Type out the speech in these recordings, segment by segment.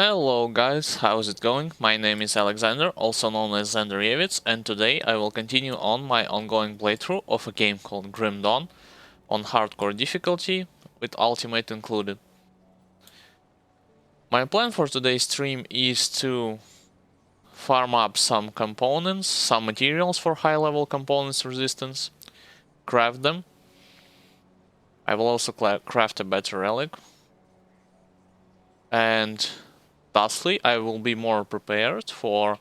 Hello guys, how's it going? My name is Alexander, also known as Xanderievitz, and today I will continue on my ongoing playthrough of a game called Grim Dawn on hardcore difficulty, with ultimate included. My plan for today's stream is to farm up some components, some materials for high level components resistance, craft them. I will also craft a better relic, and thusly I will be more prepared for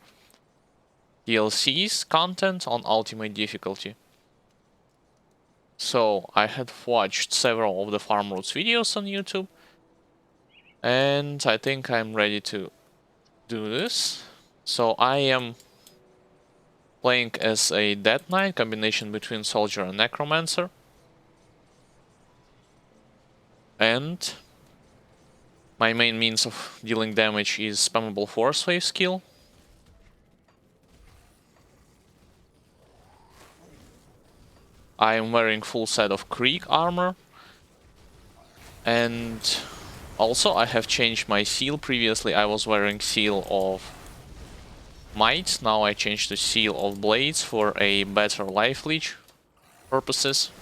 DLC's content on ultimate difficulty. So I had watched several of the farm routes videos on YouTube, and I think I'm ready to do this. So I am playing as a Death Knight, combination between Soldier and Necromancer. And my main means of dealing damage is spammable Force Wave skill. I am wearing full set of Krieg armor. And also I have changed my seal. Previously I was wearing Seal of Might, now I changed to Seal of Blades for a better life leech purposes.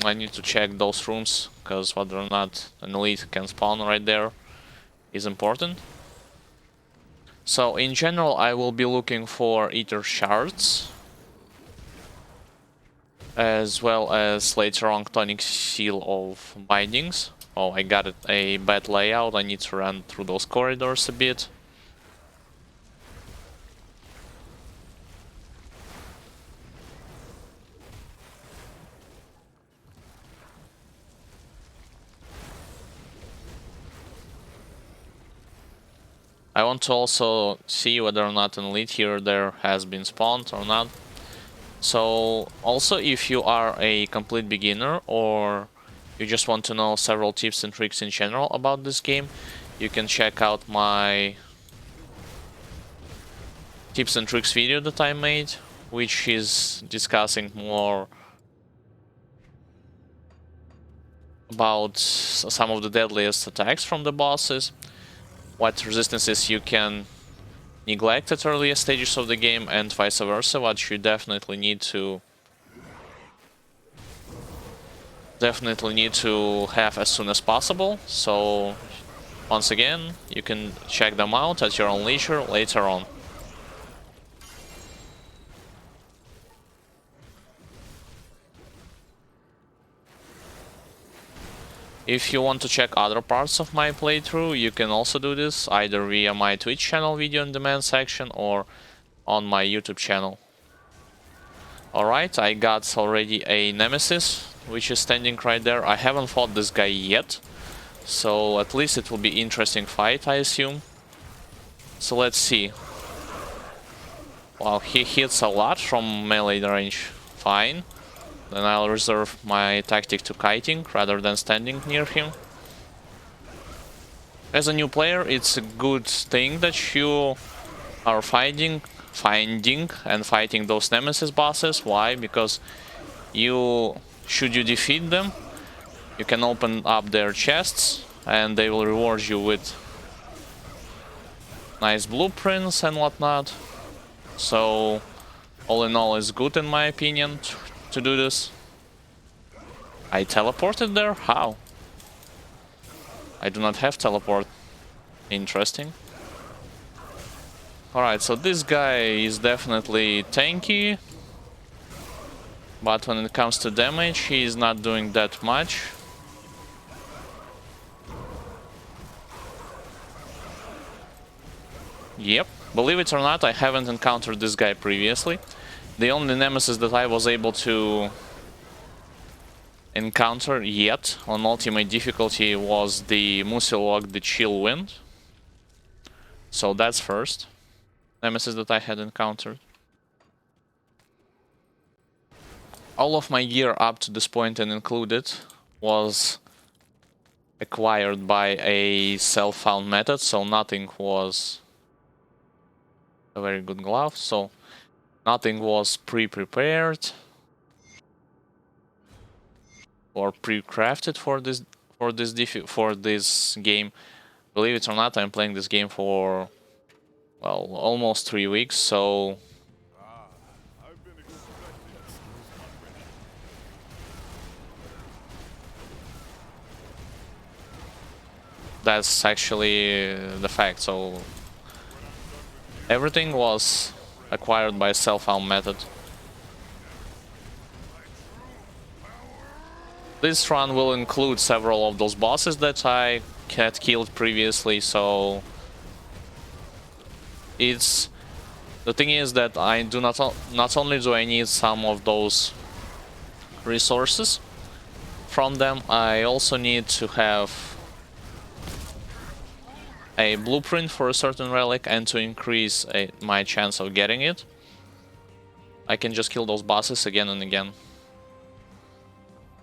I need to check those rooms, because whether or not an elite can spawn right there is important. So in general I will be looking for Ether shards, as well as later on Tonic Seal of Bindings. Oh, I got it, a bad layout, I need to run through those corridors a bit. I want to also see whether or not an elite here there has been spawned or not. So also if you are a complete beginner or you just want to know several tips and tricks in general about this game, you can check out my tips and tricks video that I made, which is discussing more about some of the deadliest attacks from the bosses, what resistances you can neglect at earlier stages of the game, and vice versa, what you definitely need to have as soon as possible. So once again, you can check them out at your own leisure later on. If you want to check other parts of my playthrough, you can also do this, either via my Twitch channel video on demand section or on my YouTube channel. Alright, I got already a Nemesis, which is standing right there. I haven't fought this guy yet, so at least it will be an interesting fight, I assume. So let's see. Well, he hits a lot from melee range. Fine. Then I'll reserve my tactic to kiting rather than standing near him. As a new player, it's a good thing that you are finding and fighting those Nemesis bosses. Why? Because should you defeat them, you can open up their chests and they will reward you with nice blueprints and whatnot. So all in all, it's good in my opinion to do this. I teleported there? How? I do not have teleport. Interesting. Alright, so this guy is definitely tanky, but when it comes to damage, he is not doing that much. Yep, believe it or not, I haven't encountered this guy previously. The only Nemesis that I was able to encounter yet on ultimate difficulty was the Musilog, the Chill Wind. So that's first Nemesis that I had encountered. All of my gear up to this point and included was acquired by a self-found method, so nothing was a very good glove, so nothing was pre-prepared or pre-crafted for this game. Believe it or not, I'm playing this game for, well, almost 3 weeks, so that's actually the fact. So everything was acquired by self-found method. This run will include several of those bosses that I had killed previously, so it's the thing is that I do not only do I need some of those resources from them, I also need to have a blueprint for a certain relic, and to increase my chance of getting it, I can just kill those bosses again and again.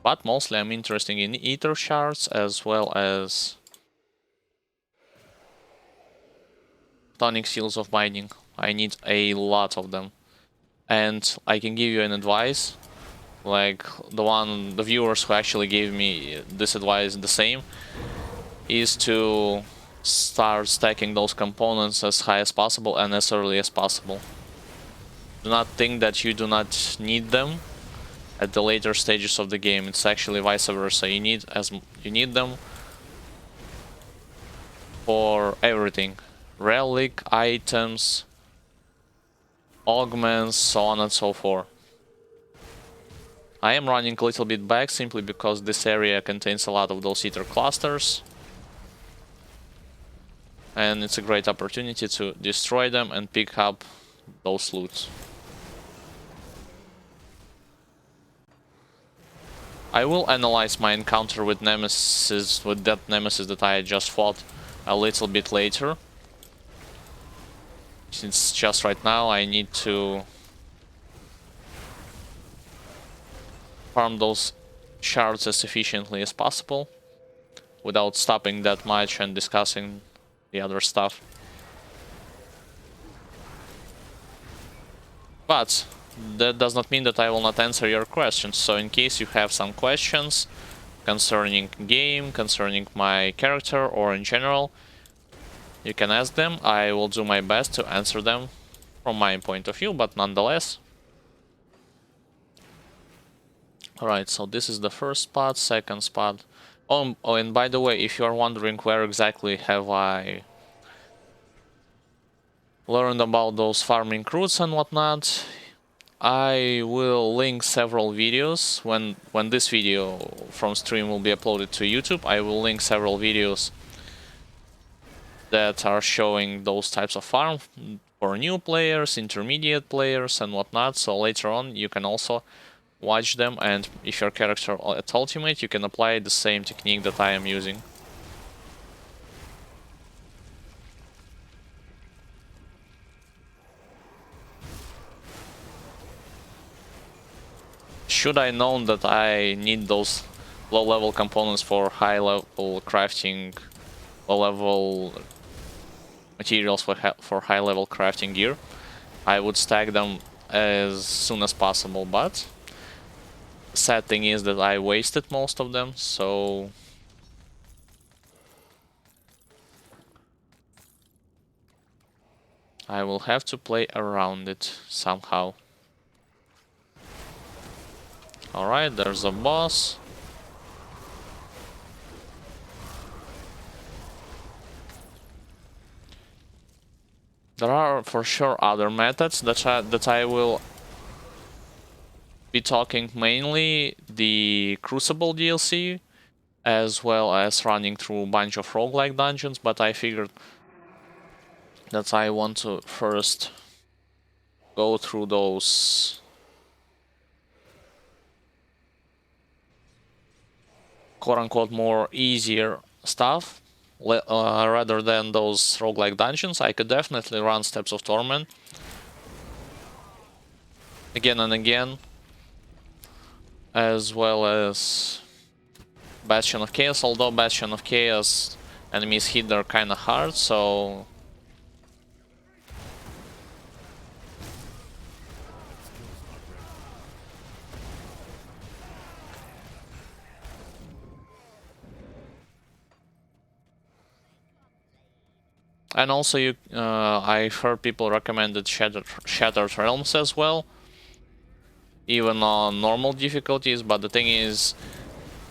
But mostly I'm interested in ether shards as well as tonic seals of binding. I need a lot of them. And I can give you an advice, like the viewers who actually gave me this advice the same, is to start stacking those components as high as possible and as early as possible. Do not think that you do not need them at the later stages of the game. It's actually vice versa. You need them for everything. Relic, items, augments, so on and so forth. I am running a little bit back simply because this area contains a lot of those ether clusters. And it's a great opportunity to destroy them and pick up those loot. I will analyze my encounter with Nemesis, with that Nemesis that I just fought, a little bit later. Since just right now I need to farm those shards as efficiently as possible without stopping that much and discussing the other stuff. But that does not mean that I will not answer your questions, so in case you have some questions concerning game, concerning my character, or in general, you can ask them. I will do my best to answer them from my point of view, but nonetheless. Alright, so this is the first spot, second spot. Oh, and by the way, if you are wondering where exactly have I learned about those farming routes and whatnot, I will link several videos. When this video from stream will be uploaded to YouTube, I will link several videos that are showing those types of farm for new players, intermediate players and whatnot, so later on you can also watch them, and if your character at Ultimate, you can apply the same technique that I am using. Should I known that I need those low-level components for high-level crafting, low-level materials for high-level crafting gear, I would stack them as soon as possible, but sad thing is that I wasted most of them, so I will have to play around it somehow. Alright, there's a boss. There are for sure other methods that I will be talking, mainly the Crucible DLC, as well as running through a bunch of roguelike dungeons, but I figured that I want to first go through those quote-unquote more easier stuff rather than those roguelike dungeons. I could definitely run Steps of Torment again and again, as well as Bastion of Chaos, although Bastion of Chaos enemies hit there kinda hard, so And also, I've heard people recommended Shattered Realms as well, even on normal difficulties. But the thing is,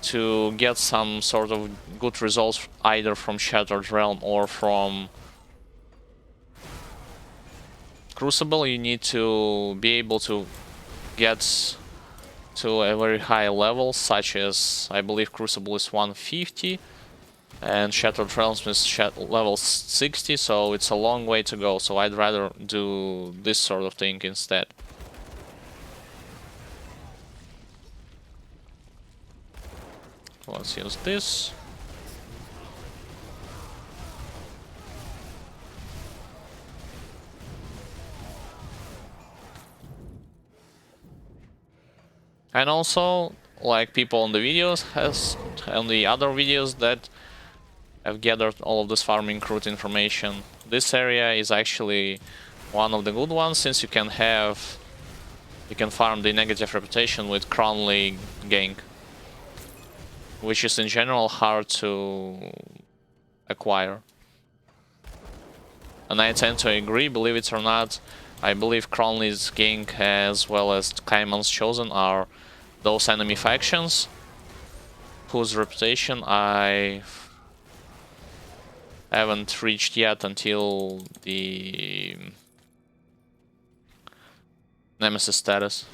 to get some sort of good results either from Shattered Realm or from Crucible, you need to be able to get to a very high level, such as I believe Crucible is 150 and Shattered Realms is level 60, so it's a long way to go. So I'd rather do this sort of thing instead. Let's use this. And also, like people on the videos on the other videos that have gathered all of this farming route information, this area is actually one of the good ones, since you can farm the negative reputation with Cronley gang, which is in general hard to acquire. And I tend to agree, believe it or not. I believe Cronley's gang as well as Kaiman's Chosen are those enemy factions whose reputation I haven't reached yet until the Nemesis status.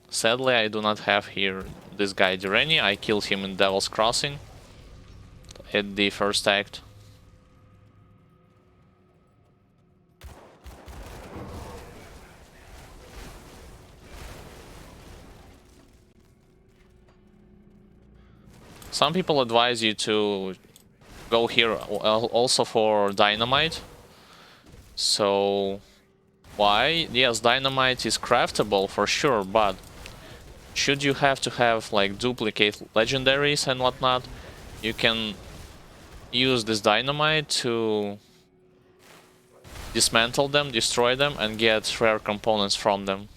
Sadly, I do not have here this guy Direni. I killed him in Devil's Crossing at the first act. Some people advise you to go here also for dynamite. So why? Yes, dynamite is craftable for sure, but should you have to have like duplicate legendaries and whatnot, you can use this dynamite to dismantle them, destroy them, and get rare components from them.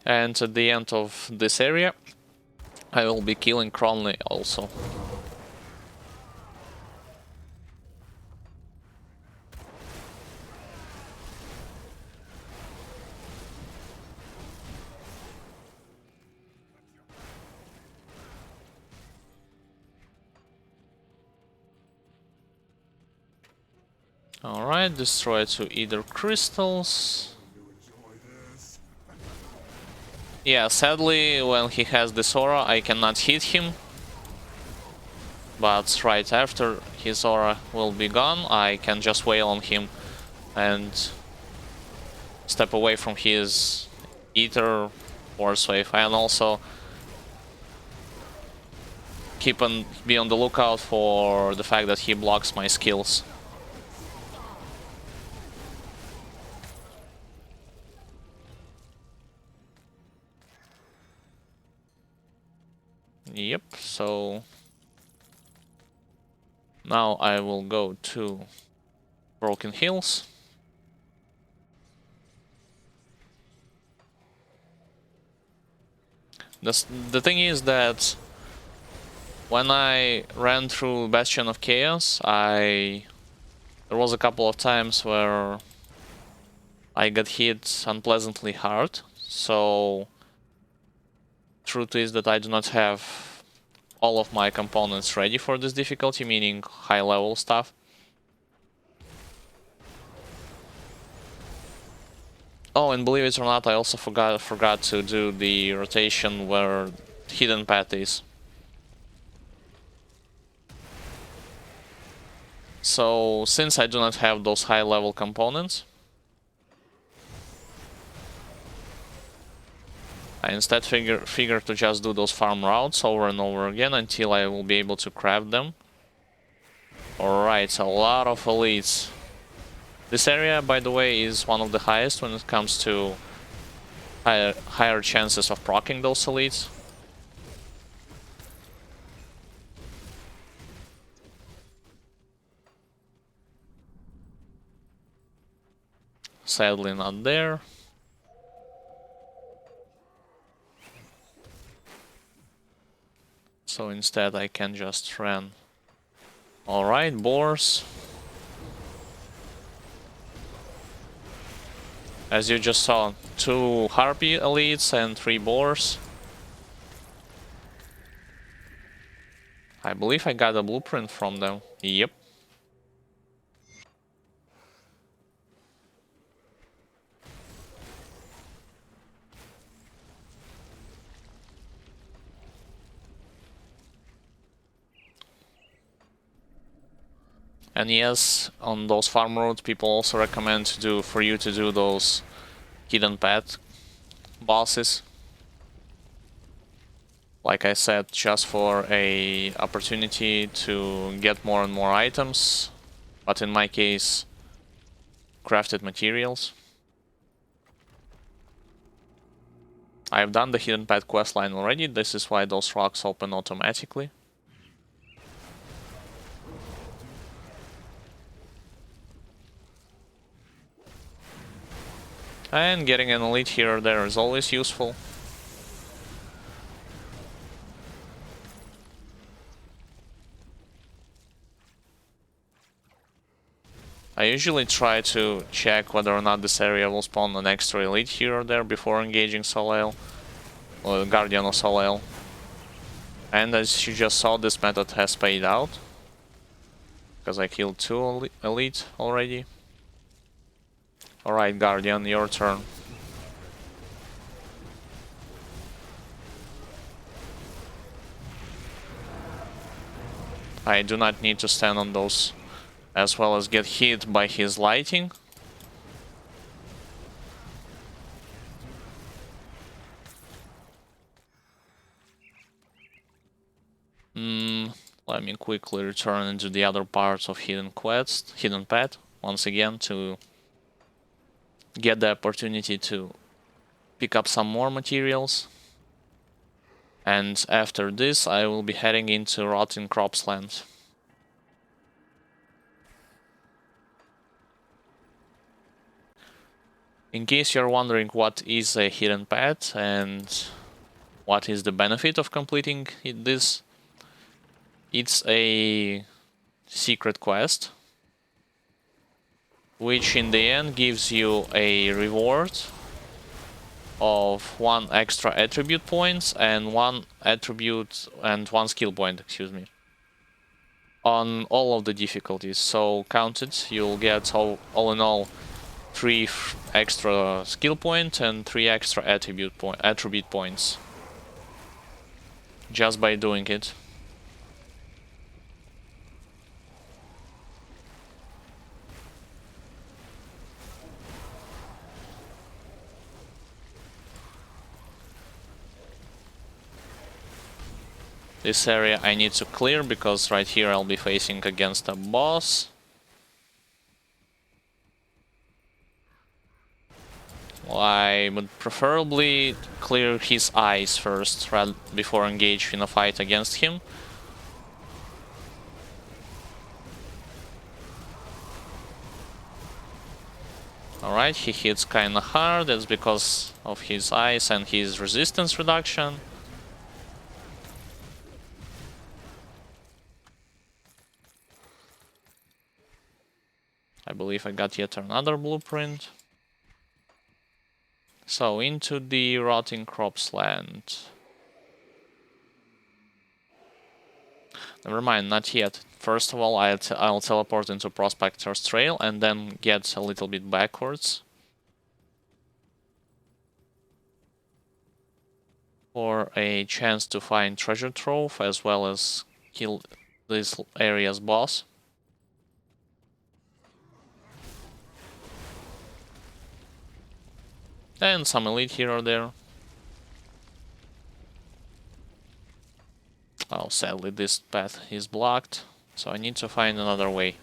And at the end of this area, I will be killing Cronley also. Alright, destroy to either crystals. Yeah, sadly, when he has this aura, I cannot hit him. But right after his aura will be gone, I can just wail on him and step away from his Ether Force Wave. And also be on the lookout for the fact that he blocks my skills. Yep, so now I will go to Broken Hills. The thing is that when I ran through Bastion of Chaos, there was a couple of times where I got hit unpleasantly hard, so truth is that I do not have all of my components ready for this difficulty, meaning high level stuff. Oh, and believe it or not, I also forgot to do the rotation where Hidden Path is. So, since I do not have those high level components, I instead figure to just do those farm routes over and over again until I will be able to craft them. Alright, a lot of elites. This area, by the way, is one of the highest when it comes to higher chances of proccing those elites. sadly not there. So instead I can just run. Alright, boars. As you just saw, 2 harpy elites and 3 boars. I believe I got a blueprint from them. Yep. And yes, on those farm roads, people also recommend for you to do those hidden path bosses. Like I said, just for a opportunity to get more and more items, but in my case, crafted materials. I've done the hidden path questline already. This is why those rocks open automatically. And getting an elite here or there is always useful. I usually try to check whether or not this area will spawn an extra elite here or there before engaging Soleil, or Guardian of Soleil. And as you just saw, this method has paid out, because I killed 2 elite already. Alright, Guardian, your turn. I do not need to stand on those, as well as get hit by his lighting. Let me quickly return into the other parts of Hidden Path, once again, to get the opportunity to pick up some more materials. And after this, I will be heading into Rotting Crops Land. In case you're wondering what is a hidden path and what is the benefit of completing this, it's a secret quest, which in the end gives you a reward of 1 extra attribute points and 1 attribute and 1 skill point, excuse me, on all of the difficulties. So counted, you'll get all in all 3 extra skill points and 3 extra attribute points just by doing it. This area I need to clear because right here I'll be facing against a boss. I would preferably clear his eyes first before engage in a fight against him. Alright, he hits kinda hard, that's because of his eyes and his resistance reduction. I believe I got yet another blueprint. So, into the Rotting Crops Land. Never mind, not yet. First of all, I'll teleport into Prospector's Trail and then get a little bit backwards. For a chance to find treasure trove as well as kill this area's boss. And some elite here or there. Oh, sadly this path is blocked, so I need to find another way.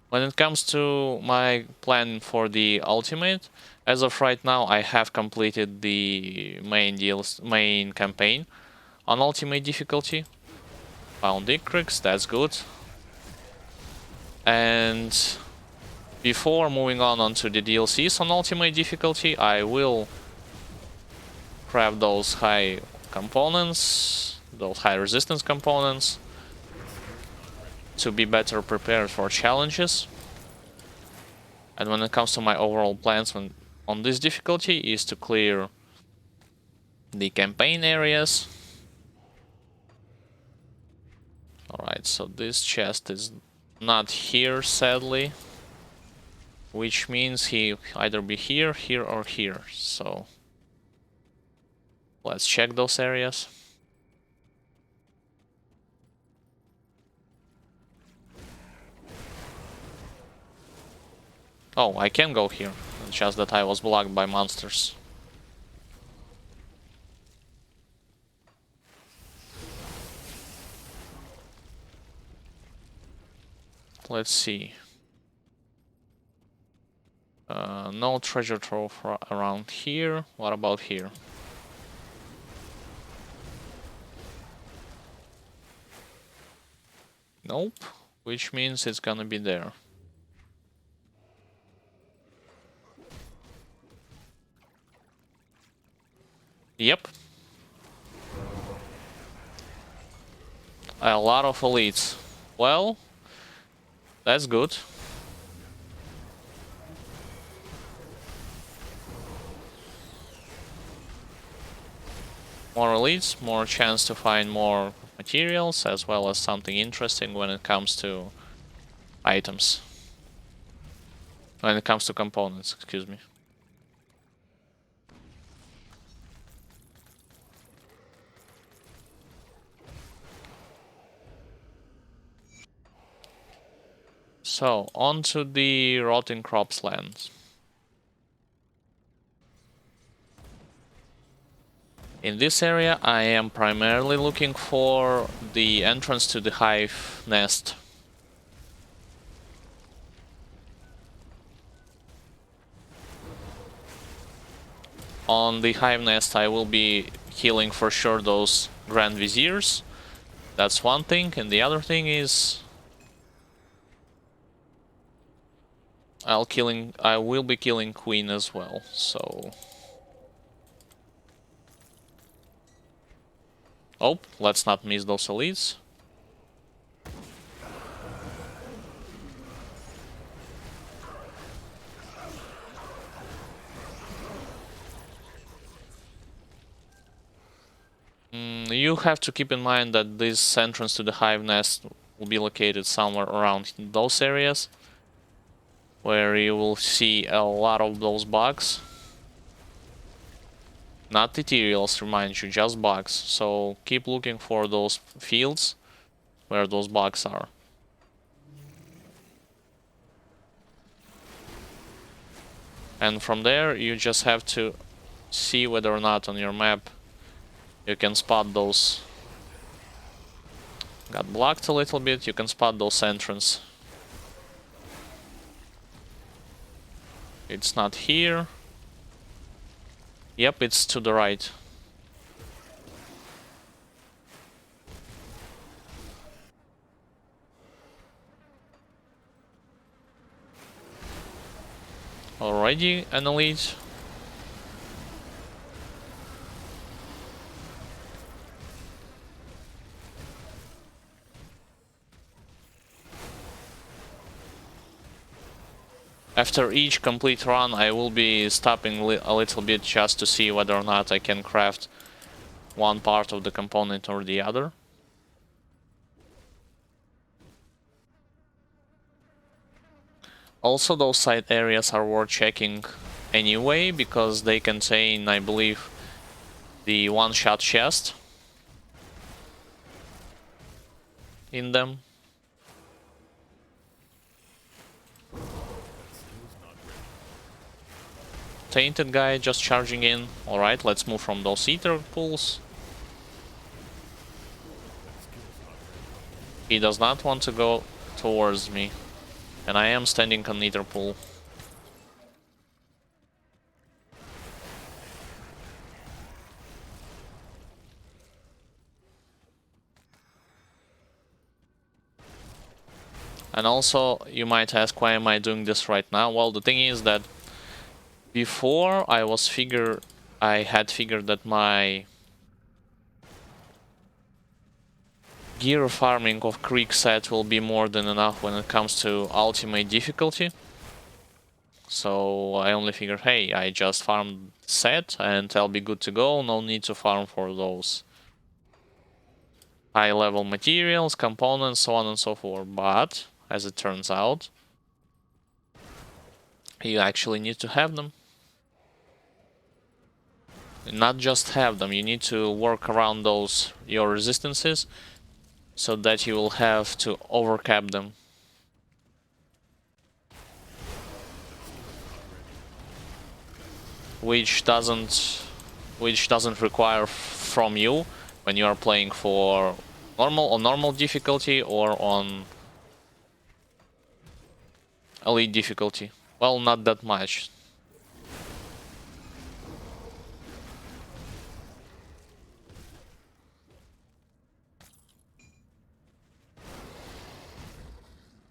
When it comes to my plan for the ultimate, as of right now I have completed the main campaign on ultimate difficulty. Found Icrix, that's good. And before moving on onto the DLCs on Ultimate difficulty, I will grab those high components, those high resistance components, to be better prepared for challenges. And when it comes to my overall plans on this difficulty is to clear the campaign areas. Alright, so this chest is not here, sadly. Which means he either be here, here, or here. So let's check those areas. Oh, I can go here. It's just that I was blocked by monsters. Let's see. No treasure trove around here. What about here? Nope. Which means it's gonna be there. Yep. A lot of elites. Well, that's good. More elites, more chance to find more materials, as well as something interesting when it comes to items. When it comes to components, excuse me. So, on to the Rotting Crops lands. In this area, I am primarily looking for the entrance to the hive nest. On the hive nest, I will be killing for sure those Grand Viziers. That's one thing, and the other thing is I will be killing Queen as well, so... Oh, let's not miss those elites. You have to keep in mind that this entrance to the hive nest will be located somewhere around those areas, where you will see a lot of those bugs. Not Aetherials, remind you, just bugs. So keep looking for those fields where those bugs are. And from there, you just have to see whether or not on your map you can spot those. Got blocked a little bit, you can spot those entrance. It's not here. Yep, it's to the right. Already an elite. After each complete run, I will be stopping a little bit just to see whether or not I can craft one part of the component or the other. Also, those side areas are worth checking anyway, because they contain, I believe, the one-shot chest in them. Tainted guy just charging in. Alright, let's move from those ether pools. He does not want to go towards me. And I am standing on ether pool. And also, you might ask, why am I doing this right now? Well, the thing is that before I had figured that my gear farming of Creek set will be more than enough when it comes to ultimate difficulty. So I only figured, hey, I just farm set and I'll be good to go. No need to farm for those high level materials, components, so on and so forth. But as it turns out, you actually need to have them. Not just have them, you need to work around those your resistances so that you will have to overcap them. Which doesn't require from you when you are playing for normal difficulty or on elite difficulty. Well, not that much.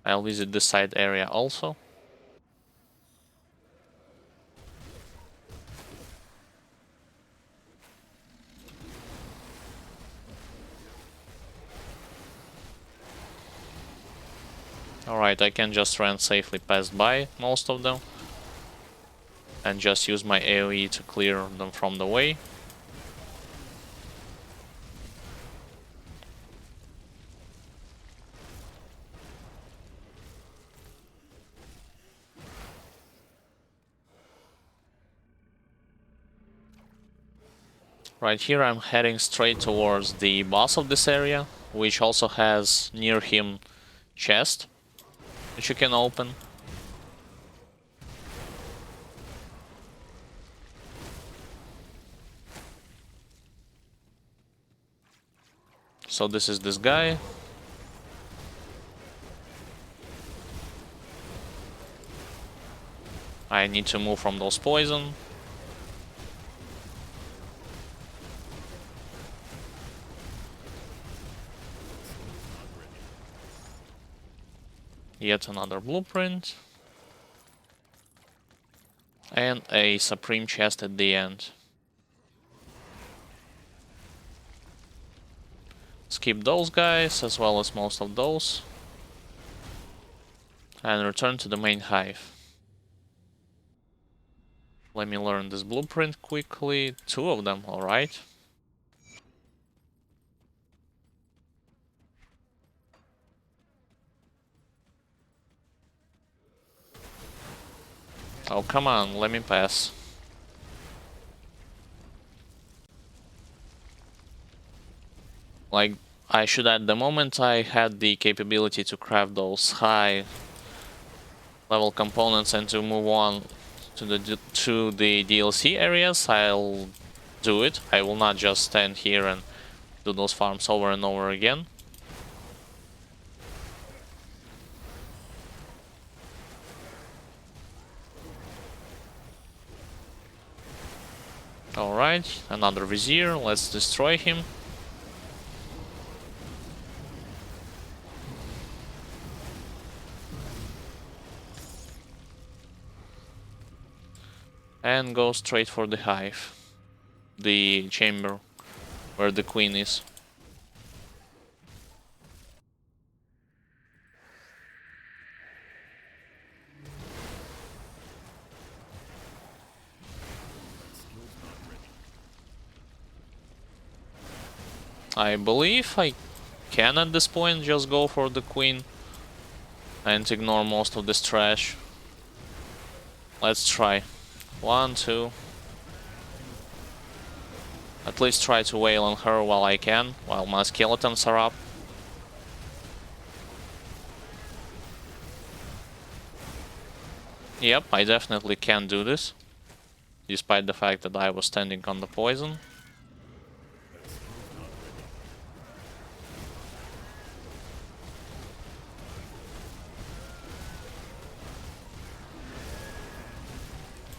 I'll visit this side area also. Alright, I can just run safely past by most of them. And just use my AoE to clear them from the way. Right here I'm heading straight towards the boss of this area, which also has near him chest, which you can open. So this is this guy. I need to move from those poison. Yet another blueprint. And a supreme chest at the end. Skip those guys as well as most of those. And return to the main hive. Let me learn this blueprint quickly. 2 of them, alright. Oh, come on, let me pass. Like, I should at the moment I had the capability to craft those high level components and to move on to the DLC areas, I'll do it. I will not just stand here and do those farms over and over again. Alright, another Vizier, let's destroy him. And go straight for the hive. The chamber where the queen is. I believe I can at this point just go for the queen and ignore most of this trash. Let's try. 1, 2. At least try to wail on her while I can, while my skeletons are up. Yep, I definitely can do this, despite the fact that I was standing on the poison.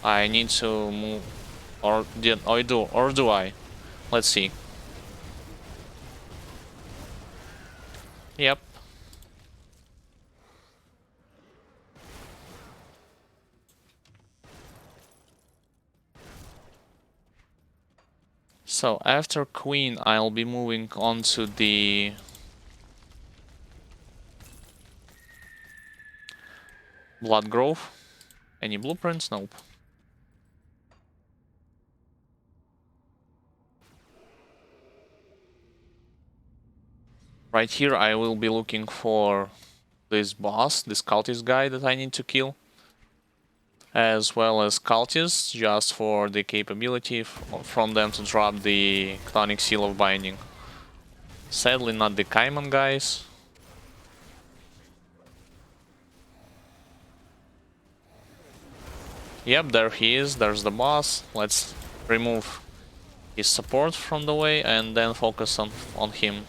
I need to move, or do I? Let's see. Yep. So after Queen, I'll be moving on to the Blood Grove. Any blueprints? Nope. Right here I will be looking for this boss, this cultist guy that I need to kill, as well as cultists, just for the capability from them to drop the Chthonic Seal of Binding. Sadly not the Kaiman guys. Yep, there he is, there's the boss. Let's remove his support from the way and then focus on him.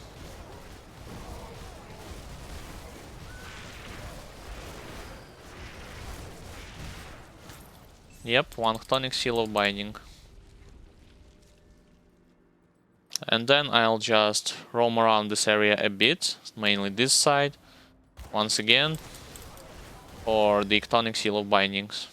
Yep, one Chthonic Seal of Binding. And then I'll just roam around this area a bit, mainly this side, once again, for the Chthonic Seal of Bindings.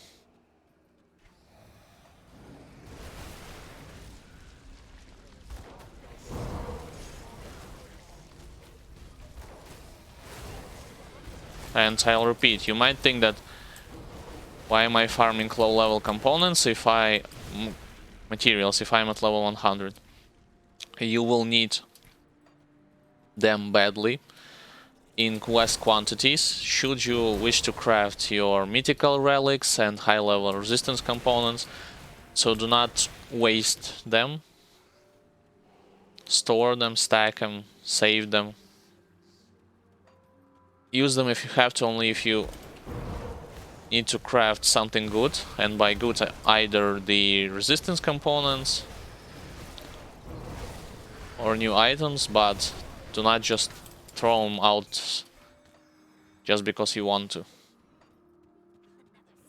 And I'll repeat, you might think that why am I farming low level components if materials if I'm at level 100? You will need them badly in less quantities should you wish to craft your mythical relics and high level resistance components, so do not waste them. Store them, stack them, save them. Use them if you have to, only if you need to craft something good, and by good either the resistance components or new items, but do not just throw them out just because you want to.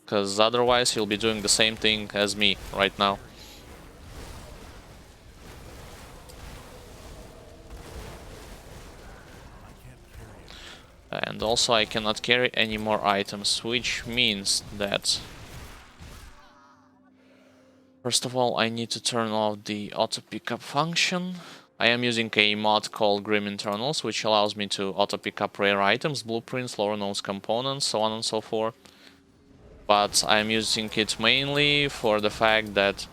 Because otherwise you'll be doing the same thing as me right now. And also I cannot carry any more items, which means that first of all I need to turn off the auto pickup function. I am using a mod called Grim Internals, which allows me to auto pick up rare items, blueprints, lore nodes, components, so on and so forth. But I'm using it mainly for the fact that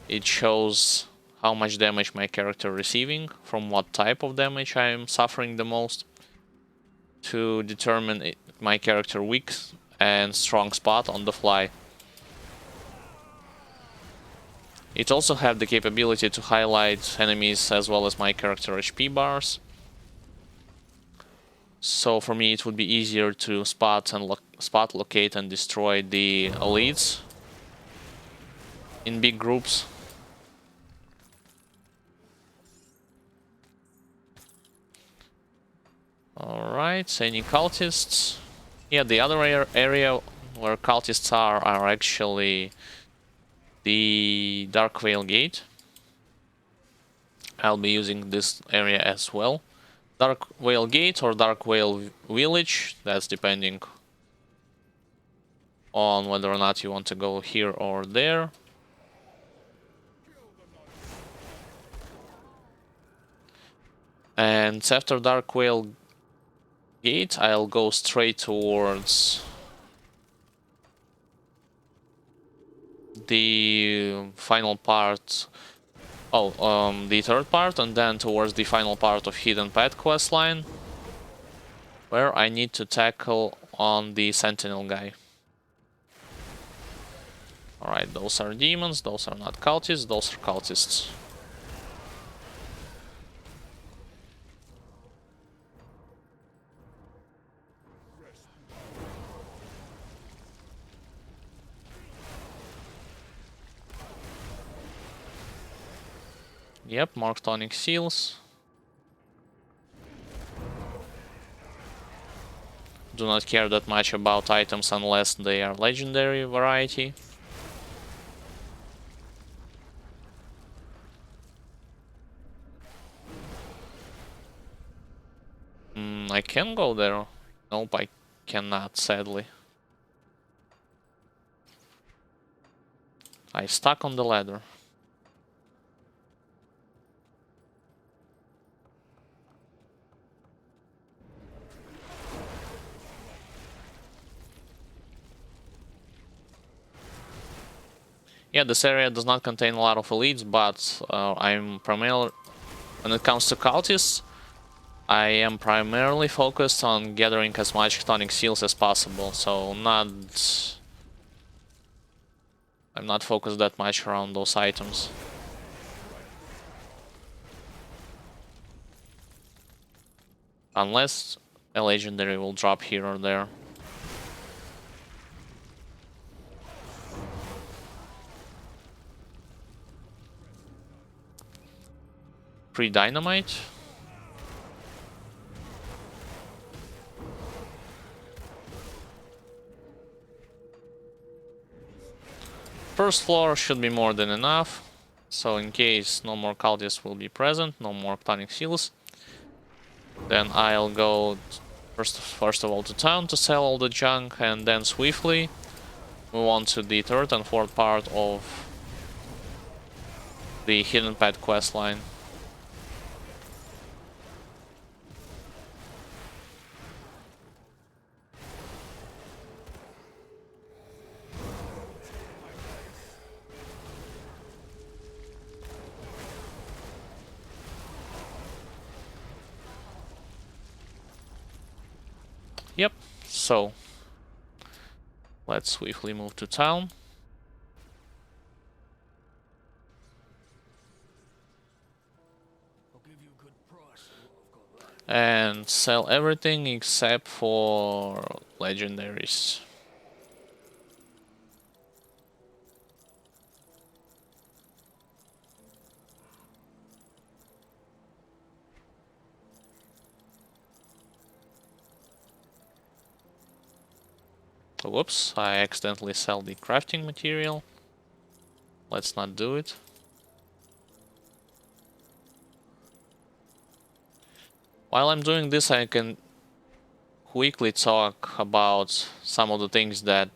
it shows how much damage my character receiving, from what type of damage I am suffering the most, to determine my character weak and strong spot on the fly. It also have the capability to highlight enemies as well as my character HP bars. So for me it would be easier to spot, locate and destroy the elites in big groups. Alright, any cultists? Yeah, the other area where cultists are actually the Dark Veil Gate. I'll be using this area as well. Dark Veil Gate or Dark Veil Village, that's depending on whether or not you want to go here or there. And after Dark Veil Gate, I'll go straight towards the final part. The third part, and then towards the final part of Hidden Path questline, where I need to tackle on the Sentinel guy. Alright, those are demons, those are not cultists, those are cultists. Yep, more Chthonic Seals. Do not care that much about items unless they are legendary variety. I can go there. Nope, I cannot, sadly. I stuck on the ladder. Yeah, this area does not contain a lot of elites, but I'm primarily, when it comes to cultists, I am primarily focused on gathering as much tonic seals as possible, so I'm not focused that much around those items. Unless a legendary will drop here or there. Free dynamite. First floor should be more than enough. So in case no more cultists will be present, no more tonic seals, then I'll go first of all to town to sell all the junk, and then swiftly move on to the third and fourth part of the Hidden Path questline. Yep, so let's swiftly move to town. And sell everything except for legendaries. Whoops, I accidentally sell the crafting material. Let's not do it. While I'm doing this, I can quickly talk about some of the things that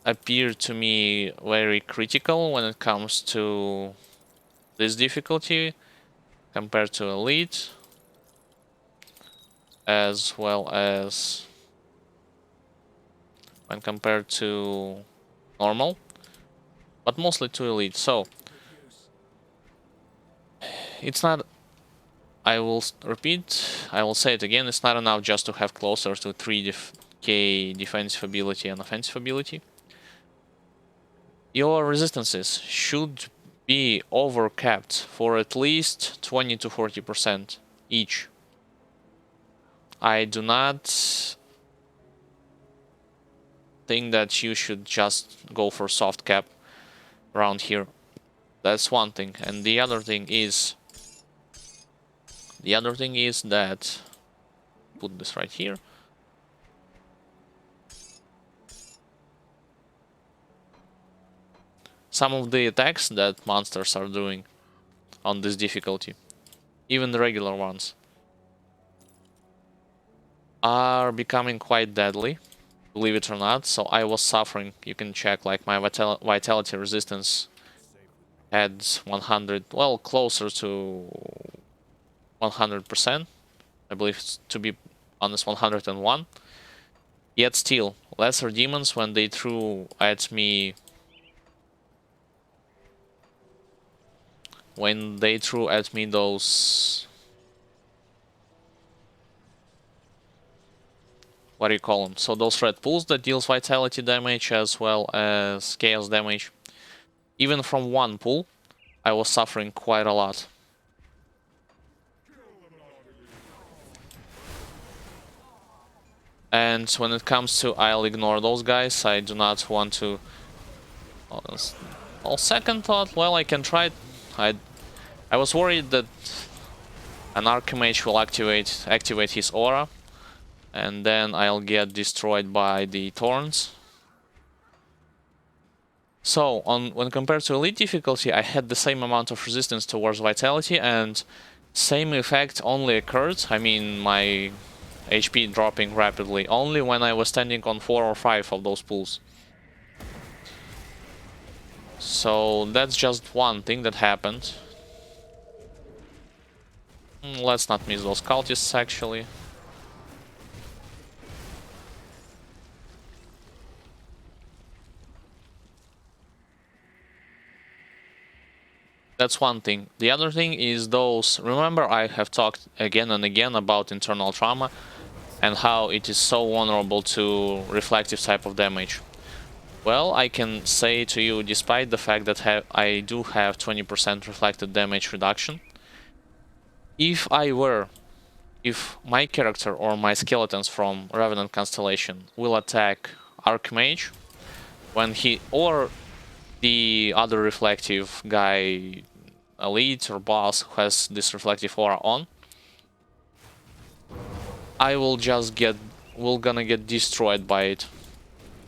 appear to me very critical when it comes to this difficulty compared to Elite, as well as when compared to normal, but mostly to Elite. So it's not, I will repeat, I will say it again, it's not enough just to have closer to 3k defensive ability and offensive ability. Your resistances should be overcapped for at least 20 to 40% each. I do not think that you should just go for soft cap around here. That's one thing. And the other thing is that, put this right here. Some of the attacks that monsters are doing on this difficulty, even the regular ones, are becoming quite deadly, believe it or not. So I was suffering. You can check, like, my vitality resistance had 100, well, closer to 100%. I believe, to be honest, 101. Yet still, lesser demons, when they threw at me, those, what do you call them? So those red pools that deals vitality damage as well as chaos damage, even from one pool, I was suffering quite a lot. And when it comes to, I'll ignore those guys. I do not want to. Well, second thought, well, I can try. I was worried that an Archmage will activate his aura, and then I'll get destroyed by the Thorns. So, when compared to Elite difficulty, I had the same amount of resistance towards Vitality, and same effect only occurred, I mean my HP dropping rapidly, only when I was standing on 4 or 5 of those pools. So that's just one thing that happened. Let's not miss those cultists, actually. That's one thing. The other thing is those... Remember, I have talked again and again about internal trauma and how it is so vulnerable to reflective type of damage. Well, I can say to you, despite the fact that I do have 20% reflected damage reduction, if my character or my skeletons from Revenant Constellation will attack Archmage, when he, or the other reflective guy, elite or boss, who has this reflective aura on, I will just we're gonna get destroyed by it.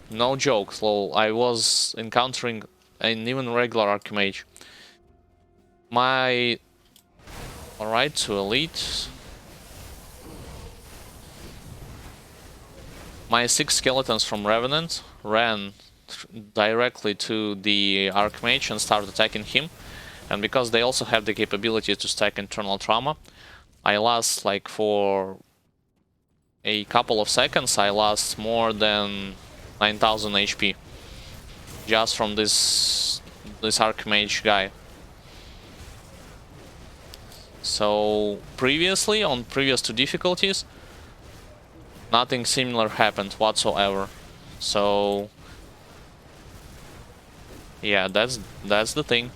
No joke, so I was encountering an even regular Archmage. Alright, to elite. My 6 skeletons from Revenant ran directly to the Archmage and started attacking him. And because they also have the capability to stack internal trauma, I lost, like, for a couple of seconds, I lost more than 9000 HP. Just from this Archmage guy. So previously, on previous 2 difficulties, nothing similar happened whatsoever. So yeah, that's the thing.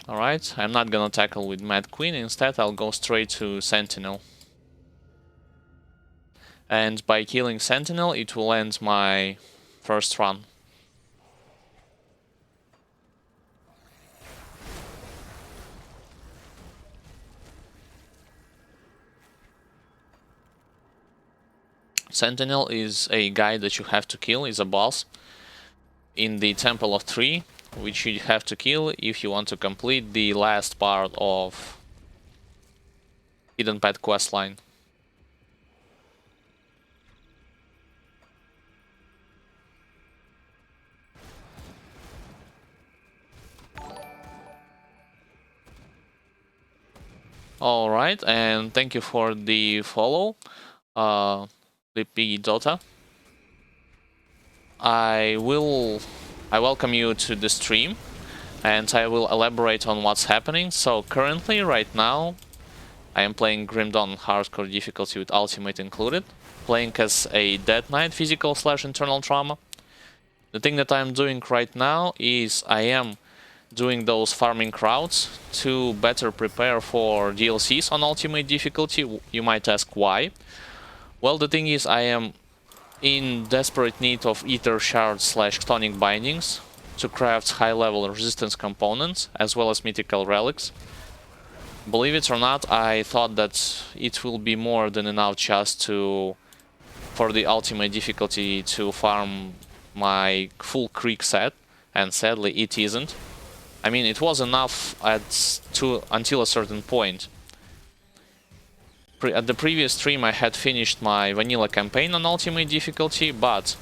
Alright, I'm not gonna tackle with Mad Queen, instead I'll go straight to Sentinel. And by killing Sentinel, it will end my first run. Sentinel is a guy that you have to kill, is a boss in the Temple of Three, which you have to kill if you want to complete the last part of Hidden Path questline. Alright, and thank you for the follow, Lippy Dota. I welcome you to the stream, and I will elaborate on what's happening. So currently, right now, I am playing Grim Dawn hardcore difficulty with ultimate included, playing as a Dead Knight physical / internal trauma. The thing that I'm doing right now is I am doing those farming routes to better prepare for DLCs on ultimate difficulty. You might ask why. Well, the thing is, I am in desperate need of Ether shards / tonic bindings to craft high-level resistance components as well as mythical relics. Believe it or not, I thought that it will be more than enough just for the ultimate difficulty to farm my full creek set, and sadly it isn't. I mean, it was enough until a certain point. At the previous stream I had finished my vanilla campaign on ultimate difficulty, but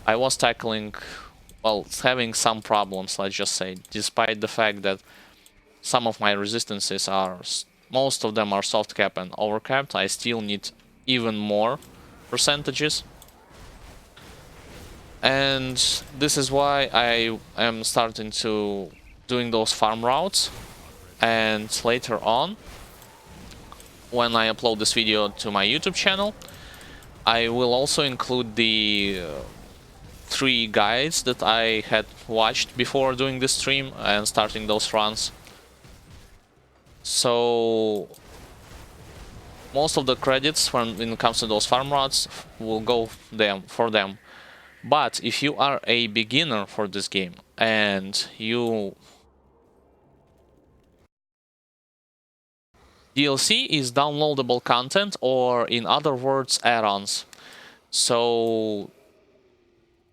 I was tackling, well, having some problems, let's just say, despite the fact that some of my resistances most of them are soft cap and overcapped. I still need even more percentages. And this is why I am starting to doing those farm routes. And later on, when I upload this video to my YouTube channel, I will also include the 3 guides that I had watched before doing this stream and starting those runs. So most of the credits when it comes to those farm routes will go for them. But if you are a beginner for this game and DLC is downloadable content, or in other words, add-ons. So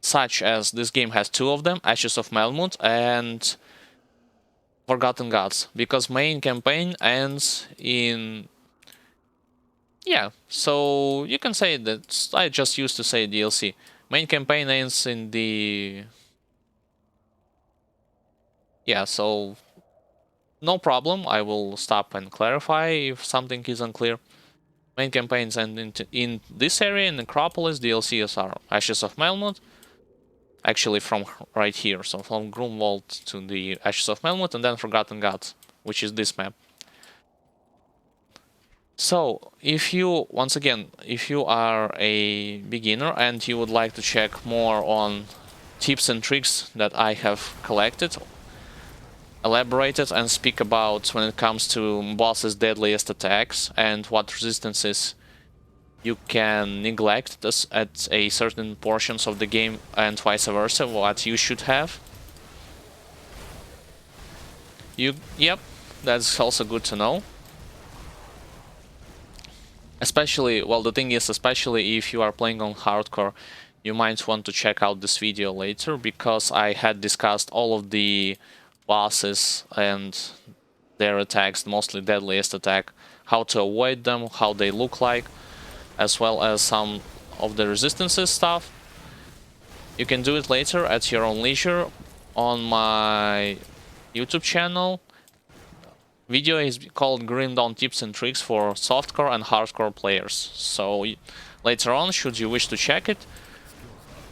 such as this game has 2 of them, Ashes of Melmoth and Forgotten Gods, because main campaign ends in... Yeah, so you can say that. I just used to say DLC. Main campaign ends in the... Yeah, so no problem, I will stop and clarify if something is unclear. Main campaigns end in this area, in Necropolis. DLCs are Ashes of Melmoth. Actually, from right here, so from Grunwald to the Ashes of Melmoth, and then Forgotten Gods, which is this map. So, if you, once again, if you are a beginner and you would like to check more on tips and tricks that I have collected, elaborated, and speak about when it comes to boss's deadliest attacks and what resistances you can neglect this at a certain portions of the game and vice versa, what you should have. Yep, that's also good to know. Especially, well, the thing is, especially if you are playing on hardcore, you might want to check out this video later, because I had discussed all of the bosses and their attacks, mostly deadliest attack, how to avoid them, how they look like, as well as some of the resistances stuff. You can do it later at your own leisure on my YouTube channel. Video is called Grim Dawn Tips and Tricks for Softcore and Hardcore players. So later on, should you wish to check it,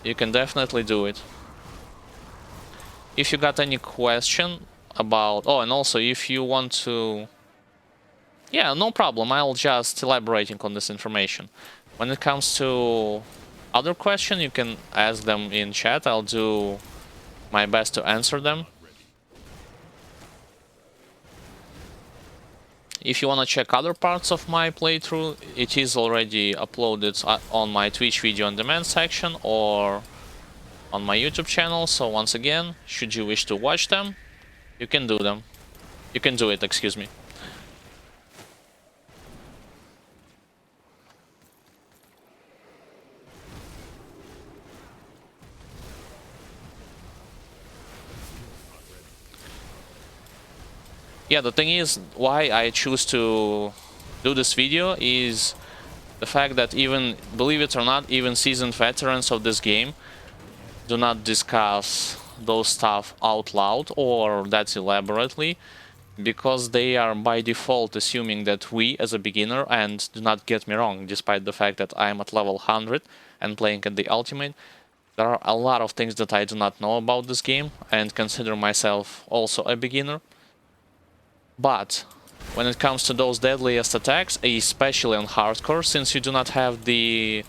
you can definitely do it. If you got any question about... Oh, and also if you want to... Yeah, no problem, I'll just elaborating on this information. When it comes to other question, you can ask them in chat, I'll do my best to answer them. If you want to check other parts of my playthrough, it is already uploaded on my Twitch video on demand section or on my YouTube channel. So once again, should you wish to watch them, you can do them. You can do it, excuse me. Yeah, the thing is, why I choose to do this video is the fact that even, believe it or not, even seasoned veterans of this game do not discuss those stuff out loud or that elaborately, because they are by default assuming that we as a beginner, and do not get me wrong, despite the fact that I am at level 100 and playing at the ultimate, there are a lot of things that I do not know about this game and consider myself also a beginner. But when it comes to those deadliest attacks, especially on hardcore, since you do not have the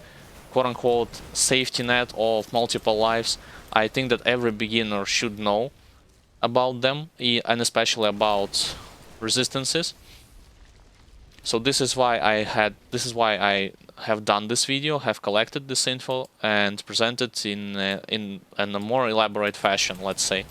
quote-unquote safety net of multiple lives, I think that every beginner should know about them, and especially about resistances. So this is why I have done this video, have collected this info and presented in a more elaborate fashion, let's say.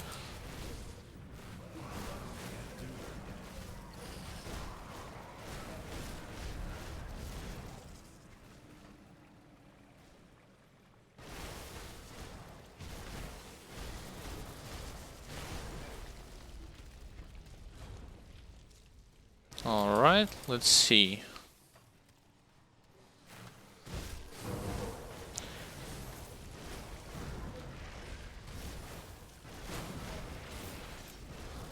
Alright, let's see.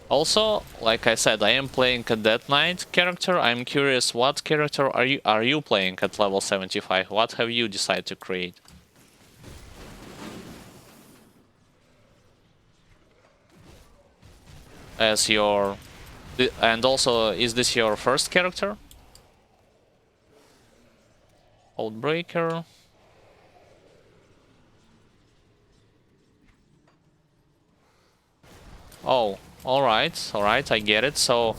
Also, like I said, I am playing a Death Knight character. I'm curious, what character are you playing at level 75? What have you decided to create? As your... And also, is this your first character? Outbreaker. Oh, alright, I get it. So,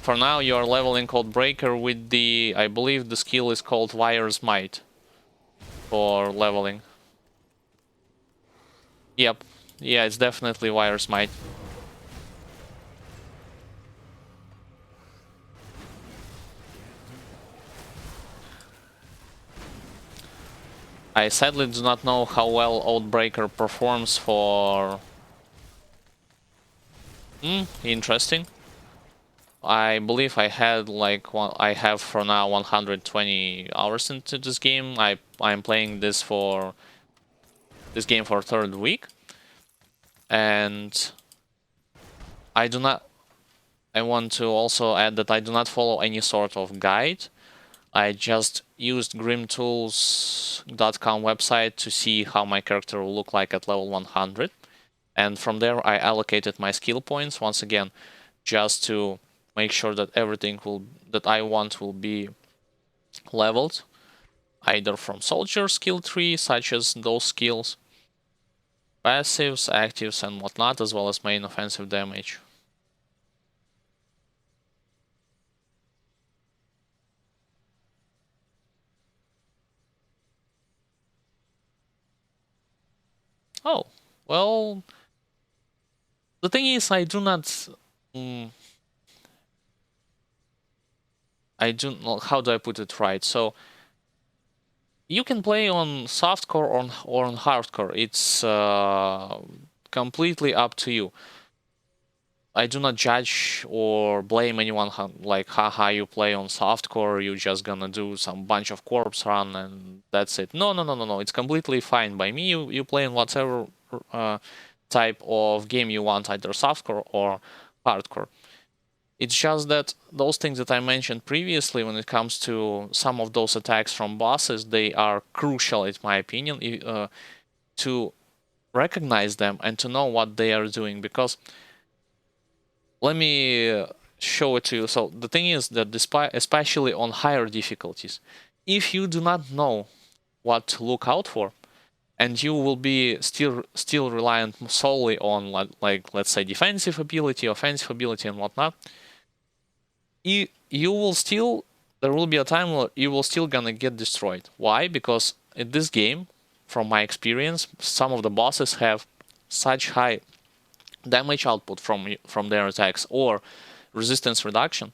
for now you're leveling Outbreaker with the... I believe the skill is called Wire's Might for leveling. Yep, yeah, it's definitely Wire's Might. I sadly do not know how well Outbreaker performs for... interesting. I believe I had like I have for now 120 hours into this game. I'm playing this game for third week, and I do not... I want to also add that I do not follow any sort of guide. I just used grimtools.com website to see how my character will look like at level 100. And from there I allocated my skill points once again, just to make sure that everything that I want will be leveled, either from soldier skill tree, such as those skills, passives, actives, and whatnot, as well as main offensive damage. Oh, well, the thing is, I do not. I do not. How do I put it right? So you can play on softcore or on hardcore. It's completely up to you. I do not judge or blame anyone like, haha, you play on softcore, you just gonna do some bunch of corpse run and that's it. No, no, no, no, no. It's completely fine by me. You play in whatever type of game you want, either softcore or hardcore. It's just that those things that I mentioned previously, when it comes to some of those attacks from bosses, they are crucial, in my opinion, to recognize them and to know what they are doing. Because let me show it to you. So the thing is that despite, especially on higher difficulties, if you do not know what to look out for, and you will be still reliant solely on like let's say defensive ability, offensive ability, and whatnot, you will still, there will be a time where you will still gonna get destroyed. Why? Because in this game, from my experience, some of the bosses have such high damage output from their attacks or resistance reduction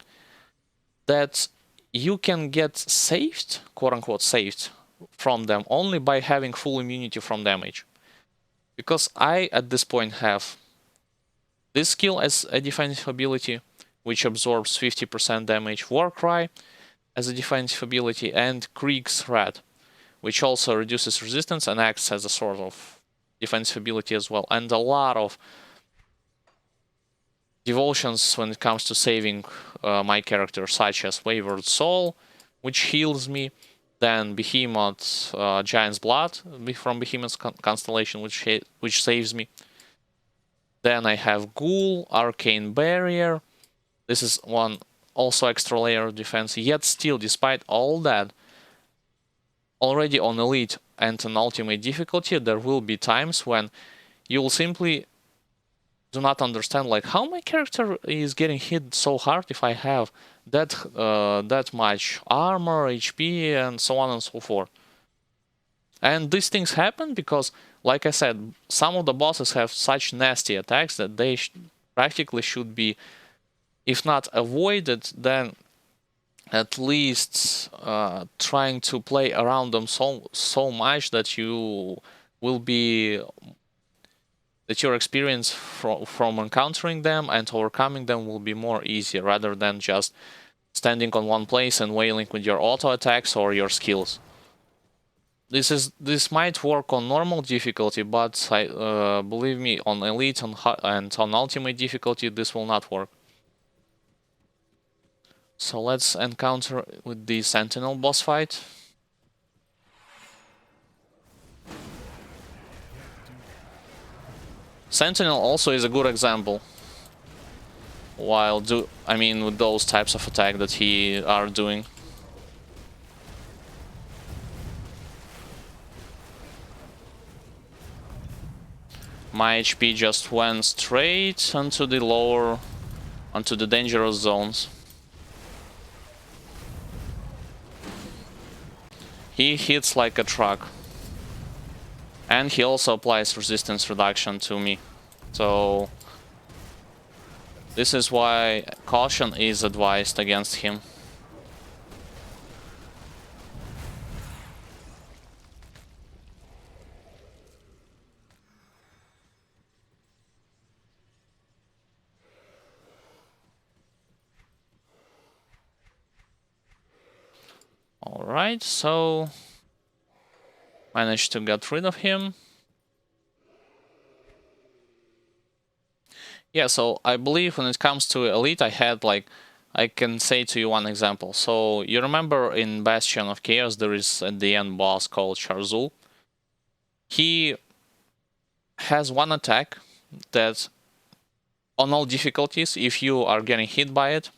that you can get saved, quote unquote saved, from them only by having full immunity from damage. Because I at this point have this skill as a defensive ability, which absorbs 50% damage, Warcry as a defensive ability, and Krieg's Threat, which also reduces resistance and acts as a sort of defensive ability as well, and a lot of devotions when it comes to saving my character, such as Wayward Soul, which heals me, then Behemoth, Giant's Blood from Behemoth's constellation, which saves me. Then I have Ghoul, Arcane Barrier. This is one also extra layer of defense. Yet still, despite all that, already on Elite and on Ultimate difficulty, there will be times when you will simply do not understand like how my character is getting hit so hard if I have that much armor, HP, and so on and so forth. And these things happen because, like I said, some of the bosses have such nasty attacks that they practically should be, if not avoided, then at least trying to play around them so much that you will be, that your experience from encountering them and overcoming them will be more easy, rather than just standing on one place and wailing with your auto attacks or your skills. This might work on normal difficulty, but believe me, on elite and on ultimate difficulty, this will not work. So let's encounter with the Sentinel boss fight. Sentinel also is a good example. While with those types of attack that he are doing. My HP just went straight onto the dangerous zones. He hits like a truck. And he also applies resistance reduction to me. So this is why caution is advised against him. Alright, so managed to get rid of him. Yeah, so I believe when it comes to Elite, I had like, I can say to you one example. So you remember in Bastion of Chaos, there is at the end boss called Charzul. He has one attack that on all difficulties, if you are getting hit by it,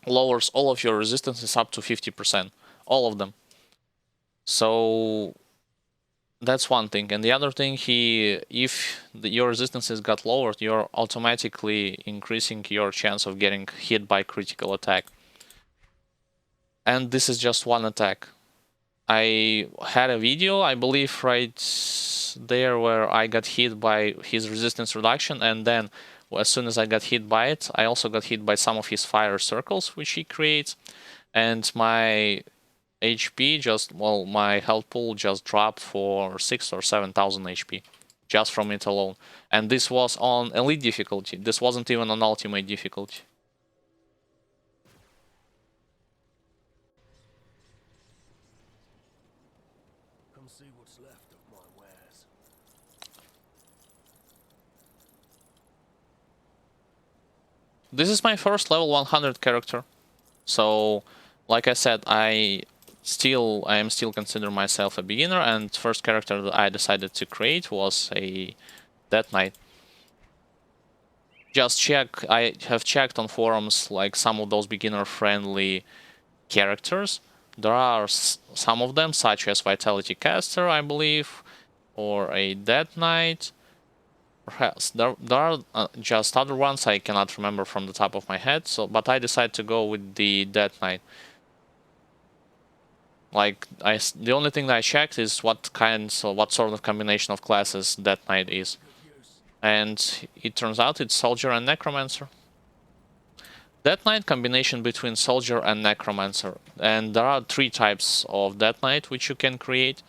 lowers all of your resistances up to 50%. All of them. So that's one thing. And the other thing, if your resistances got lowered, you're automatically increasing your chance of getting hit by critical attack. And this is just one attack. I had a video, I believe, right there where I got hit by his resistance reduction, and then as soon as I got hit by it, I also got hit by some of his fire circles which he creates, and my HP just, well, my health pool just dropped for 6 or 7,000 HP just from it alone. And this was on elite difficulty. This wasn't even on ultimate difficulty. Come see what's left of my wares. This is my first level 100 character. So, like I said, I am still consider myself a beginner, and first character that I decided to create was a Death Knight. Just check, I have checked on forums like some of those beginner-friendly characters. There are some of them, such as Vitality Caster, I believe, or a Death Knight. Perhaps there are just other ones I cannot remember from the top of my head. So, but I decided to go with the Death Knight. Like, the only thing that I checked is what sort of combination of classes Death Knight is. And it turns out it's Soldier and Necromancer. Death Knight combination between Soldier and Necromancer. And there are 3 types of Death Knight which you can create.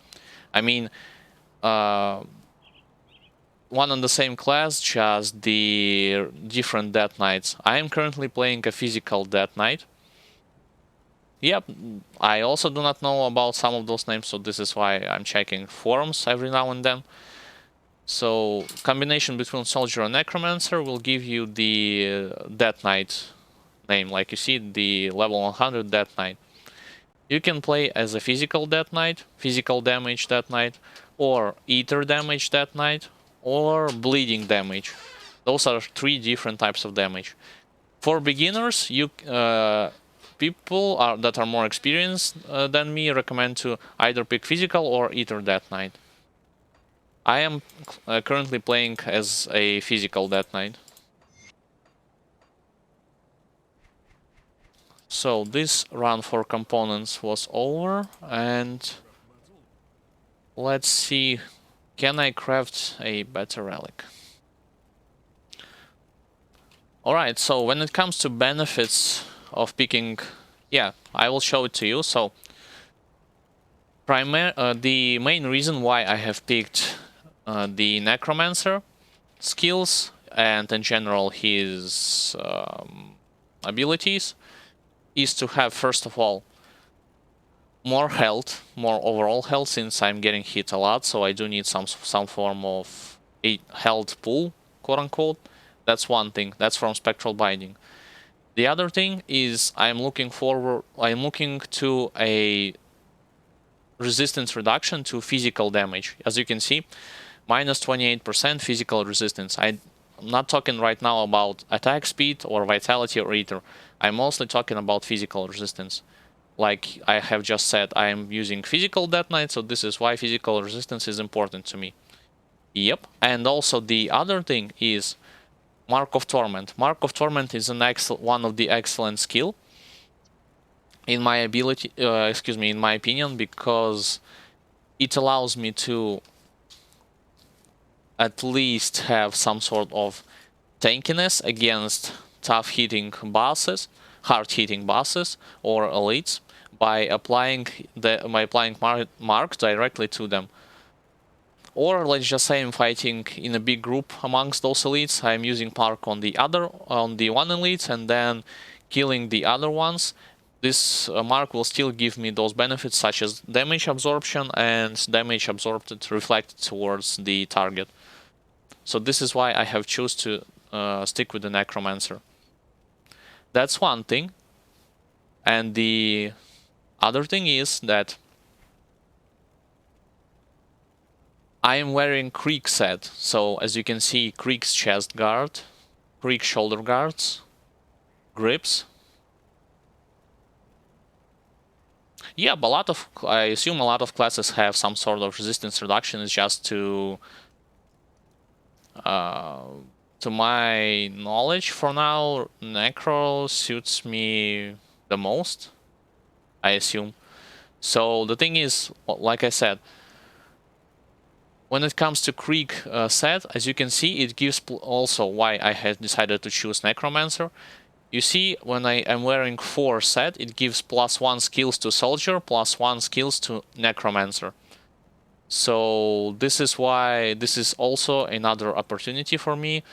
I mean, one on the same class, just the different Death Knights. I am currently playing a physical Death Knight. Yep, I also do not know about some of those names, so this is why I'm checking forums every now and then. So, combination between Soldier and Necromancer will give you the Death Knight name. Like you see, the level 100 Death Knight. You can play as a physical Death Knight, physical damage Death Knight, or ether damage Death Knight, or bleeding damage. Those are 3 different types of damage. For beginners, people that are more experienced than me recommend to either pick physical or ether Death Knight. I am currently playing as a physical Death Knight. So this run for components was over, and let's see, can I craft a better relic? Alright, so when it comes to benefits of picking, yeah, I will show it to you. So the main reason why I have picked the Necromancer skills and in general his abilities is to have, first of all, more health, more overall health, since I'm getting hit a lot, so I do need some form of a health pool, quote unquote. That's one thing. That's from Spectral Binding. The other thing is I'm looking to a resistance reduction to physical damage. As you can see, minus 28% physical resistance. I'm not talking right now about attack speed or vitality or ether. I'm mostly talking about physical resistance. Like I have just said, I am using physical Death Knight, so this is why physical resistance is important to me. Yep, and also the other thing is Mark of Torment. Mark of Torment is one of the excellent skill in my in my opinion, because it allows me to at least have some sort of tankiness against tough hitting bosses, hard hitting bosses or elites by applying mark directly to them. Or let's just say I'm fighting in a big group amongst those elites, I'm using mark on the one elite and then killing the other ones. This mark will still give me those benefits such as damage absorption and damage absorbed reflected towards the target. So this is why I have choose to stick with the Necromancer. That's one thing. And the other thing is that I am wearing Krieg set. So as you can see, Krieg's chest guard, Krieg shoulder guards, grips. Yeah, but I assume a lot of classes have some sort of resistance reduction. It's just to my knowledge for now, Necro suits me the most, I assume. So the thing is, like I said, when it comes to Krieg set, as you can see, it gives also why I had decided to choose Necromancer. You see, when I am wearing 4 set, it gives +1 skills to Soldier, +1 skills to Necromancer. So this is why this is also another opportunity for me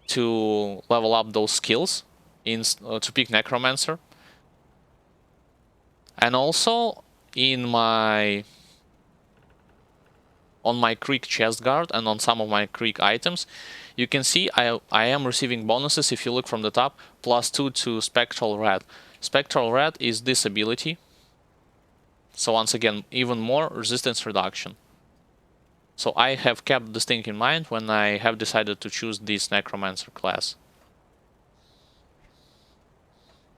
to level up those skills to pick Necromancer. And also on my Krieg chest guard and on some of my Krieg items, you can see I am receiving bonuses if you look from the top, +2 to Spectral Red. Spectral Red is this ability. So once again, even more resistance reduction. So I have kept this thing in mind when I have decided to choose this Necromancer class.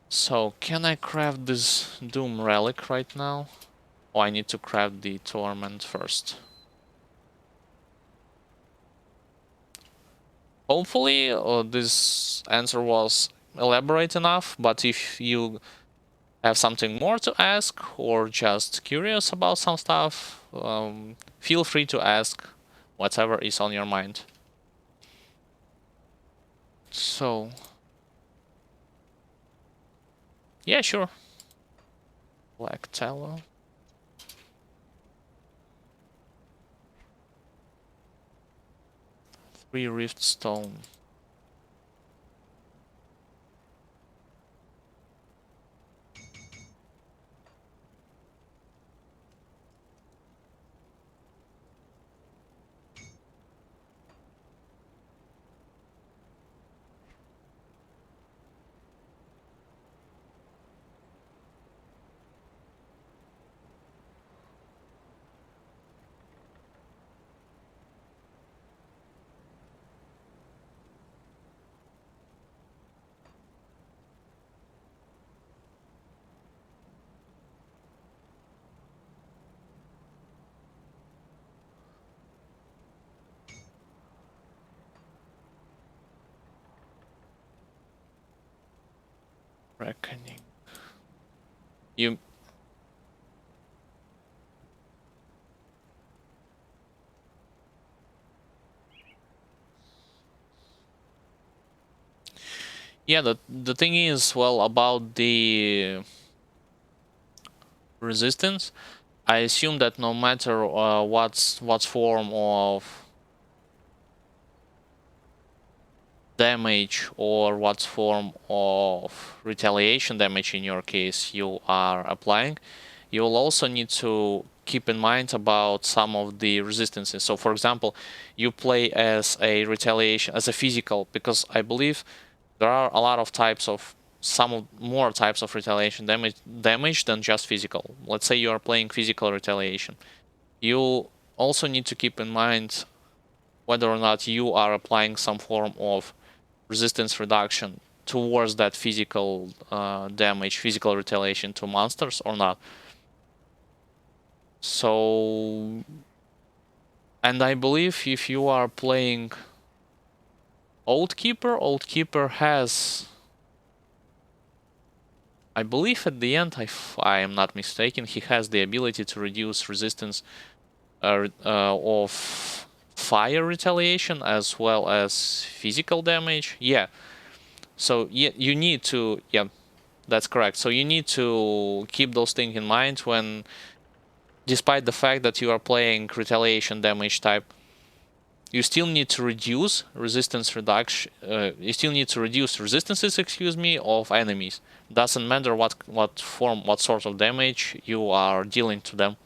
So can I craft this Doom Relic right now? Oh, I need to craft the Torment first. Hopefully this answer was elaborate enough, but if you have something more to ask or just curious about some stuff, feel free to ask whatever is on your mind. So, yeah, sure. Black Tallow. 3 Rift Stone. Reckoning. You... Yeah, the thing is, well, about the resistance, I assume that no matter what form of damage or what form of retaliation damage in your case you are applying, you will also need to keep in mind about some of the resistances. So for example, you play as a retaliation, as a physical, because I believe there are a lot of types of more types of retaliation damage than just physical. Let's say you are playing physical retaliation. You also need to keep in mind whether or not you are applying some form of resistance reduction towards that physical damage, physical retaliation to monsters or not. So, and I believe if you are playing Old Keeper has, I believe at the end, if I am not mistaken, he has the ability to reduce resistance of fire retaliation as well as physical damage. Yeah. So yeah, you need to, yeah, that's correct. So you need to keep those things in mind when, despite the fact that you are playing retaliation damage type, you still need to reduce resistance reduction. You still need to reduce resistances, excuse me, of enemies. Doesn't matter what form, what sort of damage you are dealing to them.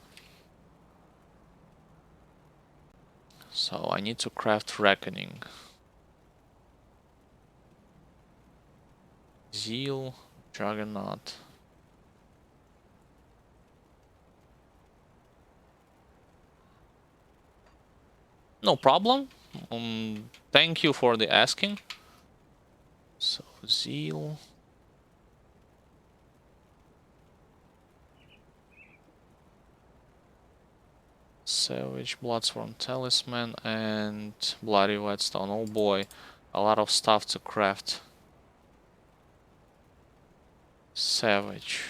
So I need to craft Reckoning. Zeal, Juggernaut. No problem. Thank you for the asking. So, Zeal. Savage, Bloodsworn Talisman, and Bloody Whetstone. Oh boy, a lot of stuff to craft. Savage.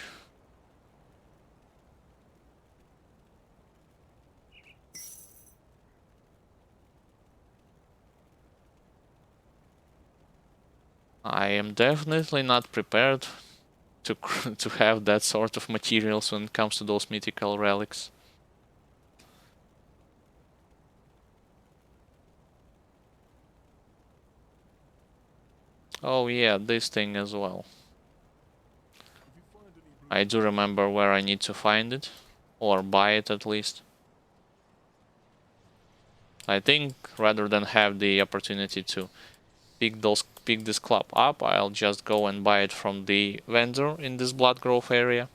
I am definitely not prepared to to have that sort of materials when it comes to those mythical relics. Oh yeah, this thing as well. I do remember where I need to find it, or buy it at least. I think rather than have the opportunity to pick this club up, I'll just go and buy it from the vendor in this Blood Grove area.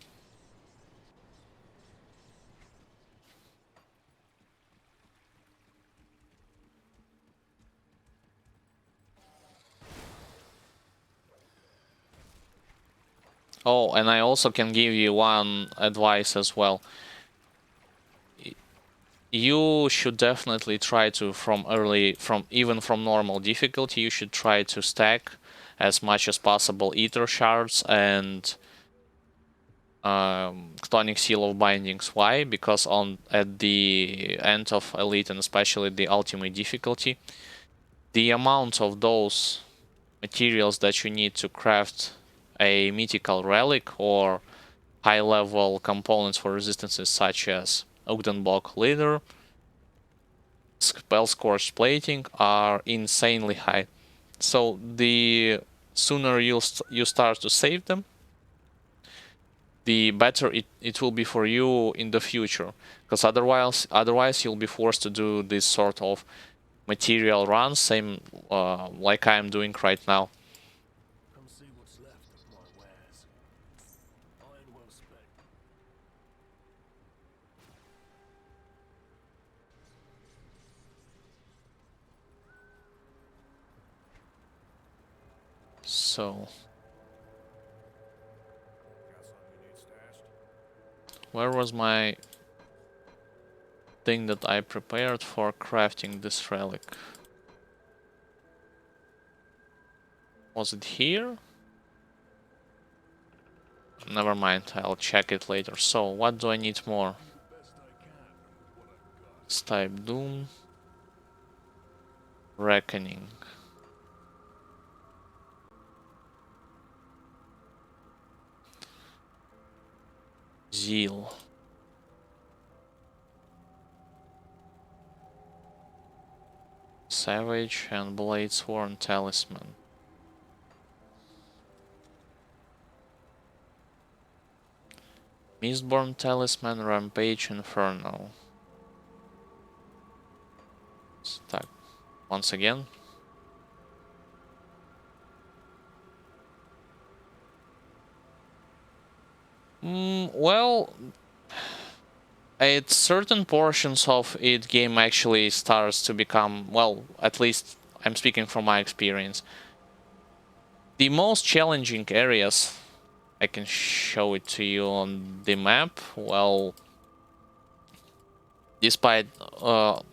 Oh, and I also can give you one advice as well. You should definitely try to even from normal difficulty, you should try to stack as much as possible ether shards and Chthonic Seal of Bindings. Why? Because at the end of Elite and especially the Ultimate difficulty, the amount of those materials that you need to craft a mythical relic or high level components for resistances such as Ogden Block Leader, Spell Scorched Plating are insanely high. So the sooner you start to save them, the better it will be for you in the future. Because otherwise you'll be forced to do this sort of material runs, same like I am doing right now. Come see what's left of my wares. Iron well spent. So Got something you need stashed? where was my thing that I prepared for crafting this relic? Was it here? Never mind, I'll check it later. So, what do I need more? Do the best I can with what I've got. Stipe Doom. Reckoning. Zeal. Savage and Bladesworn Talisman. Mistborn Talisman, Rampage Inferno. Stack once again. Well, at certain portions of it, game actually starts to become, well, at least I'm speaking from my experience. The most challenging areas, I can show it to you on the map. Well, despite, not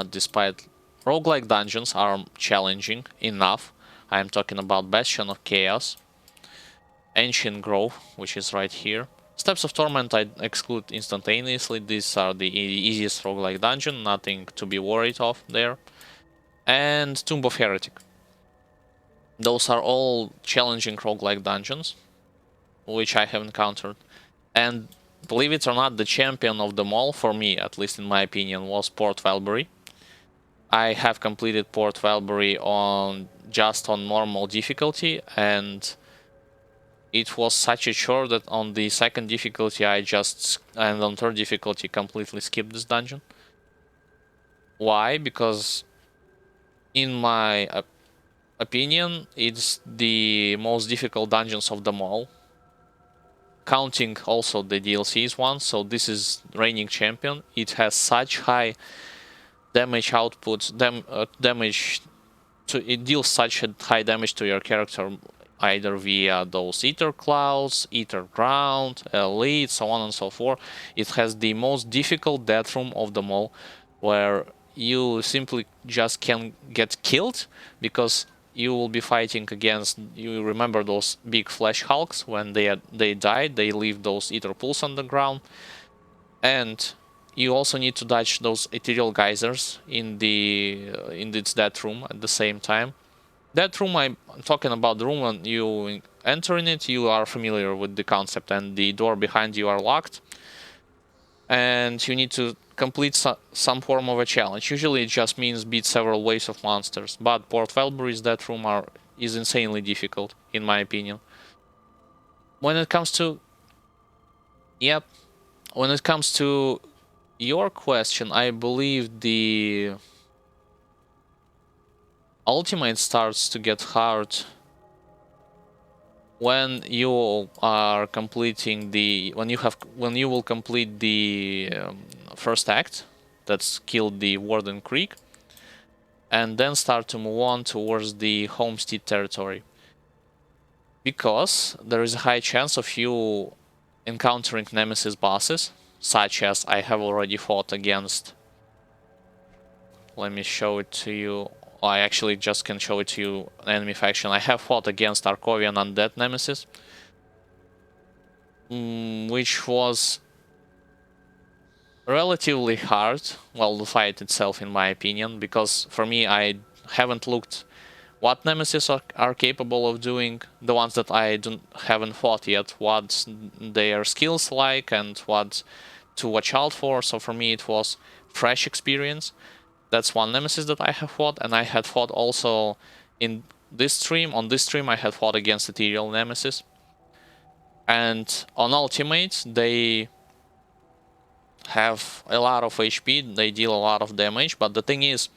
despite, roguelike dungeons are challenging enough. I'm talking about Bastion of Chaos, Ancient Grove, which is right here. Steps of Torment I exclude instantaneously. These are the easiest roguelike dungeon, nothing to be worried of there. And Tomb of Heretic. Those are all challenging roguelike dungeons, which I have encountered. And believe it or not, the champion of them all, for me, at least in my opinion, was Port Valbury. I have completed Port Valbury just on normal difficulty, and it was such a chore that on the second difficulty and on third difficulty completely skipped this dungeon. Why? Because in my opinion, it's the most difficult dungeons of them all, counting also the DLCs one. So this is reigning champion. It has such high damage output, damage to, it deals such a high damage to your character, either via those ether clouds, ether ground, elite, so on and so forth. It has the most difficult death room of them all, where you simply just can get killed because you will be fighting against, you remember those big flesh hulks. When they die, they leave those ether pools on the ground, and you also need to dodge those ethereal geysers in its death room at the same time. That room, I'm talking about the room when you enter in it, you are familiar with the concept, and the door behind you are locked, and you need to complete some form of a challenge. Usually it just means beat several waves of monsters, but Port Valbury's that room is insanely difficult, in my opinion. When it comes to... Yep. When it comes to your question, I believe the ultimate starts to get hard when you are completing the... when you will complete the first act, that's killed the Warden Creek, and then start to move on towards the Homestead territory. Because there is a high chance of you encountering Nemesis bosses, such as I have already fought against. Let me show it to you. I actually just can show it to you, enemy faction. I have fought against Arkovian Undead Nemesis, which was relatively hard, well, the fight itself, in my opinion, because for me, I haven't looked what Nemesis are capable of doing, the ones that I haven't fought yet, what their skills like and what to watch out for. So for me, it was fresh experience. That's one Nemesis that I have fought, and I had fought also in this stream. On this stream, I had fought against Aetherial Nemesis. And on Ultimate, they have a lot of HP, they deal a lot of damage, but the thing is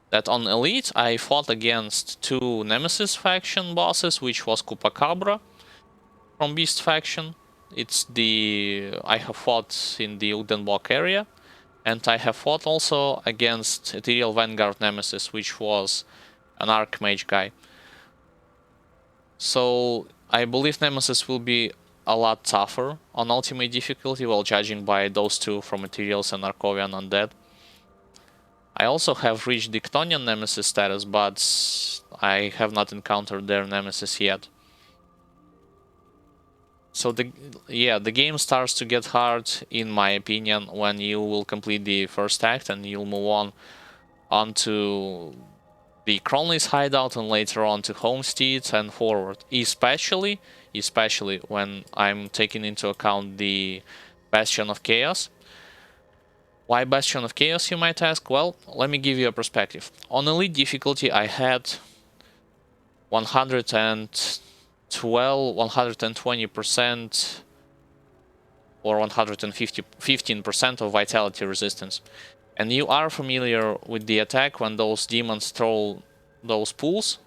that on Elite, I fought against two Nemesis faction bosses, which was Kupacabra from Beast faction. It's the... I have fought in the Udenblock area. And I have fought also against Ethereal Vanguard Nemesis, which was an Archmage guy. So I believe Nemesis will be a lot tougher on Ultimate difficulty, while judging by those two from Ethereals and Arkovian Undead. I also have reached the Chtonian Nemesis status, but I have not encountered their Nemesis yet. So the game starts to get hard, in my opinion, when you will complete the first act and you'll move onto the Cronley's hideout and later on to Homestead and forward. Especially when I'm taking into account the Bastion of Chaos. Why Bastion of Chaos, you might ask? Well, let me give you a perspective. On Elite difficulty, I had 120% or 115% of vitality resistance. And you are familiar with the attack when those demons throw those pools,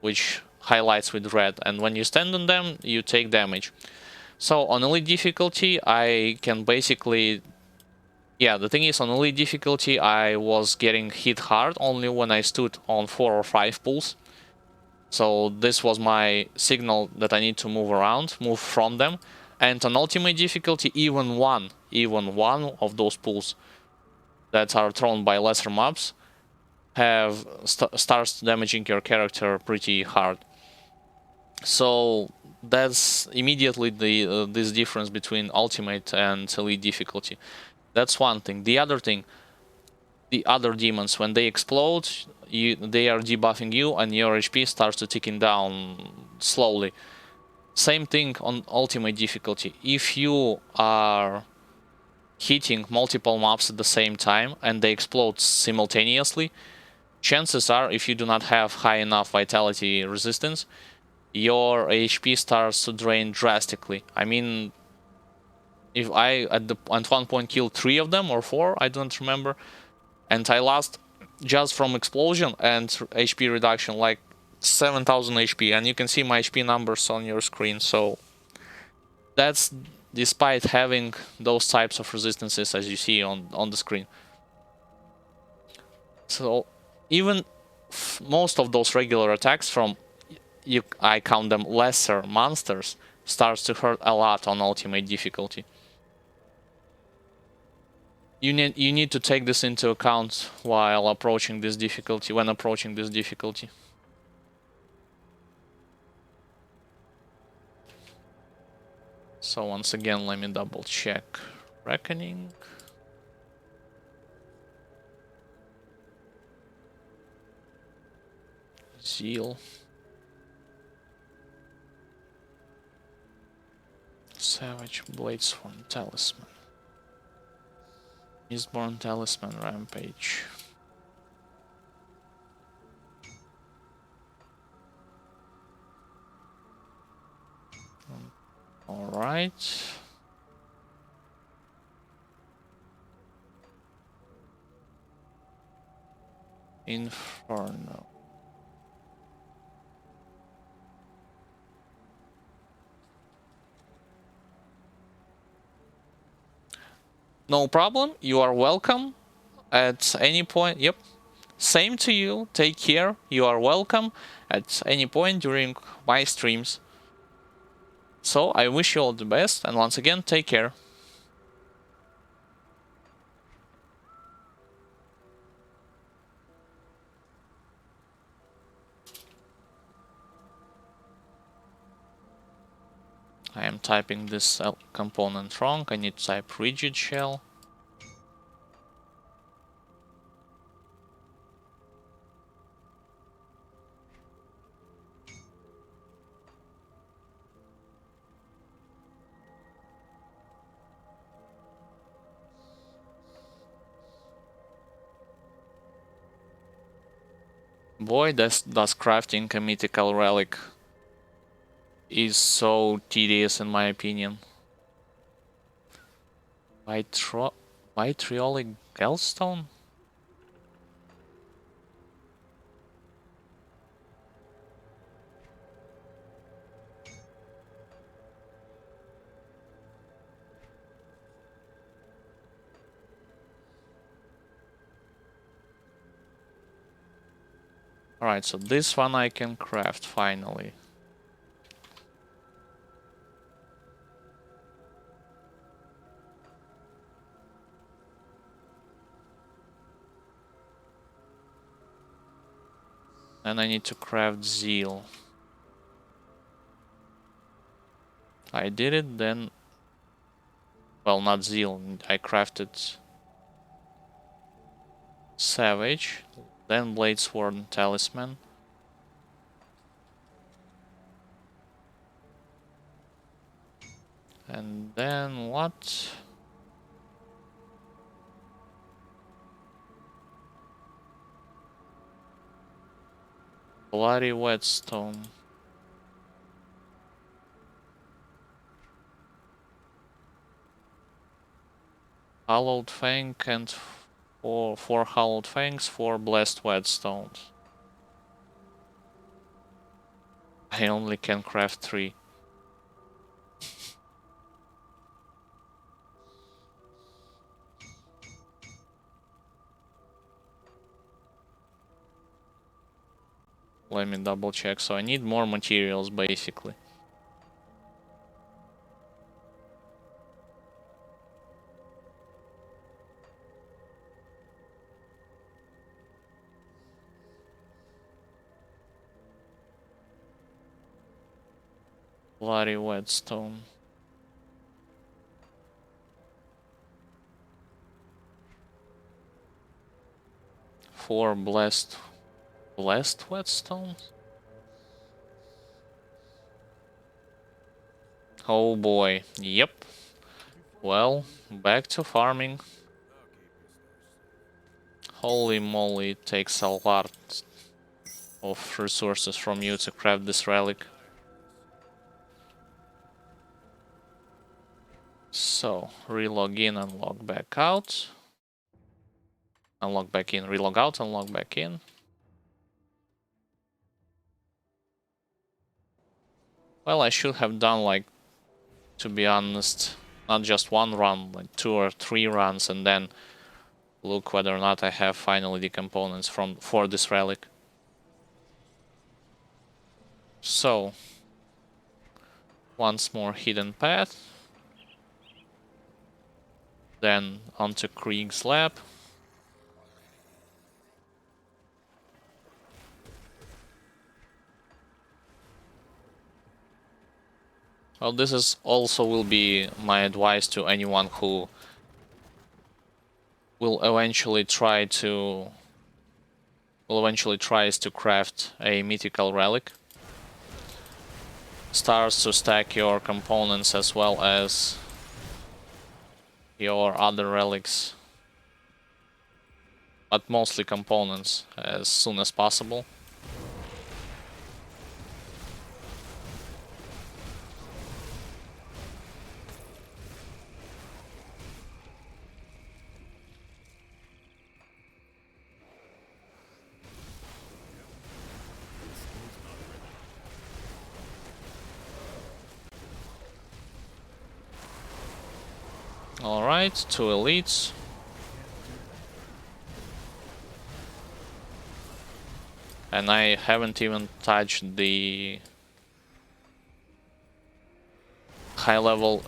which highlights with red, and when you stand on them, you take damage. So on Elite difficulty, I can basically... Yeah, the thing is, on Elite difficulty, I was getting hit hard only when I stood on 4 or 5 pools. So this was my signal that I need to move from them. And on Ultimate difficulty, even one of those pools that are thrown by lesser mobs starts damaging your character pretty hard. So that's immediately this difference between Ultimate and Elite difficulty. That's one thing. The other thing, the other demons, when they explode, they are debuffing you and your HP starts to ticking down slowly. Same thing on Ultimate difficulty. If you are hitting multiple mobs at the same time and they explode simultaneously, chances are, if you do not have high enough vitality resistance, your HP starts to drain drastically. I mean, if I at one point killed 3 of them or 4, I don't remember, and I lost just from explosion and HP reduction like 7,000 HP, and you can see my HP numbers on your screen. So that's despite having those types of resistances as you see on the screen. So even most of those regular attacks from I count them lesser monsters starts to hurt a lot on ultimate difficulty. You need to take this into account while approaching this difficulty, when approaching this difficulty. So once again, let me double check. Reckoning. Zeal. Savage Bladesworn Talisman. Mistborn Talisman Rampage. Alright. Inferno. No problem, you are welcome at any point. Yep, same to you, take care, you are welcome at any point during my streams. So I wish you all the best, and once again, take care. I am typing this component wrong, I need to type rigid shell. Boy, does crafting a mythical relic is so tedious in my opinion. Vitriolic Gallstone? Alright, so this one I can craft finally. And I need to craft Zeal. I did it, then... Well, not Zeal, I crafted Savage, then Bladesworn Talisman. And then what? Bloody Whetstone. Hallowed Fang and four Hallowed Fangs, 4 Blessed Whetstones. I only can craft 3. Let me double check. So I need more materials basically. Bloody Whetstone. Four blessed Whetstones? Oh boy, yep. Well, back to farming. Holy moly, it takes a lot of resources from you to craft this relic. So, relog in and log back out. And log back in, relog out and log back in. Well, I should have done, like, to be honest, not just one run, like 2 or 3 runs, and then look whether or not I have finally the components for this relic. So, once more hidden path. Then onto Krieg's lab. Well, this is also will be my advice to anyone who will eventually tries to craft a mythical relic. Starts to stack your components as well as your other relics, but mostly components as soon as possible. Alright, 2 elites. And I haven't even touched the high level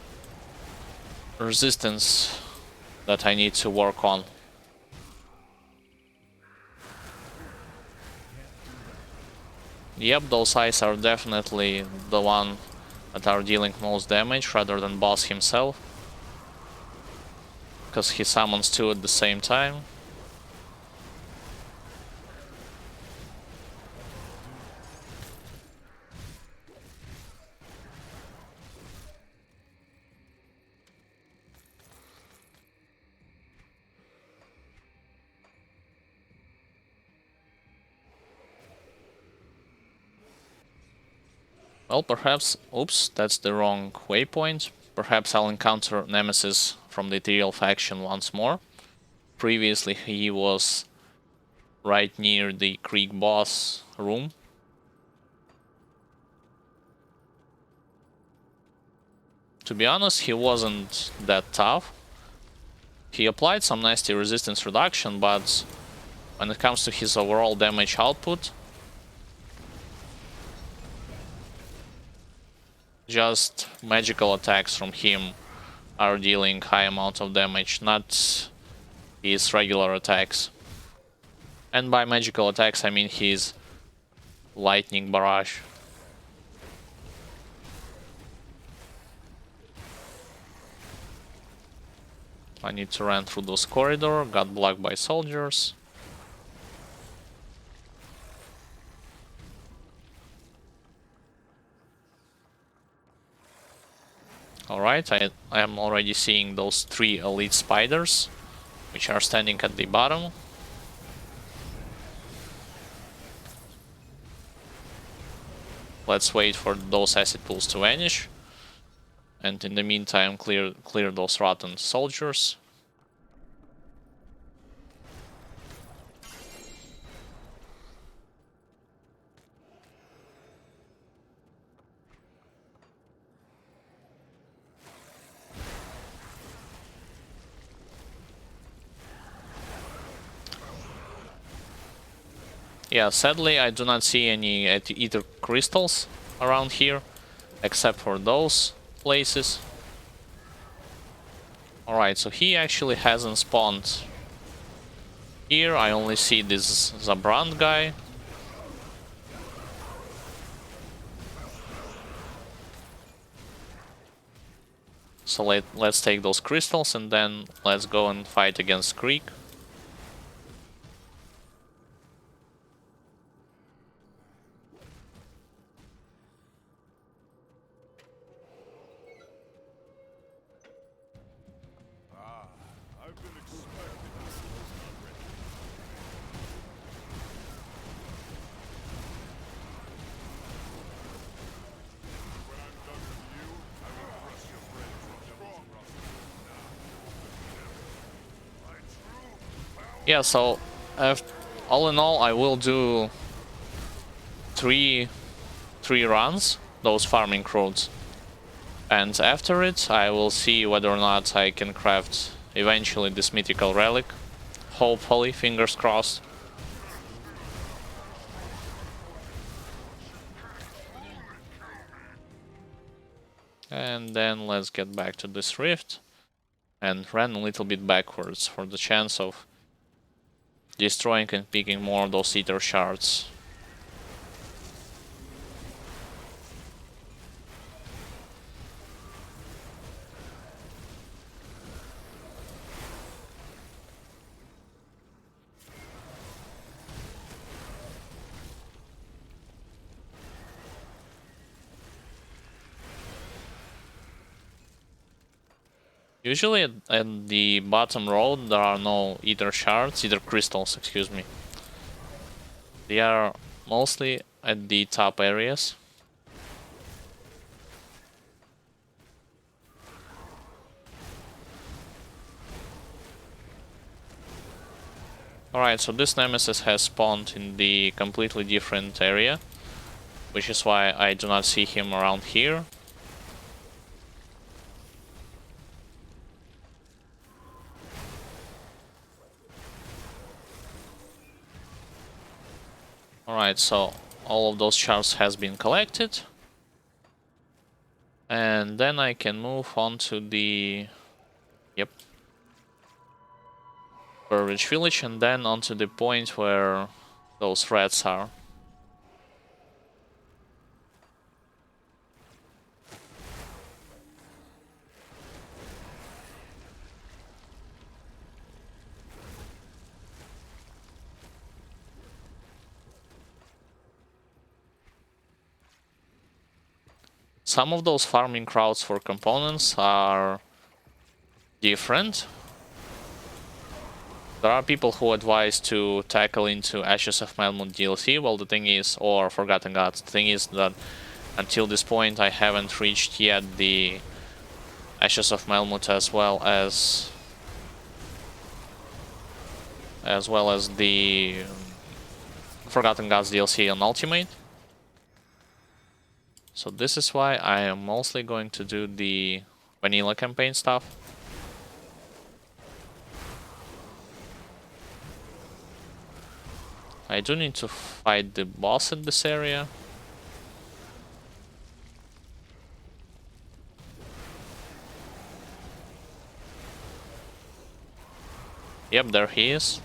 resistance that I need to work on. Yep, those eyes are definitely the one that are dealing most damage rather than boss himself, because he summons 2 at the same time. Well, perhaps... oops, that's the wrong waypoint. Perhaps I'll encounter Nemesis from the Aetherial faction once more. Previously he was right near the Krieg boss room. To be honest, he wasn't that tough. He applied some nasty resistance reduction, but when it comes to his overall damage output, just magical attacks from him are dealing high amount of damage, not his regular attacks. And by magical attacks I mean his lightning barrage. I need to run through those corridors, got blocked by soldiers. Alright, I am already seeing those 3 elite spiders, which are standing at the bottom. Let's wait for those acid pools to vanish. And in the meantime, clear those rotten soldiers. Yeah, sadly I do not see any Aether crystals around here, except for those places. Alright, so he actually hasn't spawned here. I only see this Zabrand guy. So let's take those crystals and then let's go and fight against Krieg. I've been expecting this. Not ready. When I'm done with you, I will press your friend from Devil's Yeah, so all in all I will do three runs those farming roads. And after it, I will see whether or not I can craft eventually this mythical relic. Hopefully, fingers crossed. And then let's get back to this rift and run a little bit backwards for the chance of destroying and picking more of those ether shards. Usually at the bottom road there are no ether shards, ether crystals, excuse me. They are mostly at the top areas. Alright, so this Nemesis has spawned in the completely different area, which is why I do not see him around here. Alright, so all of those shards has been collected. And then I can move on to the... Yep. Burridge Village, and then onto the point where those rats are. Some of those farming routes for components are different. There are people who advise to tackle into Ashes of Melmoth DLC. Well, the thing is, or Forgotten Gods, the thing is that until this point I haven't reached yet the Ashes of Melmoth as well as the Forgotten Gods DLC on Ultimate. So this is why I am mostly going to do the vanilla campaign stuff. I do need to fight the boss in this area. Yep, there he is.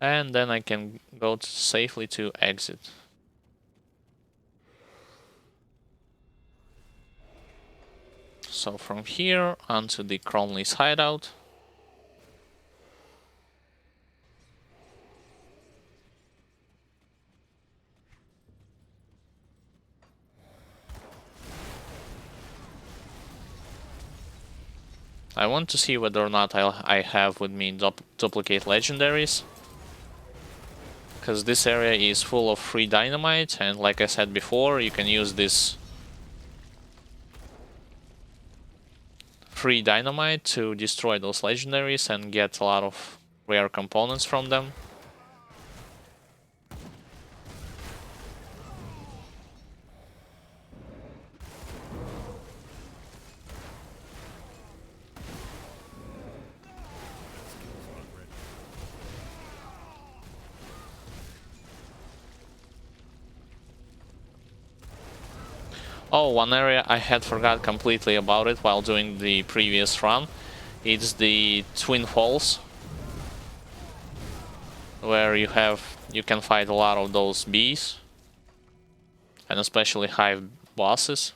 And then I can go safely to exit. So from here onto the Cromley's hideout. I want to see whether or not I have with me duplicate legendaries. Because this area is full of free dynamite, and like I said before, you can use this free dynamite to destroy those legendaries and get a lot of rare components from them. Oh, one area I had forgot completely about it while doing the previous run. It's the Twin Falls, where you can fight a lot of those bees, and especially hive bosses.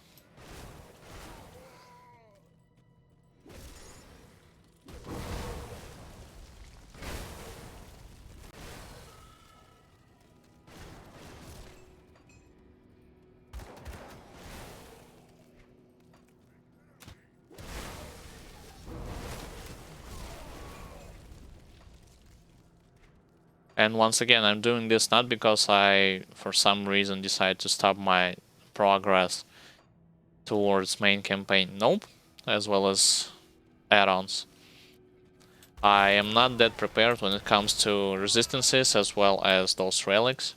And once again, I'm doing this not because I, for some reason, decided to stop my progress towards main campaign. Nope. As well as add-ons. I am not that prepared when it comes to resistances as well as those relics,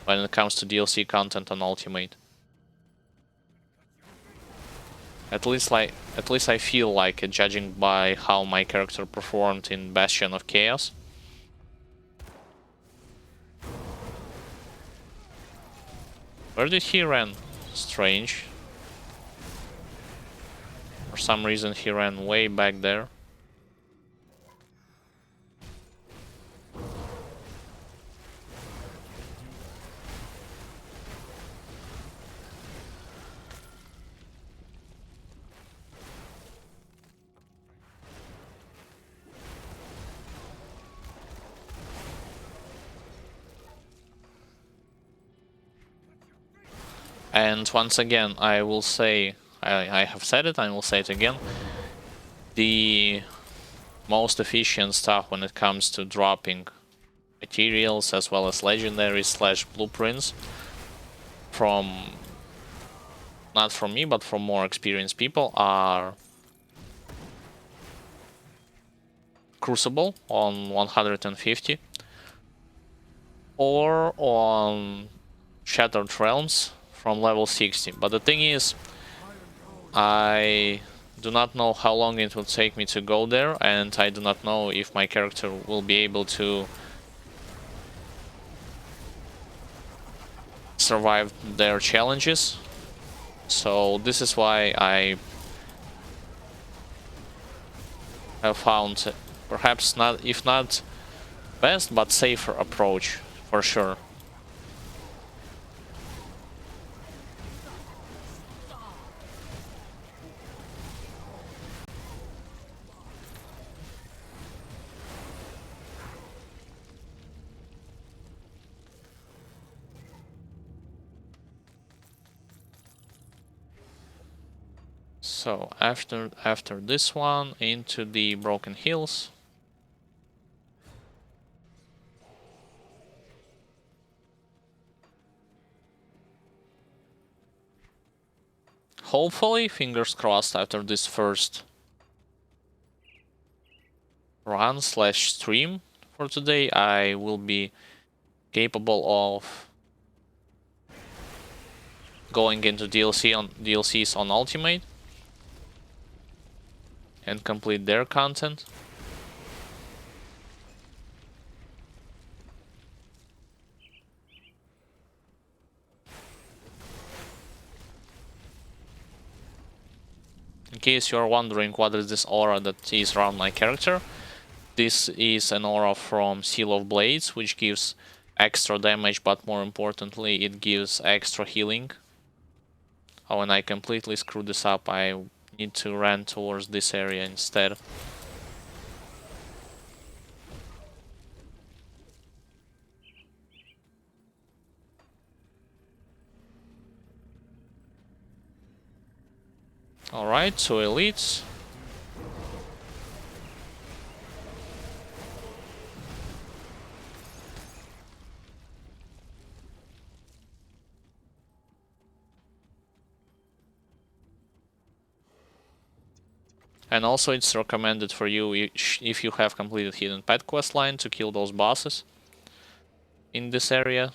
when it comes to DLC content on Ultimate. At least I feel like it, judging by how my character performed in Bastion of Chaos. Where did he run? Strange. For some reason he ran way back there. And once again, I will say, I have said it, I will say it again, the most efficient stuff when it comes to dropping materials as well as legendaries slash blueprints from, not from me, but from more experienced people are Crucible on 150 or on Shattered Realms from level 60. But the thing is, I do not know how long it will take me to go there, and I do not know if my character will be able to survive their challenges. So this is why I have found perhaps not, if not best, but safer approach for sure. So after this one, into the Broken Hills. Hopefully, fingers crossed, after this first run slash stream for today, I will be capable of going into DLCs on Ultimate and complete their content. In case you are wondering what is this aura that is around my character, this is an aura from Seal of Blades, which gives extra damage, but more importantly, it gives extra healing. Oh, and I completely screwed this up. I need to run towards this area instead. Alright, 2 elites. And also it's recommended for you, if you have completed Hidden Pet quest line, to kill those bosses in this area.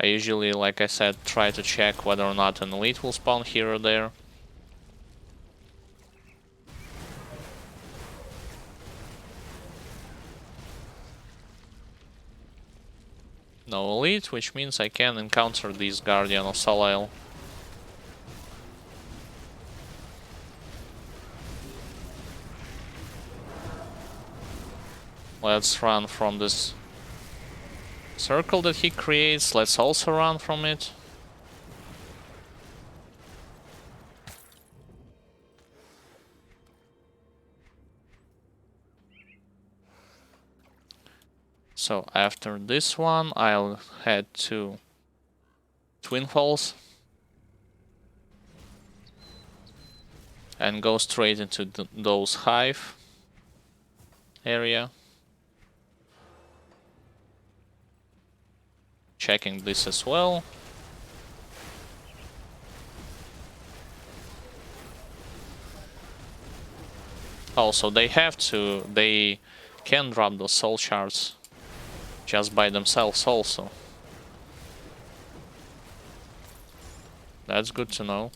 I usually, like I said, try to check whether or not an elite will spawn here or there. No elite, which means I can encounter this Guardian of Salael. Let's run from this circle that he creates. Let's also run from it. So after this one, I'll head to Twin Falls and go straight into those hive area. checking this as well. Also, they can drop those soul shards just by themselves also. That's good to know.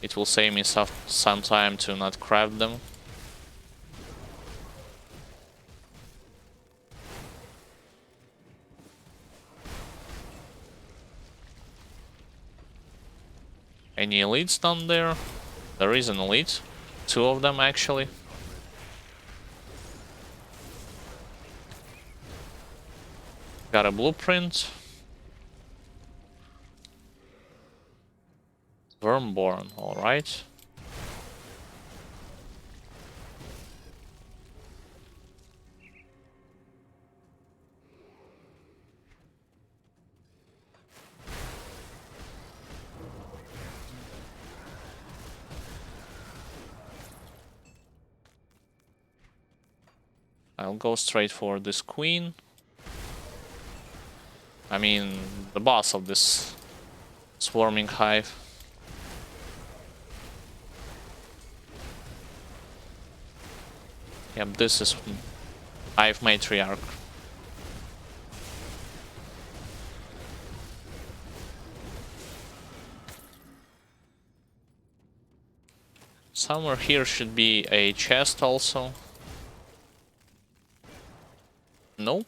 It will save me some time to not craft them. Any elites down there? There is an elite. 2 of them actually. Got a blueprint. Wormborn, alright. I'll go straight for this queen. I mean, the boss of this swarming hive. Yep, this is Hive Matriarch. Somewhere here should be a chest also. Nope.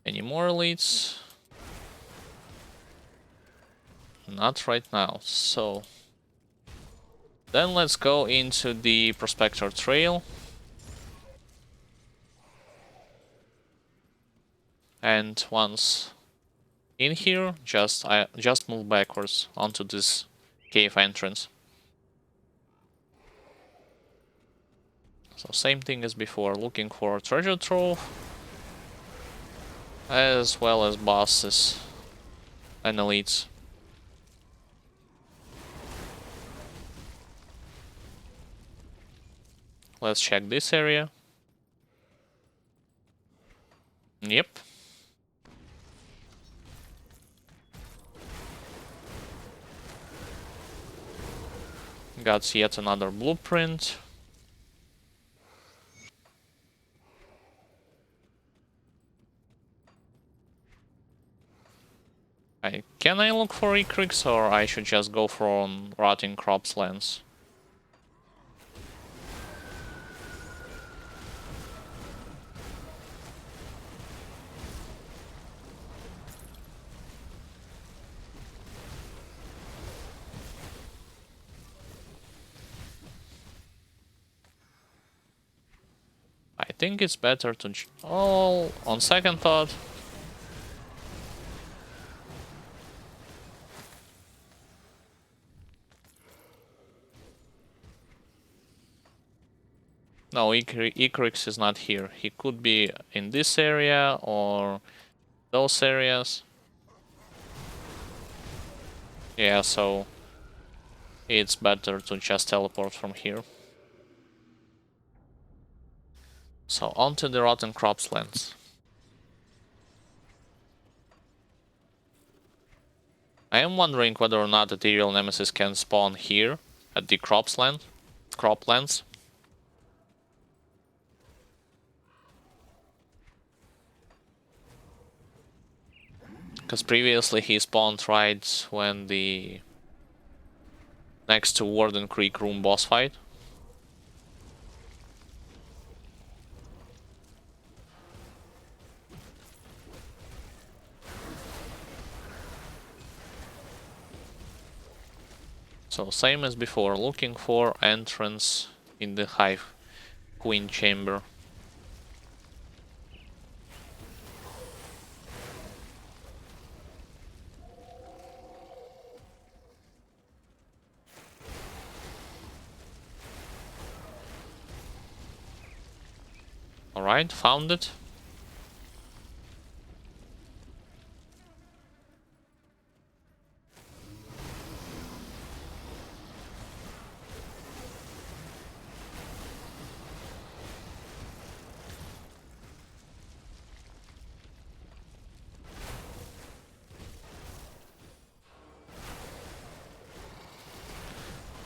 Any more elites? Not right now, so... Then let's go into the Prospector Trail. And once in here, just move backwards onto this cave entrance. So same thing as before, looking for treasure trove, as well as bosses and elites. Let's check this area. Yep. Got yet another blueprint. Can I look for Aetherials, or I should just go for Rotting Crops Lands? I think it's better to... on second thought... No, Aetherials is not here. He could be in this area or those areas. Yeah, so it's better to just teleport from here. So onto the Rotten Crops lands. I am wondering whether or not the Aetherial Nemesis can spawn here at the croplands. Because previously he spawned right when the next to Warden Creek room boss fight. So same as before, looking for entrance in the Hive Queen chamber. Alright, found it.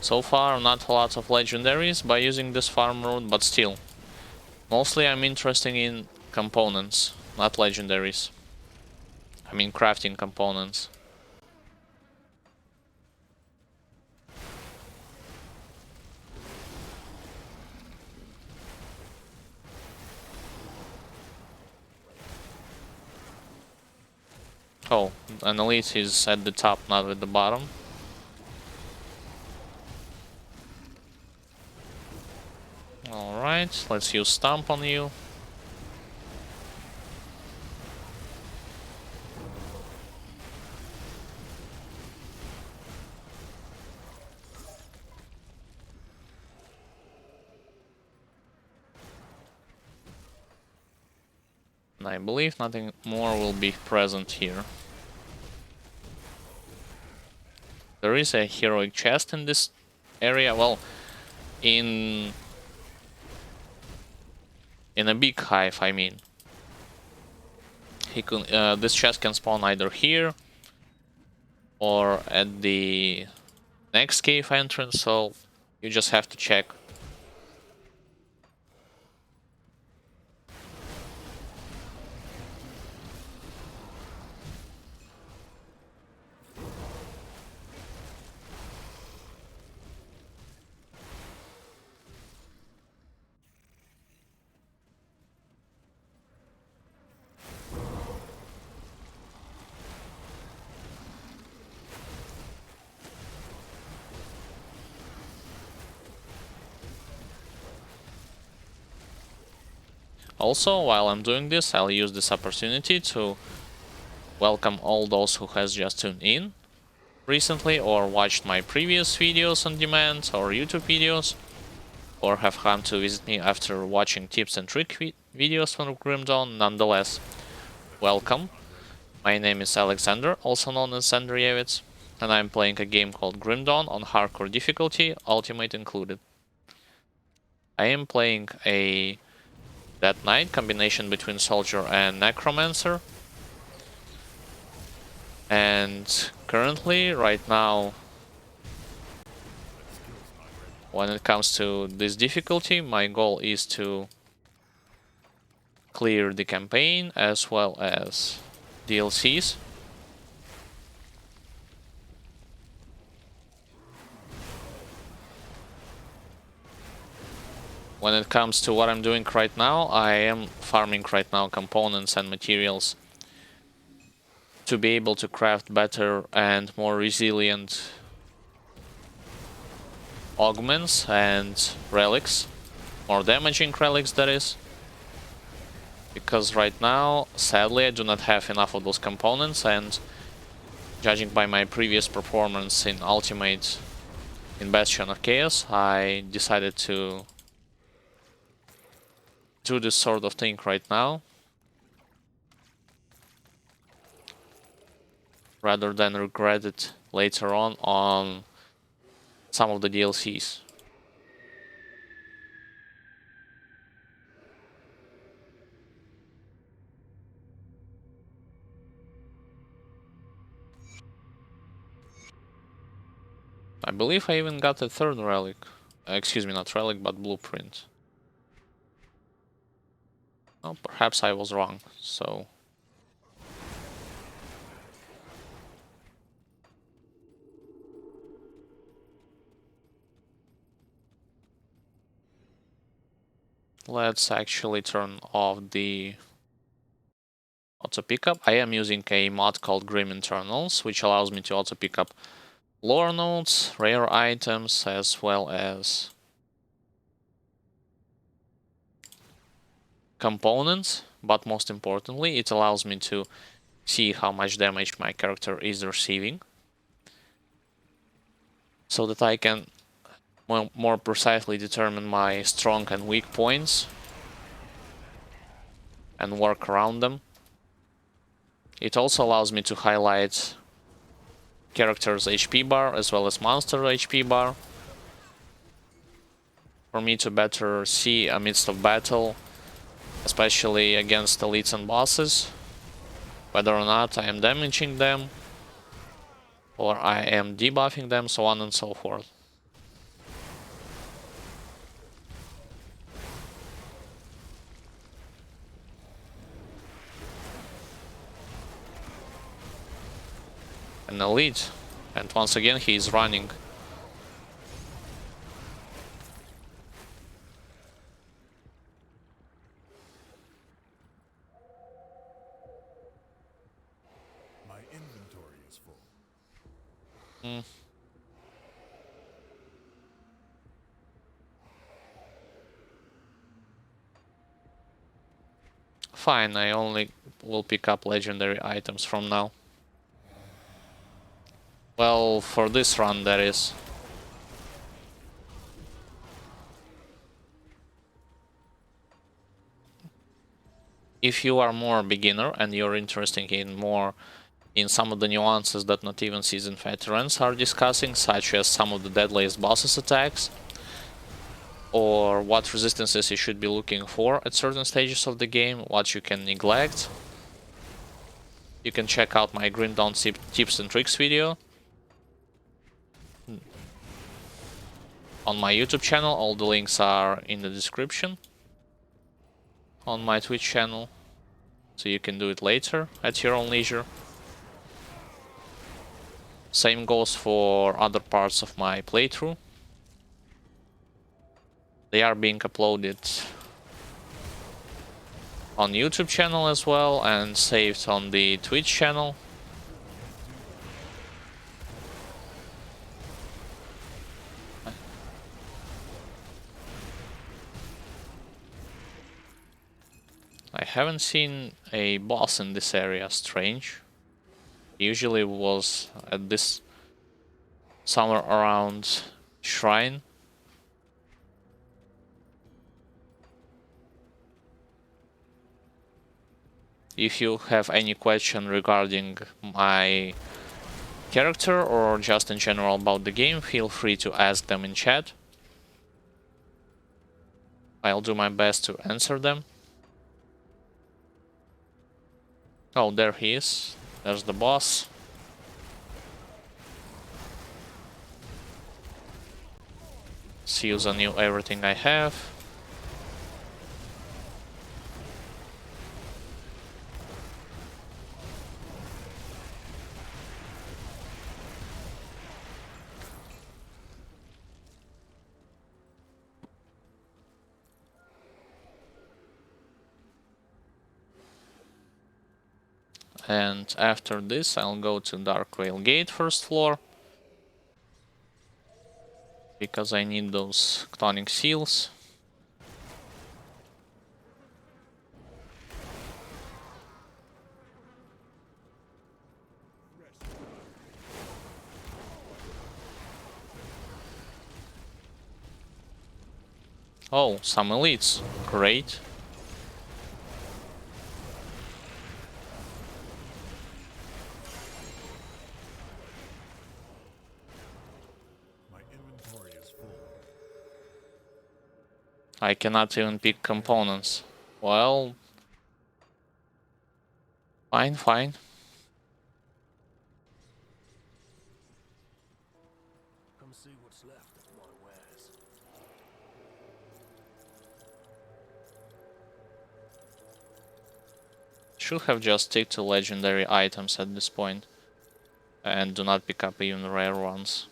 So far, not a lot of legendaries by using this farm route, but still. Mostly I'm interested in components, not legendaries. I mean crafting components. Oh, an elite is at the top, not at the bottom. Alright, let's use Stomp on you. And I believe nothing more will be present here. There is a heroic chest in this area. Well, in a big hive, I mean. This chest can spawn either here or at the next cave entrance, so you just have to check. Also, while I'm doing this, I'll use this opportunity to welcome all those who has just tuned in recently or watched my previous videos on demand or YouTube videos, or have come to visit me after watching tips and trick videos from Grim Dawn. Nonetheless, welcome. My name is Alexander, also known as Andreyevitz, and I'm playing a game called Grim Dawn on hardcore difficulty, ultimate included. I am playing a Death Knight combination between Soldier and Necromancer. And currently, right now, when it comes to this difficulty, my goal is to clear the campaign as well as DLCs. When it comes to what I'm doing right now, I am farming right now components and materials to be able to craft better and more resilient augments and relics. More damaging relics, that is. Because right now, sadly, I do not have enough of those components, and judging by my previous performance in Ultimate in Bastion of Chaos, I decided to do this sort of thing right now, rather than regret it later on some of the DLCs. I believe I even got a third relic. Excuse me, not relic, but blueprint. Oh, perhaps I was wrong, so... Let's actually turn off the auto pickup. I am using a mod called Grim Internals, which allows me to auto pick up lore notes, rare items, as well as components, but most importantly, it allows me to see how much damage my character is receiving, so that I can more precisely determine my strong and weak points and work around them. It also allows me to highlight character's HP bar as well as monster HP bar for me to better see amidst of battle, especially against elites and bosses, whether or not I am damaging them or I am debuffing them, so on and so forth. an elite. And once again, he is running. My inventory is full. Hmm. Fine, I only will pick up legendary items from now. Well, for this run, that is. If you are more a beginner and you're interested in some of the nuances that not even seasoned veterans are discussing, such as some of the deadliest bosses attacks, or what resistances you should be looking for at certain stages of the game, what you can neglect, you can check out my Green Dawn tips and tricks video on my YouTube channel. All the links are in the description. On my Twitch channel, so you can do it later at your own leisure. Same goes for other parts of my playthrough. They are being uploaded on YouTube channel as well and saved on the Twitch channel. I haven't seen a boss in this area, strange. Usually was at this somewhere around Shrine. If you have any question regarding my character or just in general about the game, feel free to ask them in chat. I'll do my best to answer them. Oh, there he is. There's the boss. Seals on you everything I have. And after this, I'll go to Darkveil Gate, first floor. Because I need those Chthonic Seals. Oh, some elites. Great. My inventory is full. I cannot even pick components. Well, fine, fine. Come see what's left of my wares. Should have just stick to legendary items at this point. And do not pick up even rare ones.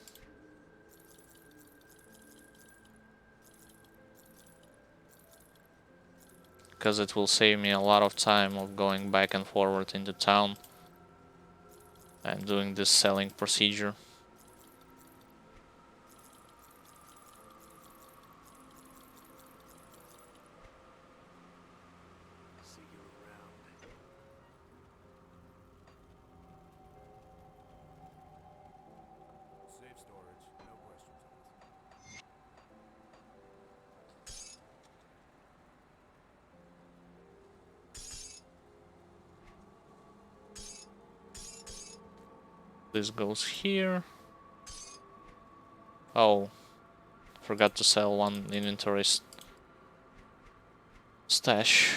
Because it will save me a lot of time of going back and forward into town and doing this selling procedure. See you around. Safe storage, no questions asked. This goes here. Oh, forgot to sell one inventory stash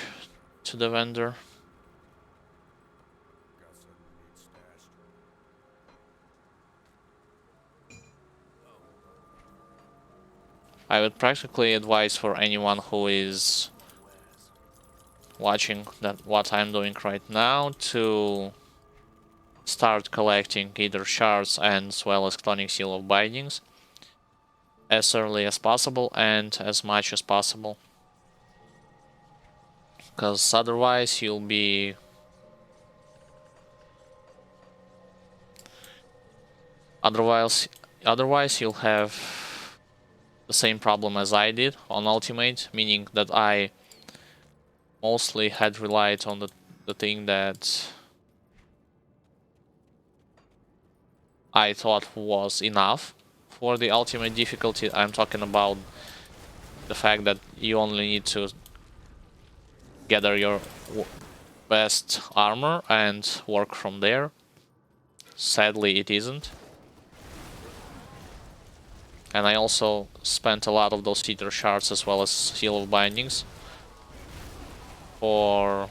to the vendor. Got something you need stashed. I would practically advise for anyone who is Wares. watching that what I'm doing right now to start collecting either shards and as well as cloning seal of bindings as early as possible and as much as possible, because otherwise you'll be otherwise you'll have the same problem as I did on Ultimate, meaning that I mostly had relied on the thing that I thought was enough for the ultimate difficulty. I'm talking about the fact that you only need to gather your best armor and work from there. Sadly, it isn't. And I also spent a lot of those ether shards as well as seal of bindings for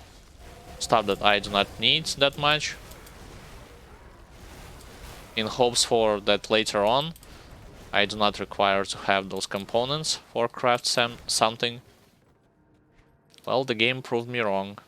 stuff that I do not need that much, in hopes for that later on I do not require to have those components for craft something. Well, the game proved me wrong.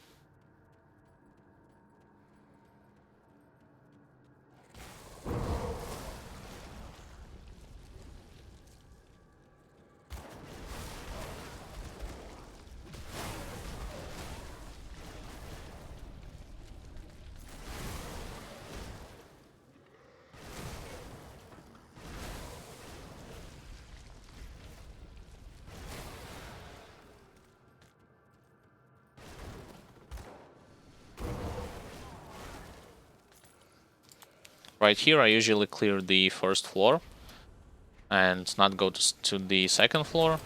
Right here I usually clear the first floor and not go to the second floor.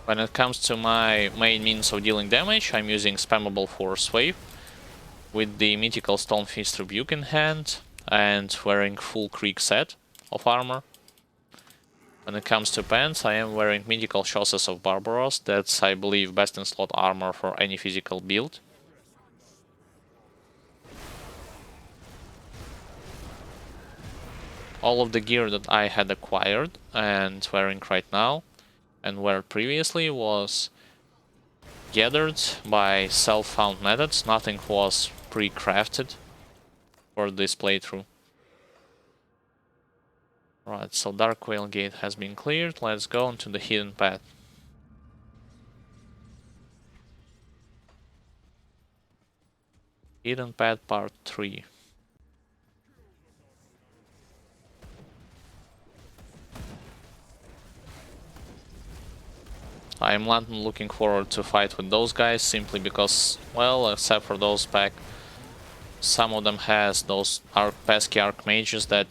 When it comes to my main means of dealing damage, I'm using spammable Force Wave with the mythical Stonefist Rebuke in hand and wearing full Creek set of armor. When it comes to pants, I am wearing mythical Chausses of Barbaros. That's, I believe, best in slot armor for any physical build. All of the gear that I had acquired and wearing right now and where previously was gathered by self-found methods. Nothing was pre-crafted for this playthrough. Right, so Dark Whale Gate has been cleared. Let's go into the hidden path. Hidden path part 3. I'm not looking forward to fight with those guys simply because, well, except for those pack, some of them has those pesky archmages that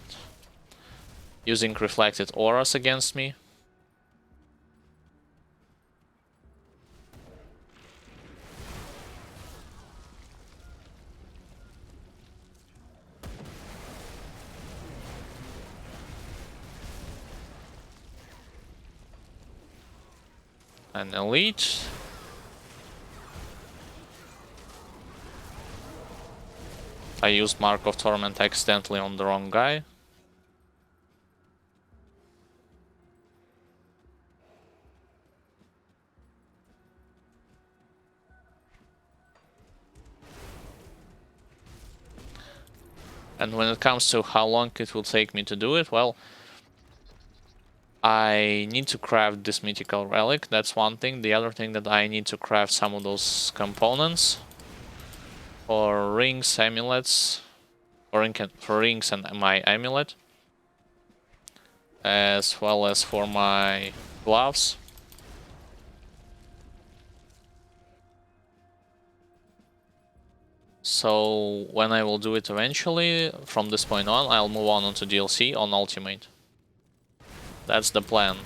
using reflected auras against me. An elite. I used Mark of Torment accidentally on the wrong guy. And when it comes to how long it will take me to do it, well, I need to craft this mythical relic, that's one thing. The other thing that I need to craft some of those components for rings, amulets, for rings and my amulet, as well as for my gloves. So when I will do it eventually, from this point on, I'll move on to DLC on Ultimate. That's the plan.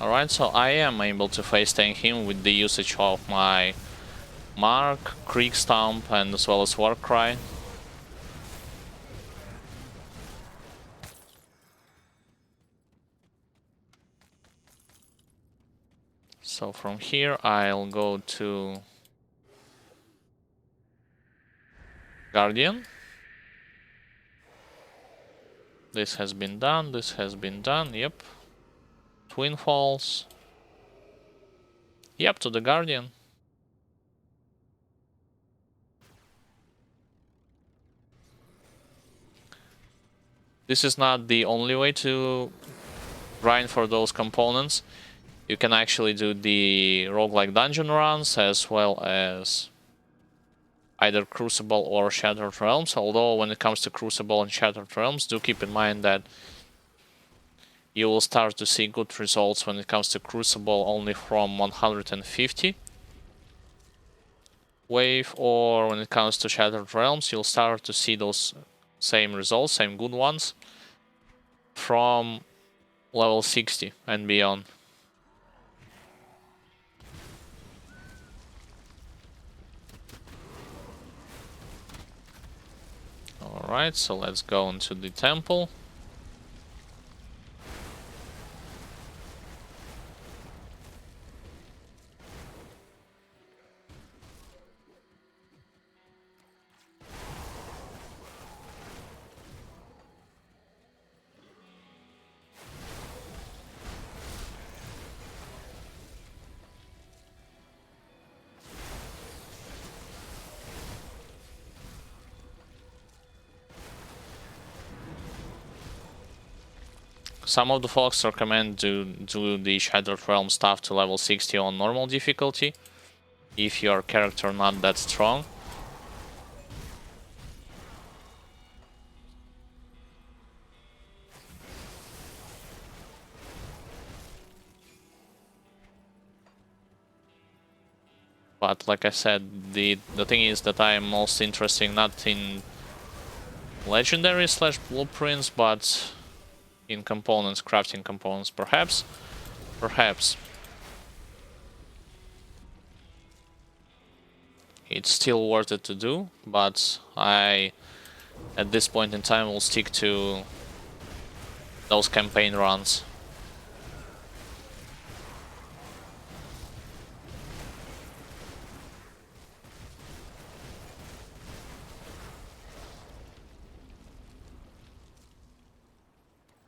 Alright, so I am able to face tank him with the usage of my Mark, Creek Stomp, and as well as Warcry. So from here I'll go to Guardian. This has been done, this has been done, yep. Twin Falls. Yep, to the Guardian. This is not the only way to grind for those components. You can actually do the roguelike dungeon runs as well as either Crucible or Shattered Realms, although when it comes to Crucible and Shattered Realms, do keep in mind that you will start to see good results when it comes to Crucible only from 150 wave, or when it comes to Shattered Realms, you'll start to see those same results, same good ones, from level 60 and beyond. Alright, so let's go into the temple. Some of the folks recommend to do the Shattered Realm stuff to level 60 on normal difficulty, if your character not that strong. But like I said, the thing is that I am most interested not in legendary slash blueprints, but in components, crafting components, perhaps. It's still worth it to do, but I, at this point in time, will stick to those campaign runs.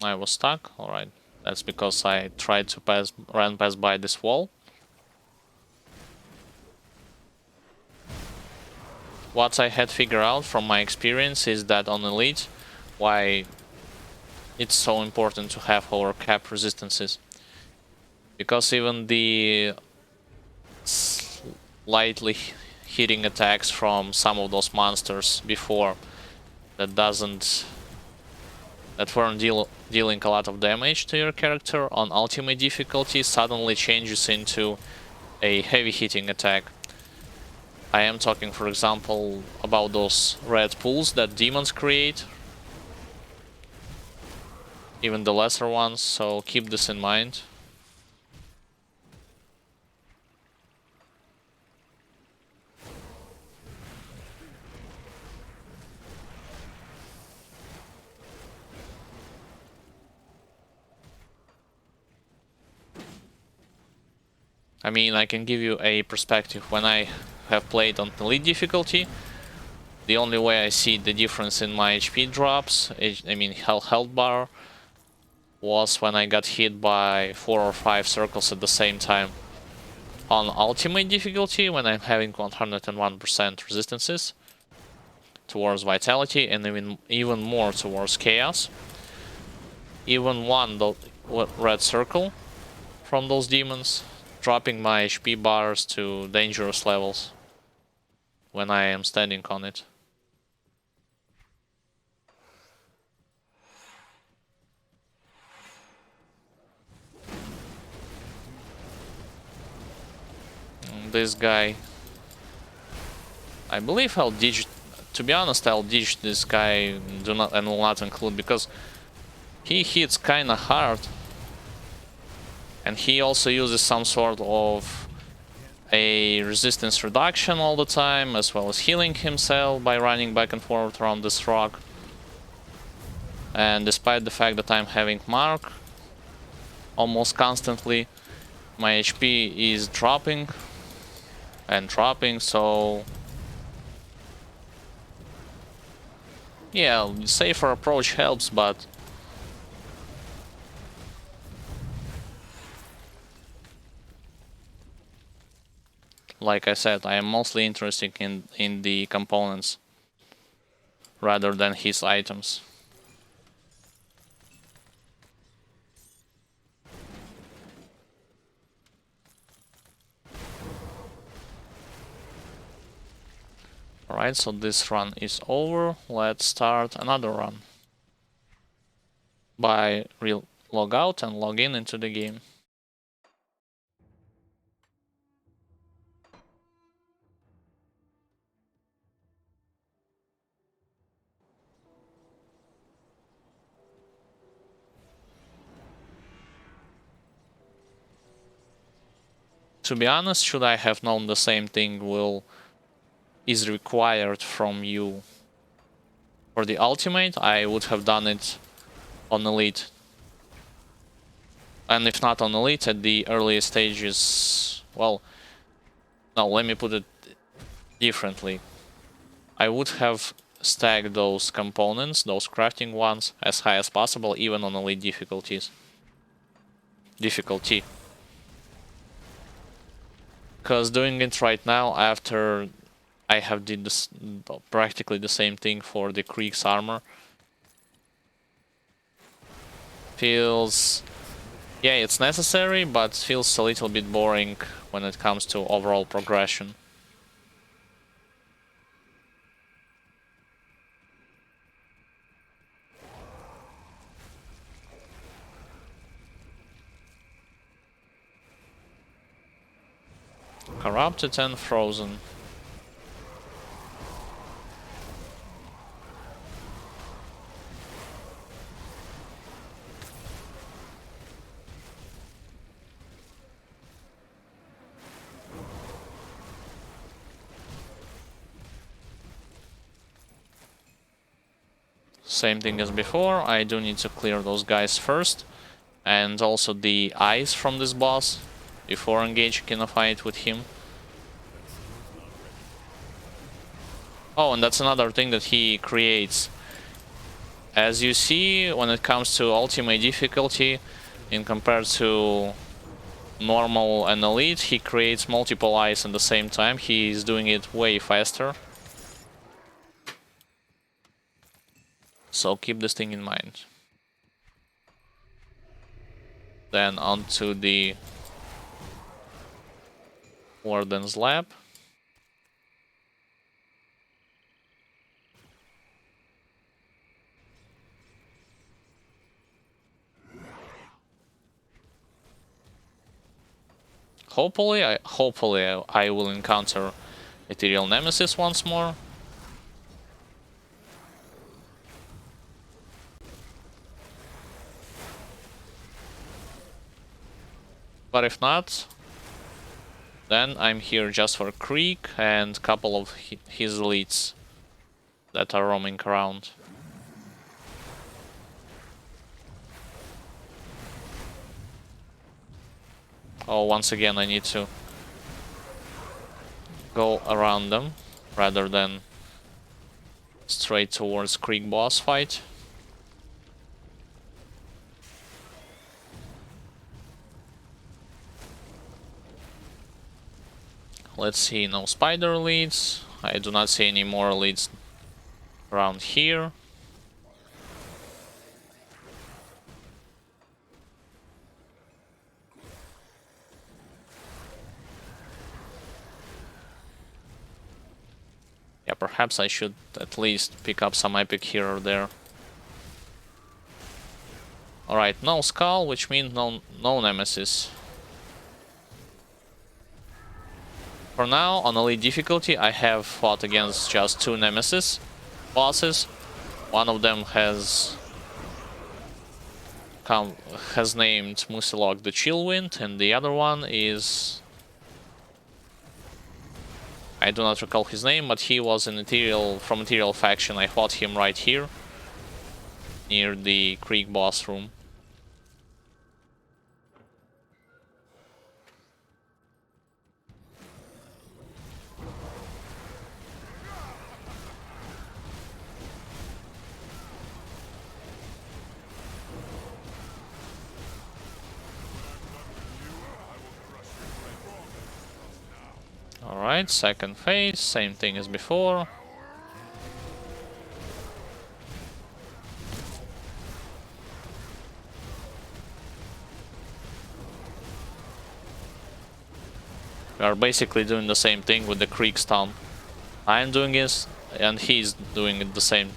I was stuck. Alright, that's because I tried to run past by this wall. What I had figured out from my experience is that on Elite, why it's so important to have our cap resistances. Because even the slightly hitting attacks from some of those monsters before that weren't dealing a lot of damage to your character on ultimate difficulty suddenly changes into a heavy hitting attack. I am talking, for example, about those red pools that demons create, even the lesser ones, so keep this in mind. I mean, I can give you a perspective. When I have played on elite difficulty, the only way I see the difference in my HP drops, I mean health bar, was when I got hit by 4 or 5 circles at the same time. On ultimate difficulty, when I'm having 101% resistances towards vitality and even more towards chaos, even one red circle from those demons dropping my HP bars to dangerous levels when I am standing on it. And this guy, I believe I'll ditch, to be honest, I'll ditch this guy and will not include, because he hits kinda hard And he also uses some sort of a resistance reduction all the time, as well as healing himself by running back and forth around this rock. And despite the fact that I'm having Mark almost constantly, my HP is dropping and dropping, so yeah, safer approach helps, but like I said, I am mostly interested in the components rather than his items. Alright, so this run is over. Let's start another run by log out and log in into the game. To be honest, should I have known the same thing is required from you for the ultimate, I would have done it on Elite. And if not on Elite, at the earliest stages, well, no, let me put it differently. I would have stacked those components, those crafting ones, as high as possible, even on Elite difficulty. Because doing it right now, after I have did this, practically the same thing for the Krieg's armor, feels... yeah, it's necessary, but feels a little bit boring when it comes to overall progression. Corrupted and frozen. Same thing as before, I do need to clear those guys first, and also the eyes from this boss before engaging in a fight with him. Oh, and that's another thing that he creates. As you see, when it comes to ultimate difficulty, in compared to normal and elite, he creates multiple eyes at the same time. He is doing it way faster. So keep this thing in mind. Then onto the Warden's lab. Hopefully I will encounter Aetherial Nemesis once more. But if not, then I'm here just for Krieg and a couple of his elites that are roaming around. Oh, once again I need to go around them rather than straight towards Krieg boss fight. Let's see, no spider leads. I do not see any more leads around here. Yeah, perhaps I should at least pick up some epic here or there. Alright, no skull, which means no Nemesis. For now, on elite difficulty, I have fought against just 2 Nemesis bosses. One of them has has named Musilog the Chillwind, and the other one is... I do not recall his name, but he was an Ethereal, from Ethereal faction. I fought him right here, near the Creek boss room. Alright, second phase, same thing as before. We are basically doing the same thing with the Creek Stomp. I'm doing this, and he's doing it the same.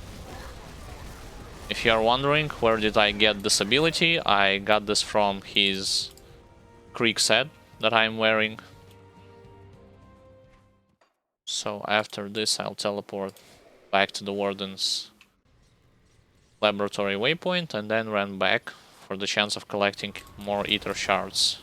If you are wondering where did I get this ability, I got this from his Creek set that I'm wearing. So after this I'll teleport back to the Warden's laboratory waypoint and then run back for the chance of collecting more Ether shards.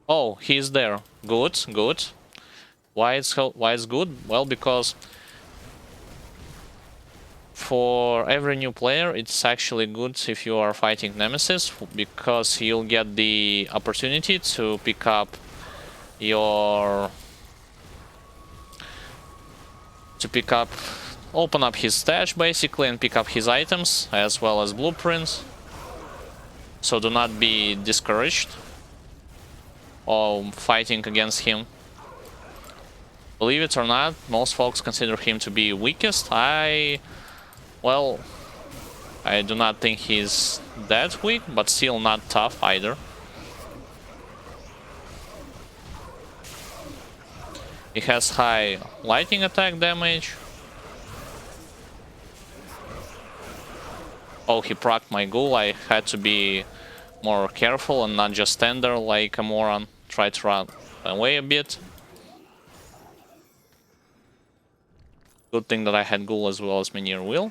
Oh, he's there. Good, good. Why it's good? Well, because for every new player, it's actually good if you are fighting Nemesis, because you'll get the opportunity to pick up your... open up his stash basically and pick up his items as well as blueprints. So do not be discouraged of fighting against him. Believe it or not, most folks consider him to be weakest. Well, I do not think he's that weak, but still not tough either. He has high lightning attack damage. Oh, he procced my ghoul. I had to be more careful and not just stand there like a moron. Try to run away a bit. Good thing that I had ghoul as well as Menhir Will.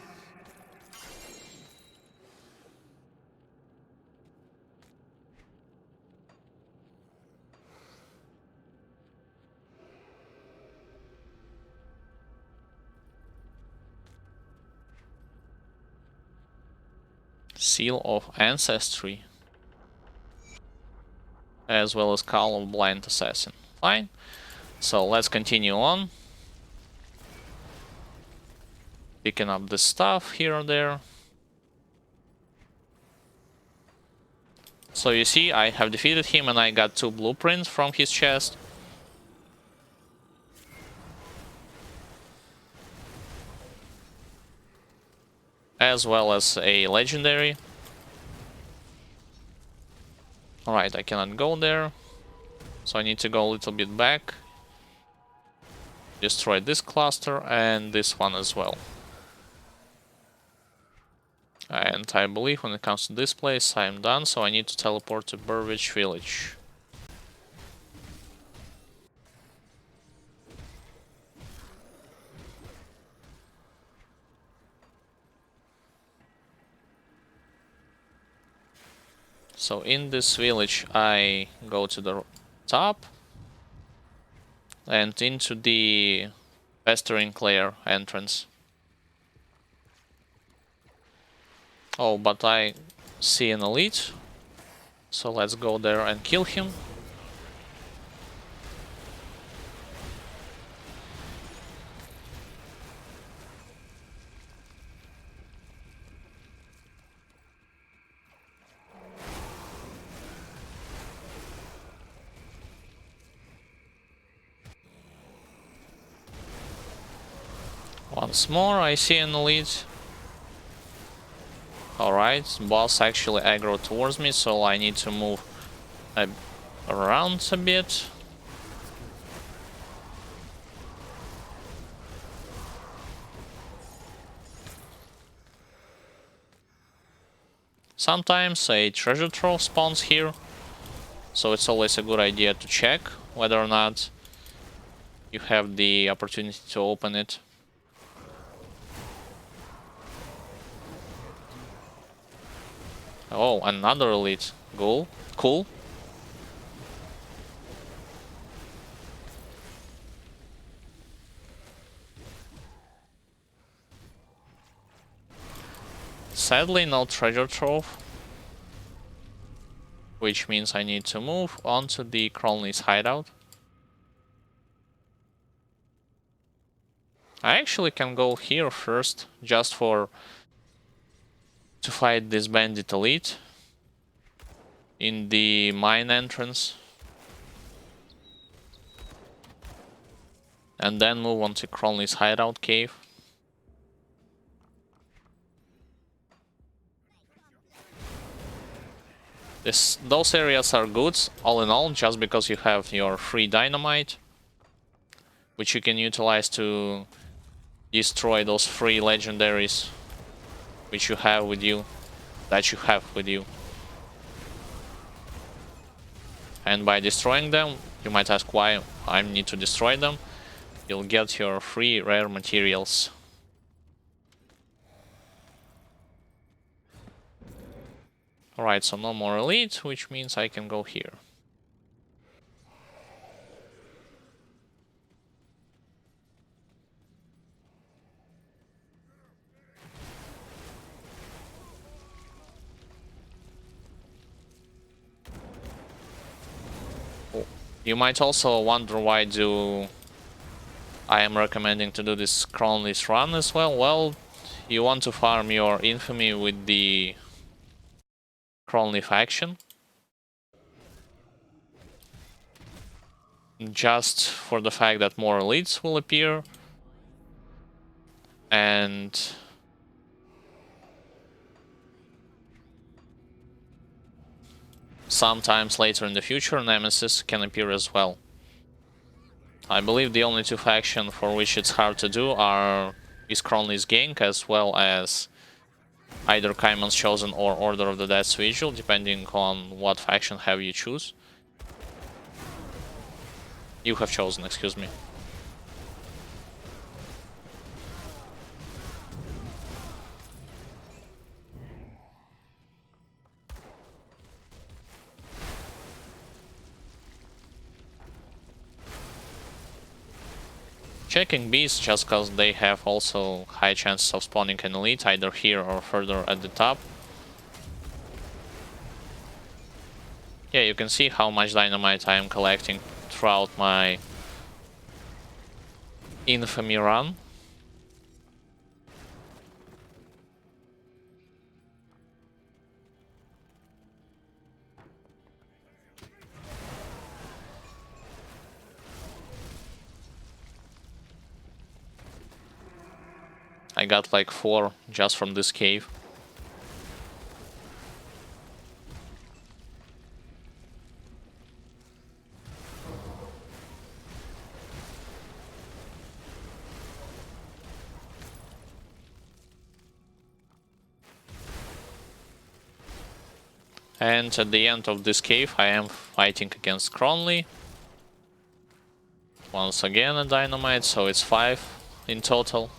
Seal of Ancestry. As well as Call of Blind Assassin. Fine. So let's continue on. Picking up the stuff here and there. So you see, I have defeated him and I got 2 blueprints from his chest. As well as a legendary. Alright, I cannot go there. So I need to go a little bit back. Destroy this cluster and this one as well. And I believe when it comes to this place, I am done, so I need to teleport to Burwich Village. So in this village, I go to the top and into the Pestering Clair entrance. Oh, but I see an elite, so let's go there and kill him. Once more, I see an elite. Alright, boss actually aggro towards me, so I need to move around a bit. Sometimes a treasure trove spawns here, so it's always a good idea to check whether or not you have the opportunity to open it. Oh, another elite ghoul. Cool. Sadly, no treasure trove, which means I need to move on to the Cronley's hideout. I actually can go here first, just to fight this bandit elite in the mine entrance, and then move on to Cronley's hideout cave. Those areas are good, all in all, just because you have your free dynamite, which you can utilize to destroy those free legendaries which you have with you, And by destroying them, you might ask why I need to destroy them. You'll get your free rare materials. Alright, so no more elite, which means I can go here. You might also wonder why I am recommending to do this Cronley's run as well. Well, you want to farm your infamy with the Cronley faction. Just for the fact that more elites will appear. And sometimes later in the future, Nemesis can appear as well. I believe the only two factions for which it's hard to do is Cronley's Gank, as well as either Kaiman's Chosen or Order of the Death's Vigil, depending on what faction have you choose. You have chosen, excuse me. Checking bees just because they have also high chances of spawning an elite, either here or further at the top. Yeah, you can see how much dynamite I am collecting throughout my infamy run. I got like 4 just from this cave. And at the end of this cave, I am fighting against Cronley. Once again a dynamite, so it's 5 in total.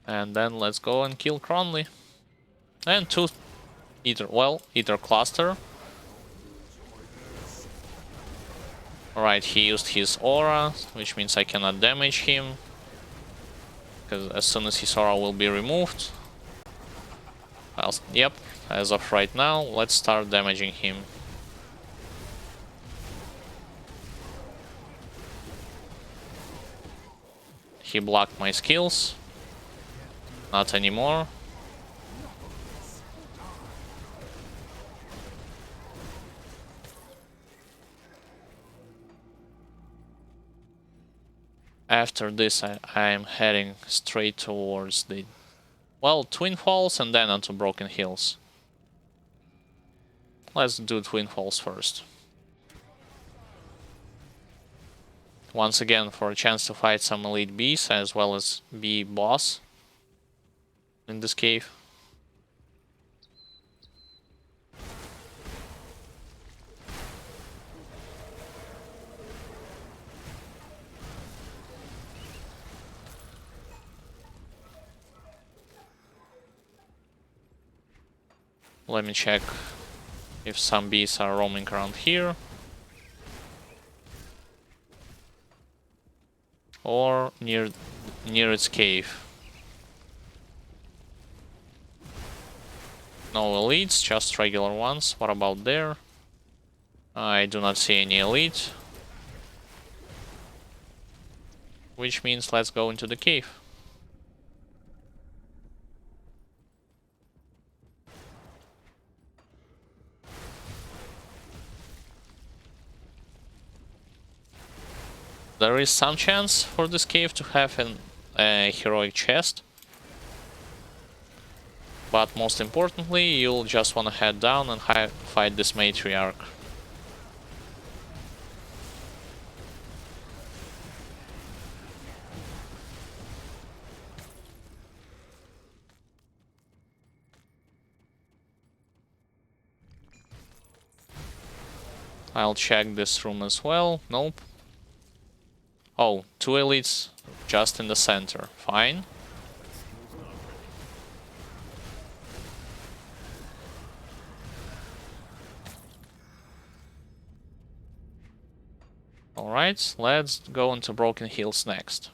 And then let's go and kill Cronley. And 2 Ether cluster. Alright, he used his aura, which means I cannot damage him. Because as soon as his aura will be removed. Yep, as of right now, let's start damaging him. He blocked my skills. Not anymore. After this, I am heading straight towards the, well, Twin Falls and then onto Broken Hills. Let's do Twin Falls first. Once again, for a chance to fight some elite bees as well as bee boss in this cave. Let me check if some bees are roaming around here. Or near its cave. No elites, just regular ones. What about there? I do not see any elite. Which means let's go into the cave. There is some chance for this cave to have a heroic chest. But most importantly, you'll just want to head down and fight this matriarch. I'll check this room as well. Nope. Oh, 2 elites just in the center. Fine. Alright, let's go into Broken Hills next.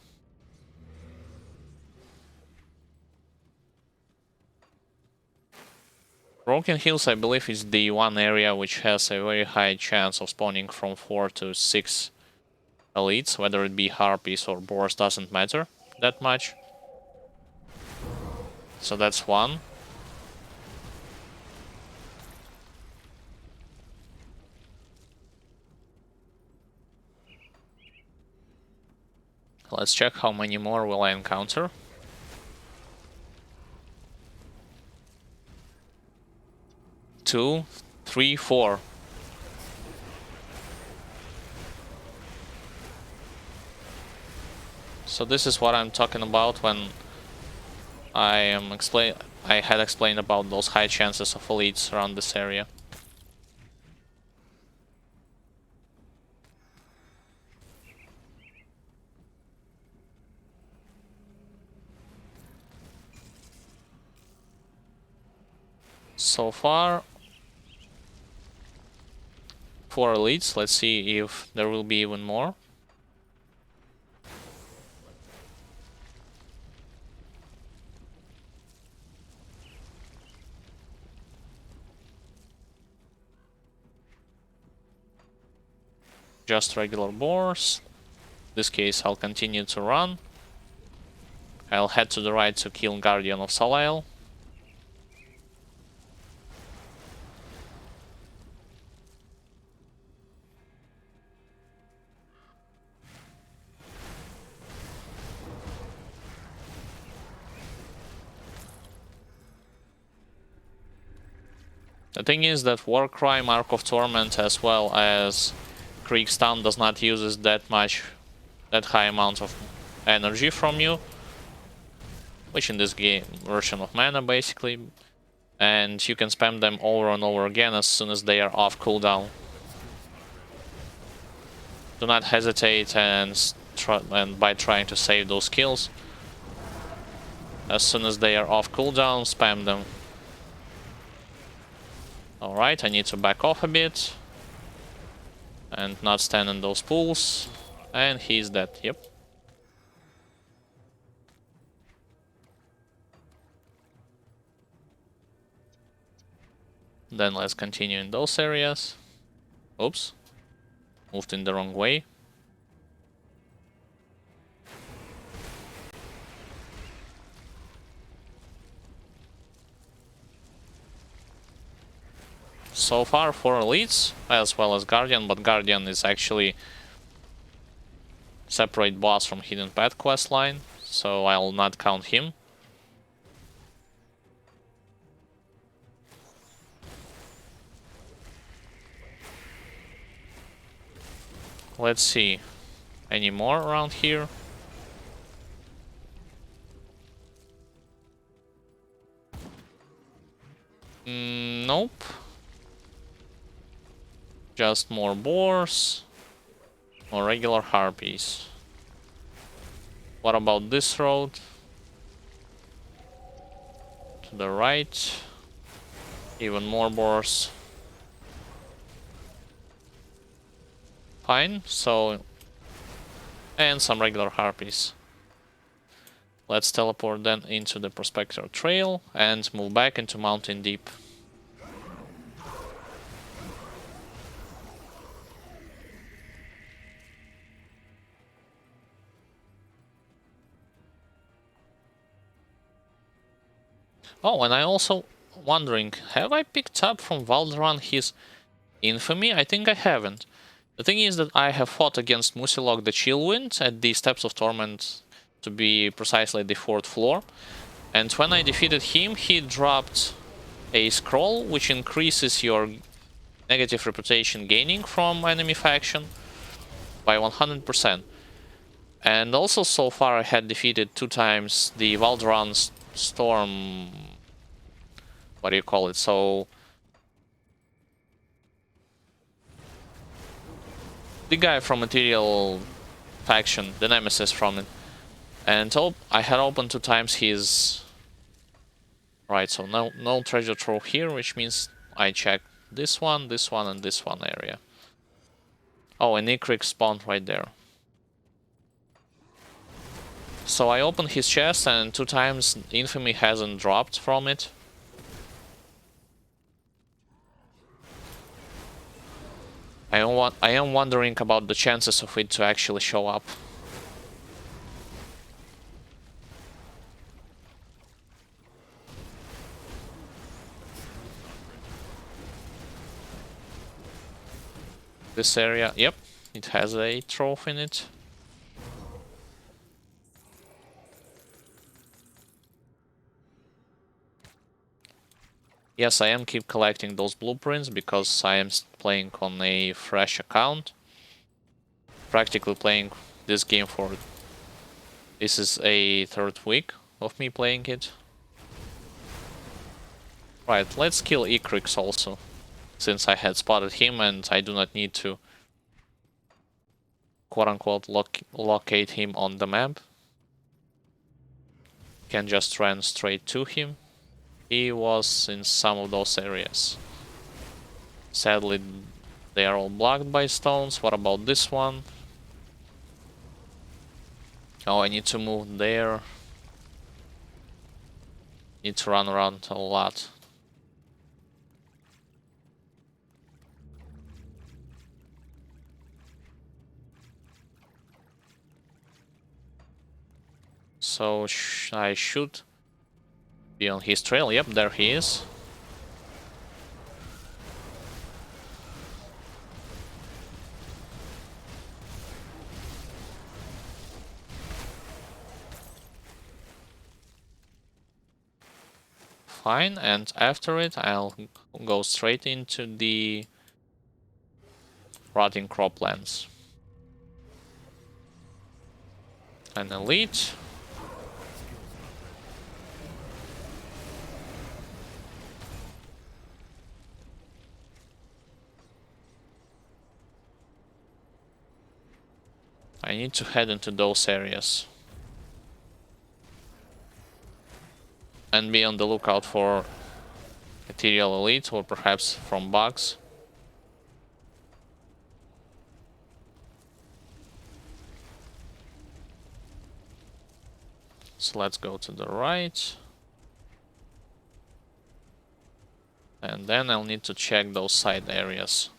Broken Hills, I believe, is the one area which has a very high chance of spawning from 4 to 6 elites, whether it be harpies or boars, doesn't matter that much. So that's one. Let's check how many more will I encounter. Two, three, 4. So this is what I'm talking about when I had explained about those high chances of elites around this area. So far, 4 elites. Let's see if there will be even more. Just regular boars. In this case, I'll continue to run. I'll head to the right to kill Guardian of Salael. The thing is that Warcry, Mark of Torment, as well as Krieg Stun does not use that high amount of energy from you, which in this game version of mana basically, and you can spam them over and over again as soon as they are off cooldown. Do not hesitate and by trying to save those kills. As soon as they are off cooldown, spam them. Alright, I need to back off a bit and not stand in those pools. And he's dead, yep. Then let's continue in those areas. Oops. Moved in the wrong way. So far 4 elites, as well as Guardian, but Guardian is actually separate boss from Hidden Path questline, so I'll not count him. Let's see. Any more around here? Nope. Just more boars. More regular harpies. What about this road? To the right. Even more boars. Fine, so... And some regular harpies. Let's teleport then into the Prospector Trail and move back into Mountain Deep. Oh, and I also wondering, have I picked up from Valderan his infamy? I think I haven't. The thing is that I have fought against Musilog the Chillwind at the Steps of Torment, to be precisely the 4th floor. And when I defeated him, he dropped a scroll which increases your negative reputation gaining from enemy faction by 100%. And also so far I had defeated 2 times the Valderan Storm... What do you call it? So... the guy from Aetherial faction, the Nemesis from it. And I had opened 2 times his... Right, so no treasure trove here, which means I checked this one, and this one area. Oh, and Ikrik spawned right there. So I opened his chest and 2 times infamy hasn't dropped from it. I am wondering about the chances of it to actually show up. This area, yep, it has a trove in it. Yes, I am keep collecting those blueprints because I am playing on a fresh account. Practically playing this game for... This is a 3rd week of me playing it. Right, let's kill Ikrix also, since I had spotted him and I do not need to quote-unquote locate him on the map. Can just run straight to him. He was in some of those areas. Sadly, they are all blocked by stones. What about this one? Oh, I need to move there. Need to run around a lot. So I should be on his trail. Yep, there he is. Fine, and after it I'll go straight into the rotting croplands. An elite. I need to head into those areas. And be on the lookout for Aetherial Elite or perhaps from bugs. So let's go to the right. And then I'll need to check those side areas.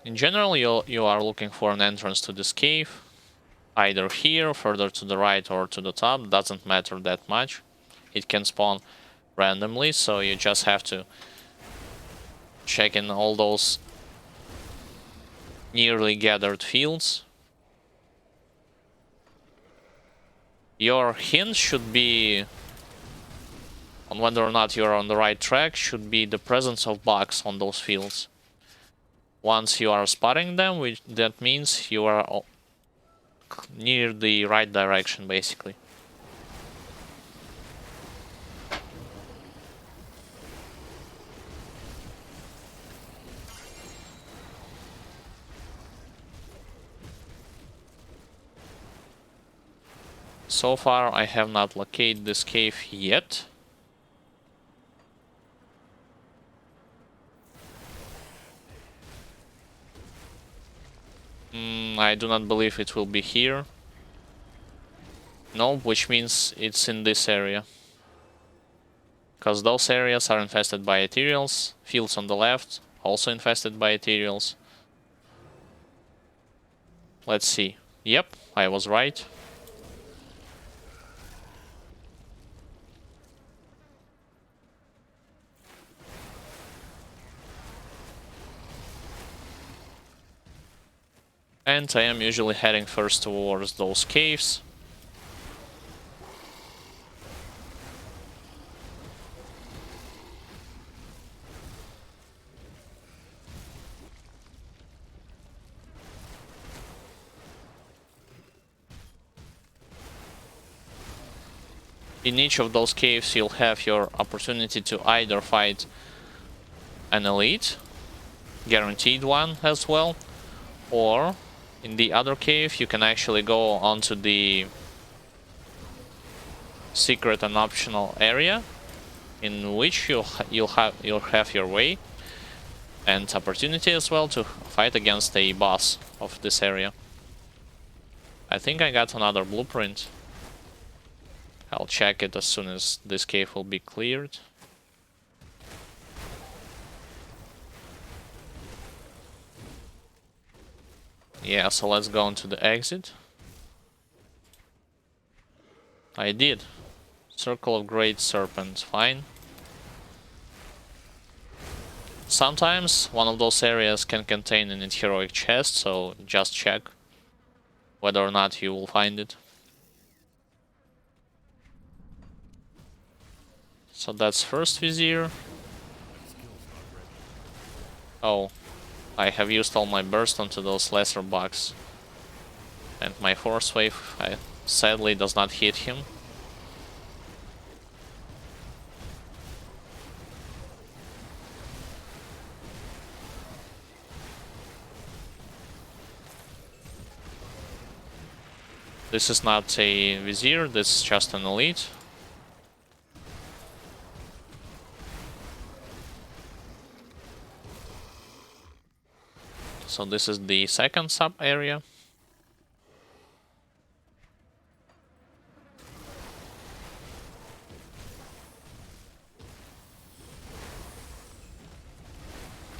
In general, you are looking for an entrance to this cave. Either here, further to the right, or to the top. Doesn't matter that much. It can spawn randomly, so you just have to check in all those nearly gathered fields. Your hint should be on whether or not you're on the right track, should be the presence of bugs on those fields. Once you are spotting them, that means you are near the right direction, basically. So far, I have not located this cave yet. I do not believe it will be here. No, which means it's in this area. Because those areas are infested by Aetherials. Fields on the left, also infested by Aetherials. Let's see. Yep, I was right. And I am usually heading first towards those caves. In each of those caves you'll have your opportunity to either fight an elite, guaranteed one as well, or in the other cave you can actually go onto the secret and optional area, in which you'll have your way and opportunity as well to fight against a boss of this area. I think I got another blueprint. I'll check it as soon as this cave will be cleared. Yeah, so let's go into the exit. I did. Circle of Great Serpent, fine. Sometimes one of those areas can contain an heroic chest, so just check whether or not you will find it. So that's first Vizier. Oh, I have used all my burst onto those lesser bugs. And my force wave sadly does not hit him. This is not a Vizier, this is just an elite. So this is the second sub area.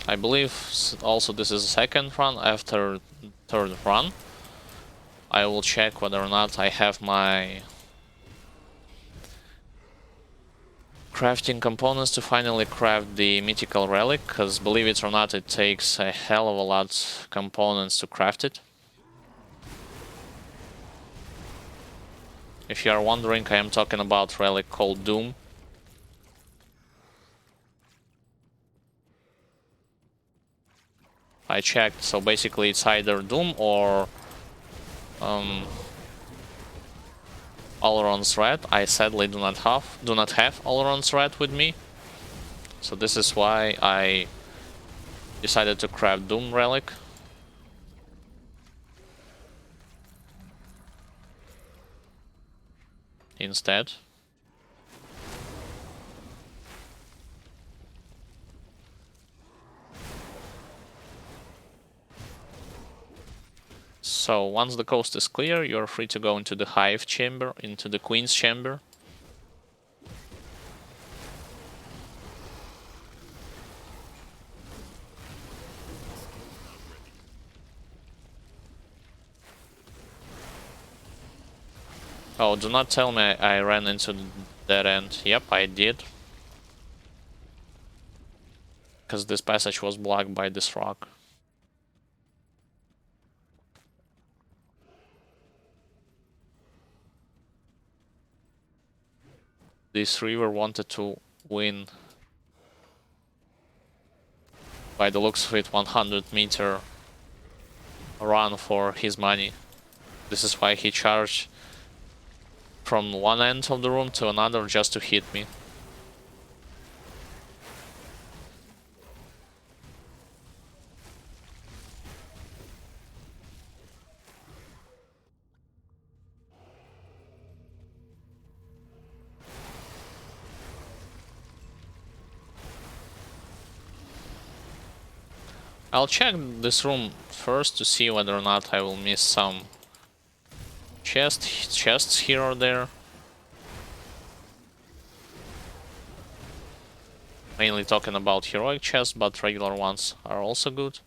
I believe also this is the second run. After third run, I will check whether or not I have my crafting components to finally craft the mythical relic, because believe it or not, it takes a hell of a lot of components to craft it. If you are wondering, I am talking about relic called Doom. I checked, so basically it's either Doom or Oleron's Red. I sadly do not have Oleron's Red with me, so this is why I decided to craft Doom relic. Instead. So once the coast is clear, you're free to go into the Hive Chamber, into the Queen's Chamber. Oh, do not tell me I ran into that end. Yep, I did. Because this passage was blocked by this rock. This river wanted to win, by the looks of it, 100-meter run for his money. This is why he charged from one end of the room to another just to hit me. I'll check this room first to see whether or not I will miss some chests here or there. Mainly talking about heroic chests, but regular ones are also good.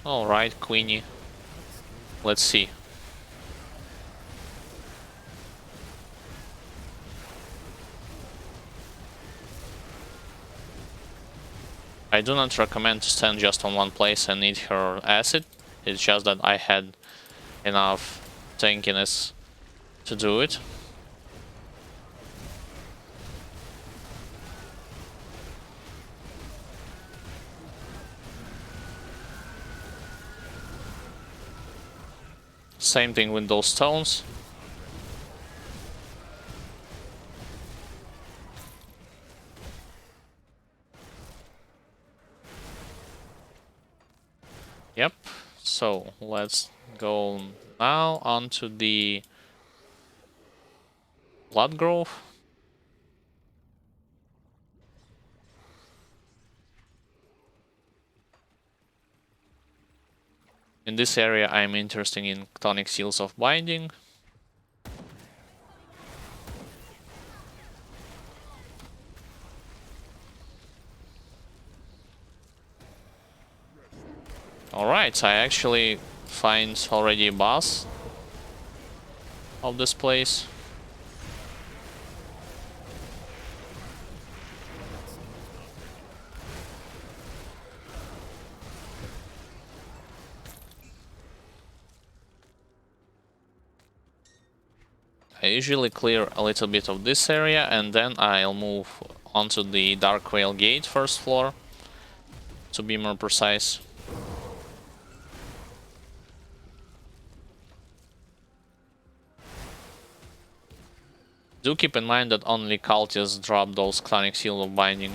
Alright, Queenie. Let's see. I do not recommend to stand just on one place and eat her acid. It's just that I had enough tankiness to do it. Same thing with those stones. Yep. So let's go now onto the Blood Grove. In this area, I'm interested in Tonic Seals of Binding. Alright, I actually find already a boss of this place. I usually clear a little bit of this area and then I'll move onto the Dark Veil Gate first floor, to be more precise. Do keep in mind that only cultists drop those Clonic Seal of Binding.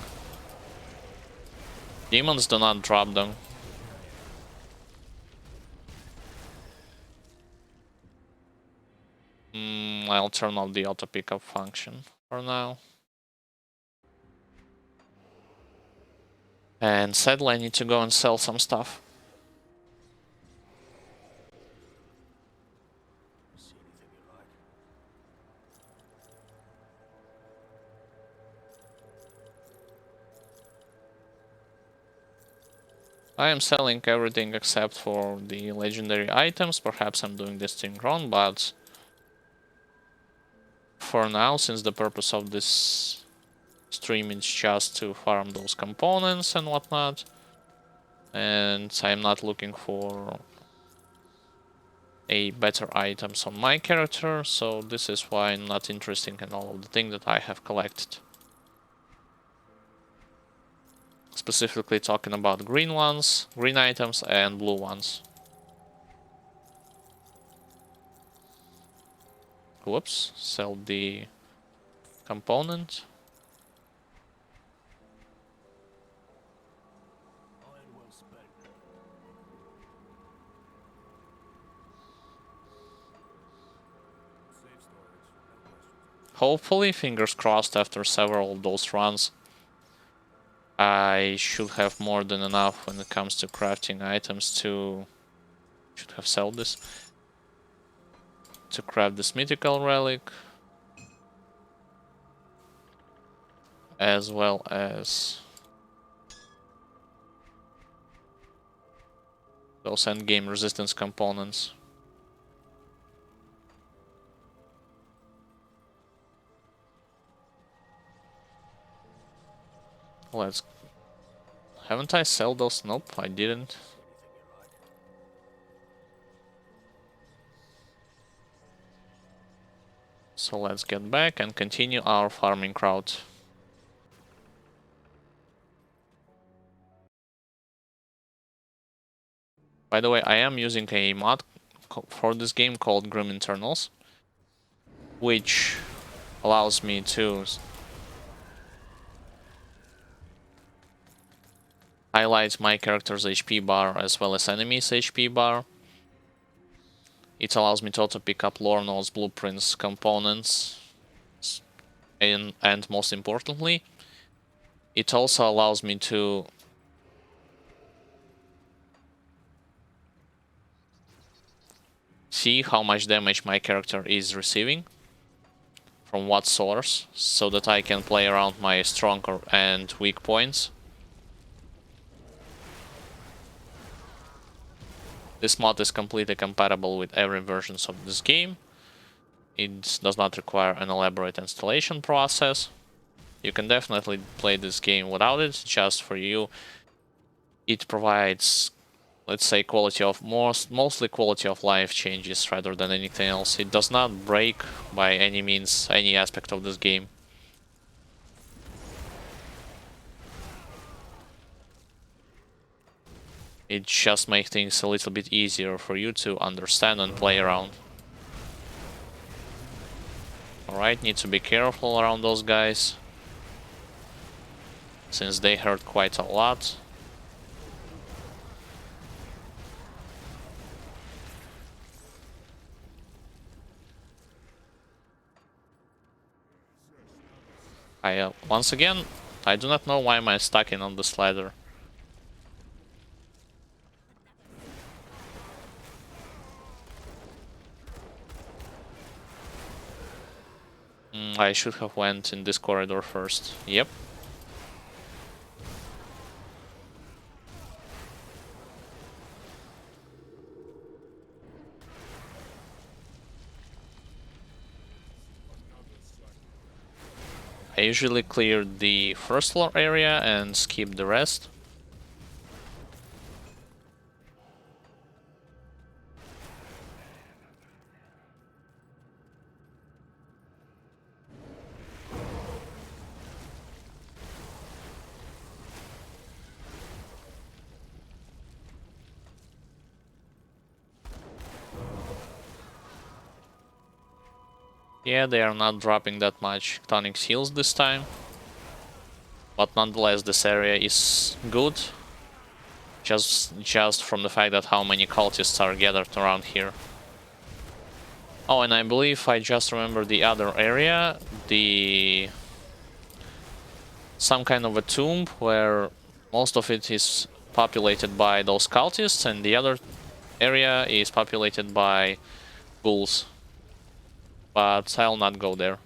Demons do not drop them. I'll turn off the auto pickup function for now. And sadly I need to go and sell some stuff. See anything you like? I am selling everything except for the legendary items. Perhaps I'm doing this thing wrong, but for now, since the purpose of this stream is just to farm those components and whatnot, and I'm not looking for a better items on my character, so this is why I'm not interested in all of the things that I have collected. Specifically talking about green ones, green items, and blue ones. Whoops, sell the component. Iron well spent. Safe storage, no questions. Hopefully, fingers crossed, after several of those runs, I should have more than enough when it comes to crafting items to... should have sold this. To craft this mythical relic. As well as those endgame resistance components. Let's Haven't I sold those? Nope, I didn't. So let's get back and continue our farming route. By the way, I am using a mod for this game called Grim Internals, which allows me to highlight my character's HP bar as well as enemies' HP bar. It allows me to auto pick up lore nodes, blueprints, components, and most importantly, it also allows me to see how much damage my character is receiving from what source, so that I can play around my stronger and weak points. This mod is completely compatible with every version of this game. It does not require an elaborate installation process. You can definitely play this game without it, just for you. It provides, let's say, mostly quality of life changes rather than anything else. It does not break by any means any aspect of this game. It just makes things a little bit easier for you to understand and play around. Alright, need to be careful around those guys, since they hurt quite a lot. Once again, I do not know why am I stuck in on this ladder. I should have went in this corridor first. Yep. I usually clear the first floor area and skip the rest. Yeah, they are not dropping that much tonic heals this time. But nonetheless, this area is good. Just from the fact that how many cultists are gathered around here. Oh, and I believe I just remember the other area. Some kind of a tomb where most of it is populated by those cultists, and the other area is populated by ghouls. But I'll not go there.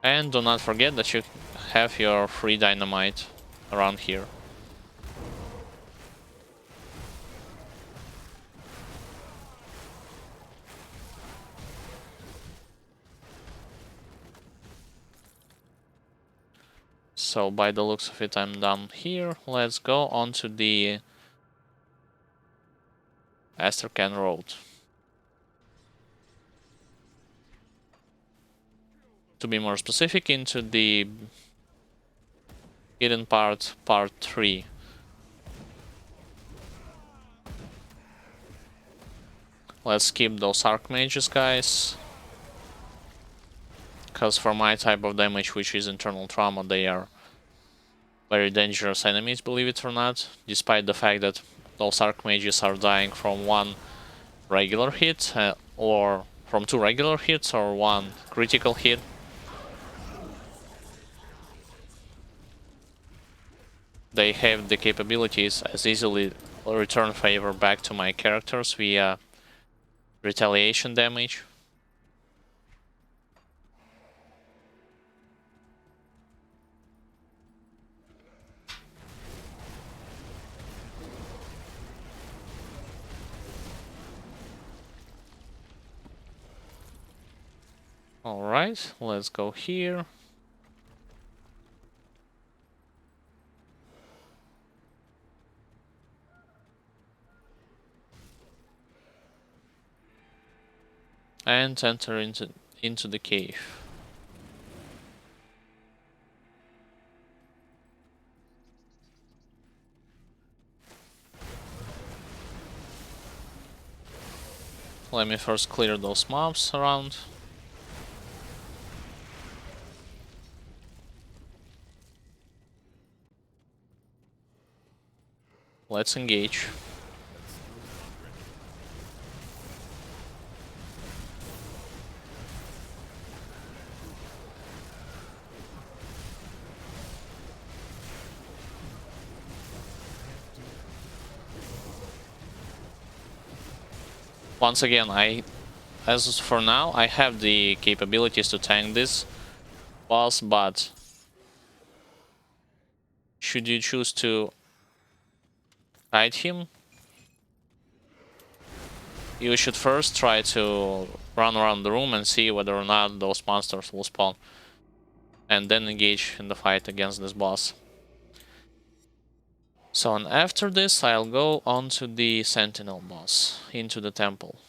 And do not forget that you have your free dynamite around here. So by the looks of it, I'm done here. Let's go on to the Aetherial Road. To be more specific, into the hidden part 3. Let's skip those archmages, guys. Because for my type of damage, which is internal trauma, they are very dangerous enemies, believe it or not. Despite the fact that those archmages are dying from one regular hit, or from 2 regular hits, or 1 critical hit. They have the capabilities as easily return favor back to my characters via retaliation damage. Alright, let's go here. And enter into the cave. Let me first clear those mobs around. Let's engage. Once again, as for now, I have the capabilities to tank this boss, but should you choose to fight him, you should first try to run around the room and see whether or not those monsters will spawn, and then engage in the fight against this boss. So, and after this, I'll go on to the Sentinel boss, into the temple.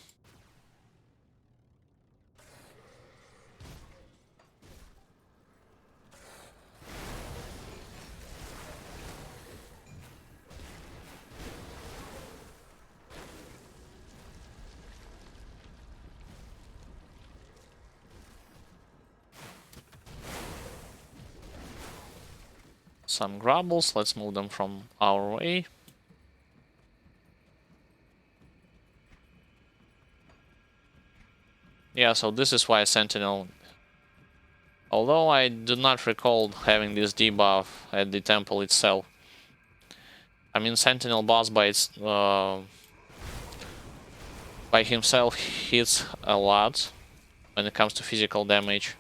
Some grubbles, let's move them from our way. Yeah, so this is why Sentinel... Although I do not recall having this debuff at the temple itself. I mean, Sentinel boss by himself hits a lot when it comes to physical damage.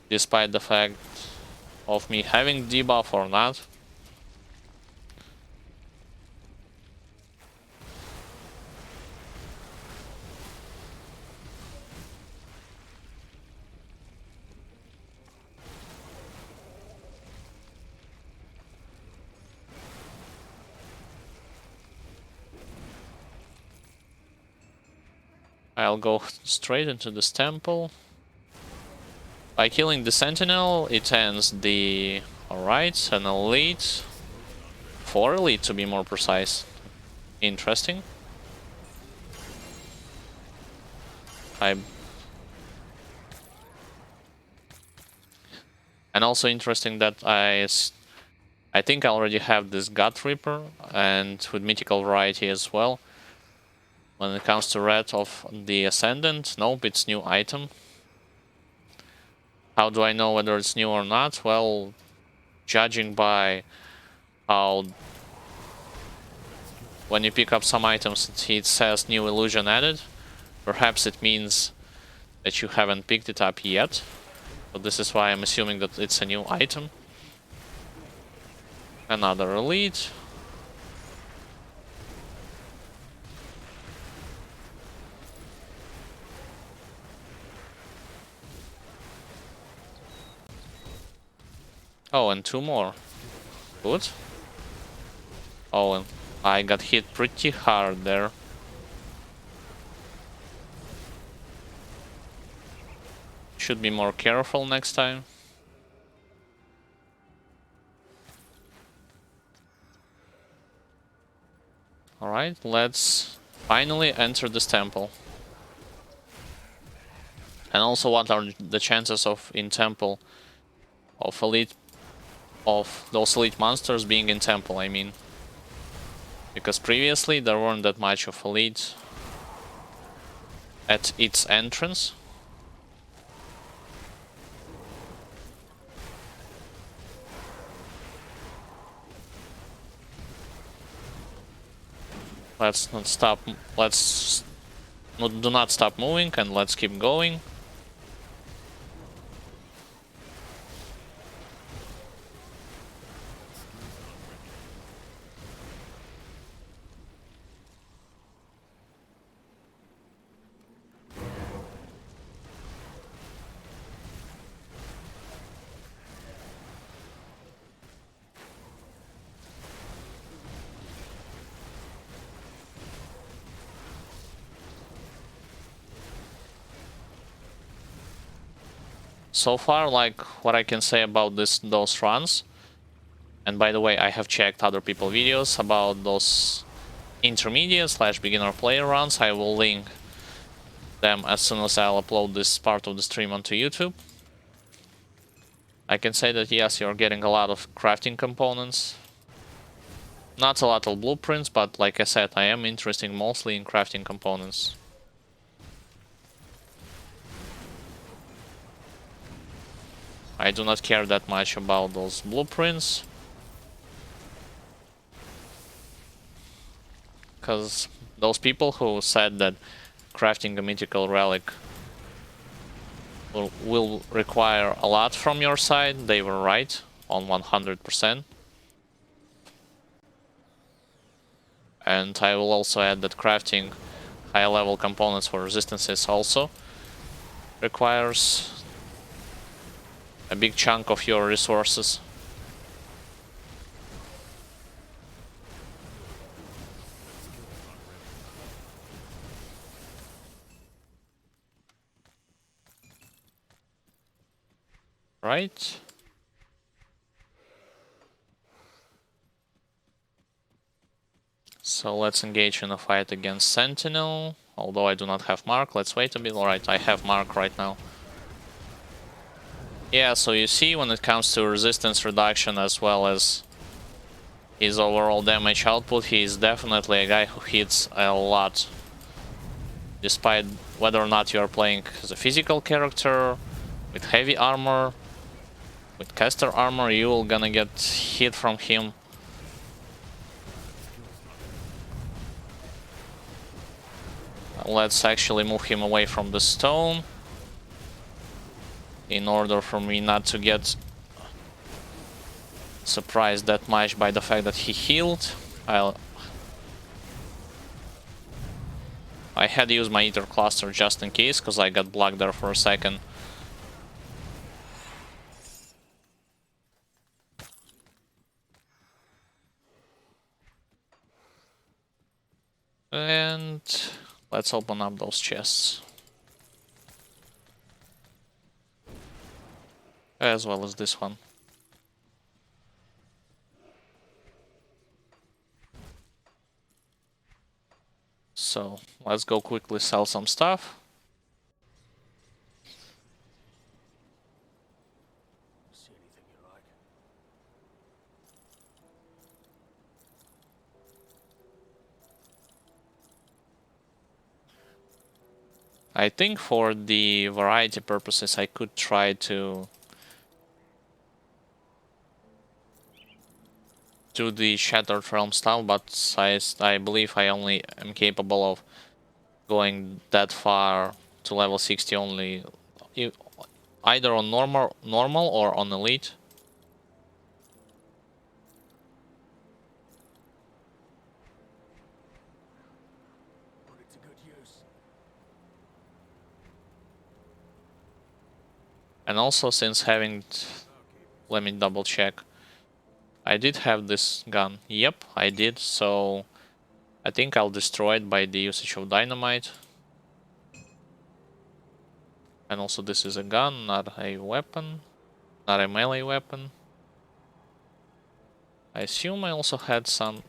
Despite the fact of me having debuff or not. I'll go straight into this temple. By killing the Sentinel, it ends the... Alright, an elite. 4 elite to be more precise. Interesting. And also interesting that I think I already have this Gut Reaper, and with mythical variety as well. When it comes to Red of the Ascendant, nope, it's new item. How do I know whether it's new or not? Well, judging by how when you pick up some items it says new illusion added, perhaps it means that you haven't picked it up yet. So this is why I'm assuming that it's a new item. Another elite. Oh, and 2 more. Good. Oh, and I got hit pretty hard there. Should be more careful next time. Alright, let's finally enter this temple. And also, what are the chances of in temple of those elite monsters being in temple, I mean? Because previously there weren't that much of elite at its entrance. Let's not stop. Do not stop moving, and let's keep going. so far, like, what I can say about those runs, and by the way, I have checked other people's videos about those intermediate / beginner player runs. I will link them as soon as I'll upload this part of the stream onto YouTube. I can say that yes, you're getting a lot of crafting components. Not a lot of blueprints, but like I said, I am interested mostly in crafting components. I do not care that much about those blueprints, because those people who said that crafting a mythical relic will require a lot from your side, they were right on 100%. And I will also add that crafting high level components for resistances also requires a big chunk of your resources. Right? So let's engage in a fight against Sentinel. Although I do not have Mark, let's wait a bit. Alright, I have Mark right now. Yeah, so you see, when it comes to resistance reduction as well as his overall damage output, he is definitely a guy who hits a lot. Despite whether or not you are playing as a physical character, with heavy armor, with caster armor, you will gonna get hit from him. Let's actually move him away from the stone, in order for me not to get surprised that much by the fact that he healed. I had used my Ether cluster just in case, because I got blocked there for a second. And let's open up those chests. As well as this one. So, let's go quickly sell some stuff. See anything you like? I think for the variety purposes I could try to do the Shattered Realm style, but I believe I only am capable of going that far to level 60 only, either on normal or on elite. Put it to good use. And also, since having, let me double check. I did have this gun. Yep, I did. So I think I'll destroy it by the usage of dynamite. And also, this is a gun, not a weapon, not a melee weapon. I assume I also had some.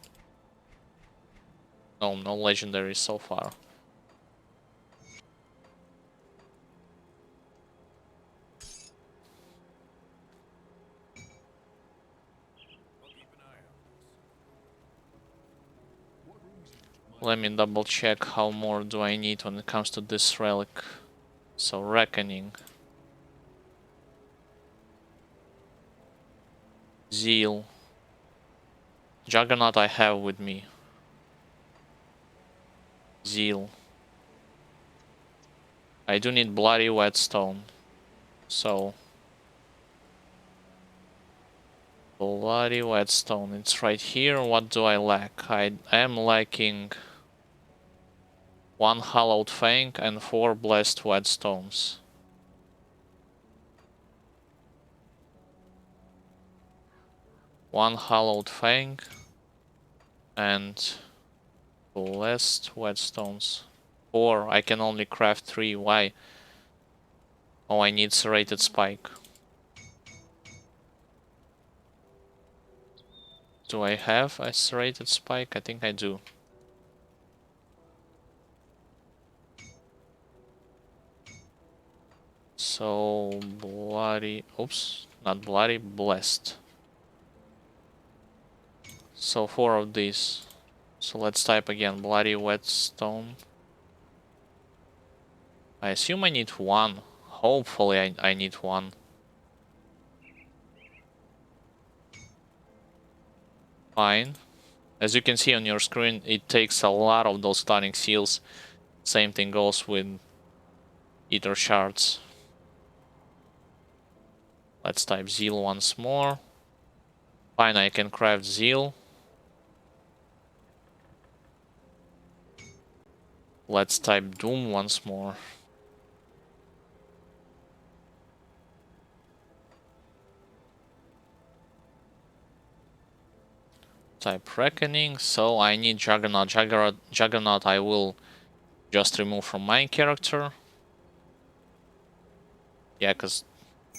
No, no legendaries so far. Let me double check how more do I need when it comes to this relic. So, Reckoning. Zeal. Juggernaut I have with me. Zeal. I do need Bloody Whetstone. So, Bloody Whetstone, it's right here. What do I lack? I am lacking 1 Hallowed Fang and 4 Blessed Whetstones. One Hallowed Fang and Blessed Whetstones. 4. I can only craft 3. Why? Oh, I need serrated spike. Do I have a serrated spike? I think I do. So, bloody... Oops, not bloody, blessed. So 4 of these. So let's type again, bloody whetstone. I assume I need 1. Hopefully I need 1. Fine. As you can see on your screen, it takes a lot of those stunning seals. Same thing goes with ether shards. Let's type zeal once more. Fine, I can craft zeal. Let's type doom once more. Type reckoning. So I need juggernaut. Juggernaut I will just remove from my character. Yeah, because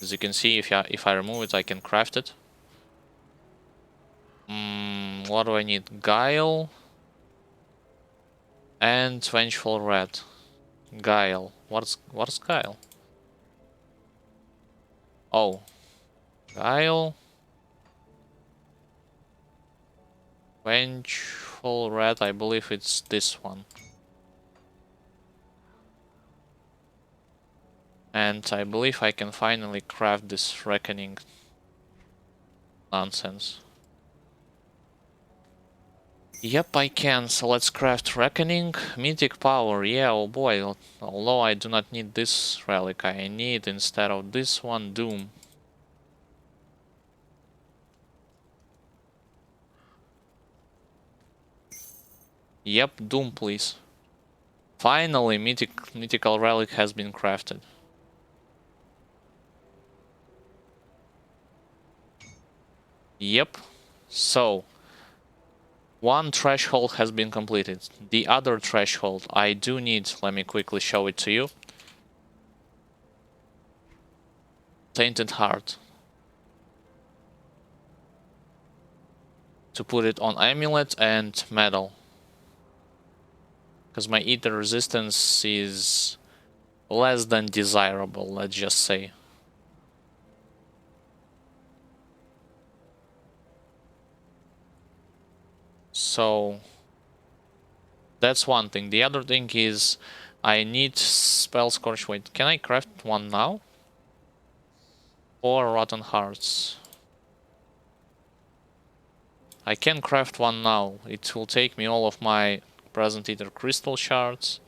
as you can see, if I remove it, I can craft it. What do I need? Guile and Vengeful Red. Guile. What's Guile? Oh, Guile. Vengeful Red. I believe it's this one. And I believe I can finally craft this reckoning nonsense. Yep, I can. So let's craft reckoning. Mythic power. Yeah, oh boy. Although I do not need this relic, I need instead of this one doom. Yep, doom please. Finally, mythical relic has been crafted. Yep. So, one threshold has been completed. The other threshold I do need, let me quickly show it to you. Tainted Heart. To put it on amulet and metal. Because my ether resistance is less than desirable, let's just say. So that's one thing. The other thing is I need spell scorch. Wait, can I craft one now? Or rotten hearts? I can craft one now. It will take me all of my present ether crystal shards.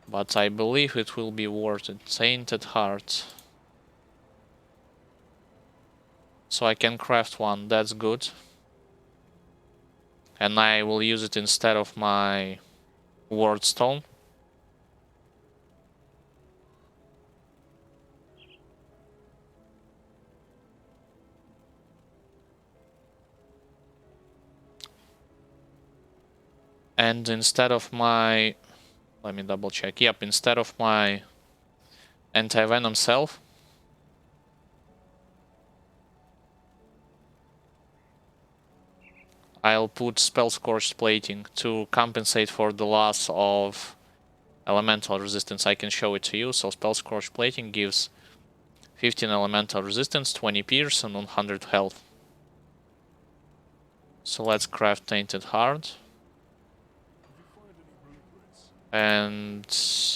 But I believe it will be worth it. Tainted heart. So I can craft one, that's good. And I will use it instead of my ward stone. And instead of my... Let me double check. Yep, instead of my anti-venom self, I'll put spell scorched plating to compensate for the loss of elemental resistance. I can show it to you. So spell scorched plating gives 15 elemental resistance, 20 pierce, and 100 health. So let's craft Tainted Heart. And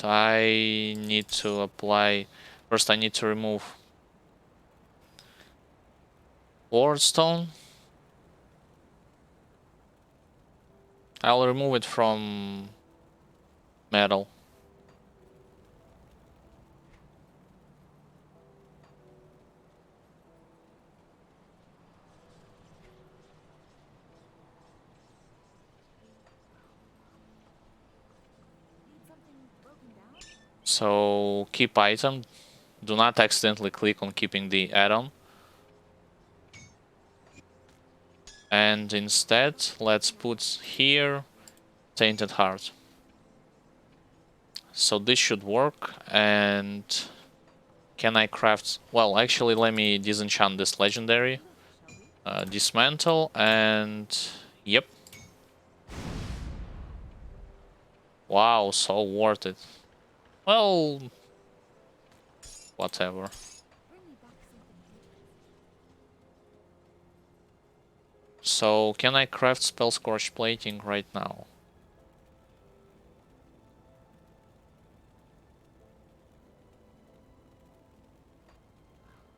I need to apply... First I need to remove Ward Stone. I'll remove it from metal. So keep item. Do not accidentally click on keeping the add-on. And instead, let's put here Tainted Heart. So this should work. And can I craft... Well, actually, let me disenchant this legendary. Dismantle and... Yep. Wow, so worth it. Well... Whatever. So, can I craft Spell Scorch Plating right now?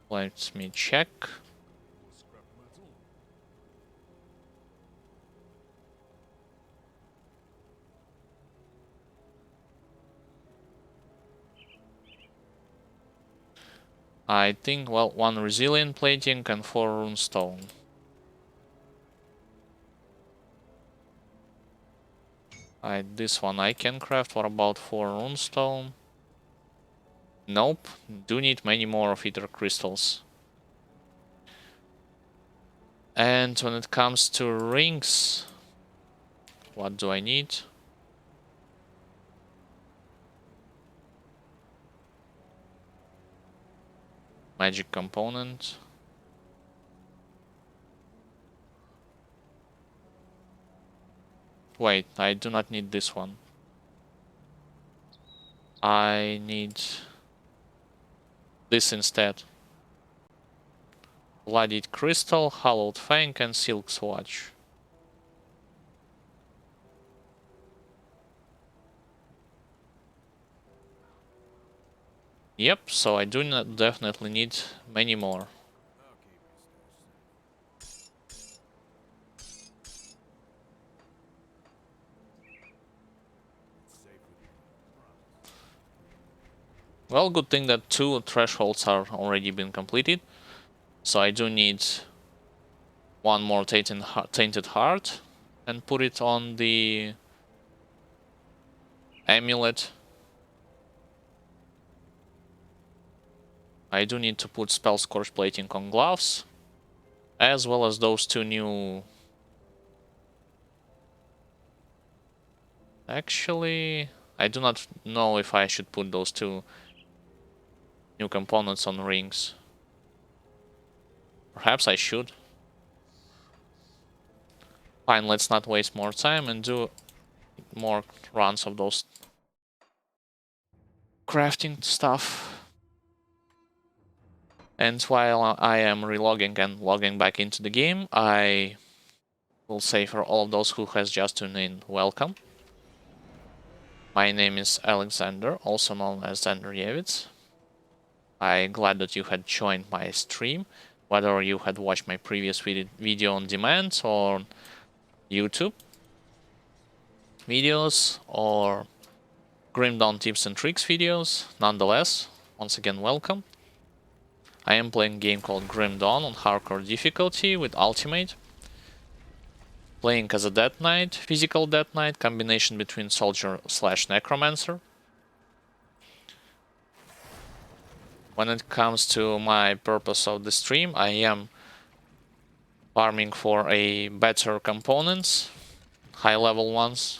Let me check. Scrap metal. I think, well, 1 Resilient Plating and 4 Runestone. This one I can craft. What about 4 Runestone? Nope. Do need many more of Ether Crystals. And when it comes to rings, what do I need? Magic component. Wait, I do not need this one. I need this instead. Bloodied Crystal, Hallowed Fang, and Silk Swatch. Yep, so I do not definitely need many more. I'll keep your stash safe. It's safe with me, promise. Well, good thing that 2 thresholds are already been completed. So I do need 1 more Tainted Heart and put it on the amulet. I do need to put Spell Scorch Plating on gloves, as well as those 2 new... Actually, I do not know if I should put those 2 new components on rings. Perhaps I should. Fine, let's not waste more time and do more runs of those crafting stuff. And while I am relogging and logging back into the game, I will say for all of those who has just tuned in, welcome. My name is Alexander, also known as Andreyevitz. I'm glad that you had joined my stream, whether you had watched my previous video on demand or YouTube videos or Grim Dawn tips and tricks videos. Nonetheless, once again, welcome. I am playing a game called Grim Dawn on hardcore difficulty with ultimate. Playing as a Death Knight, physical Death Knight, combination between soldier / necromancer. When it comes to my purpose of the stream, I am farming for a better components, high level ones,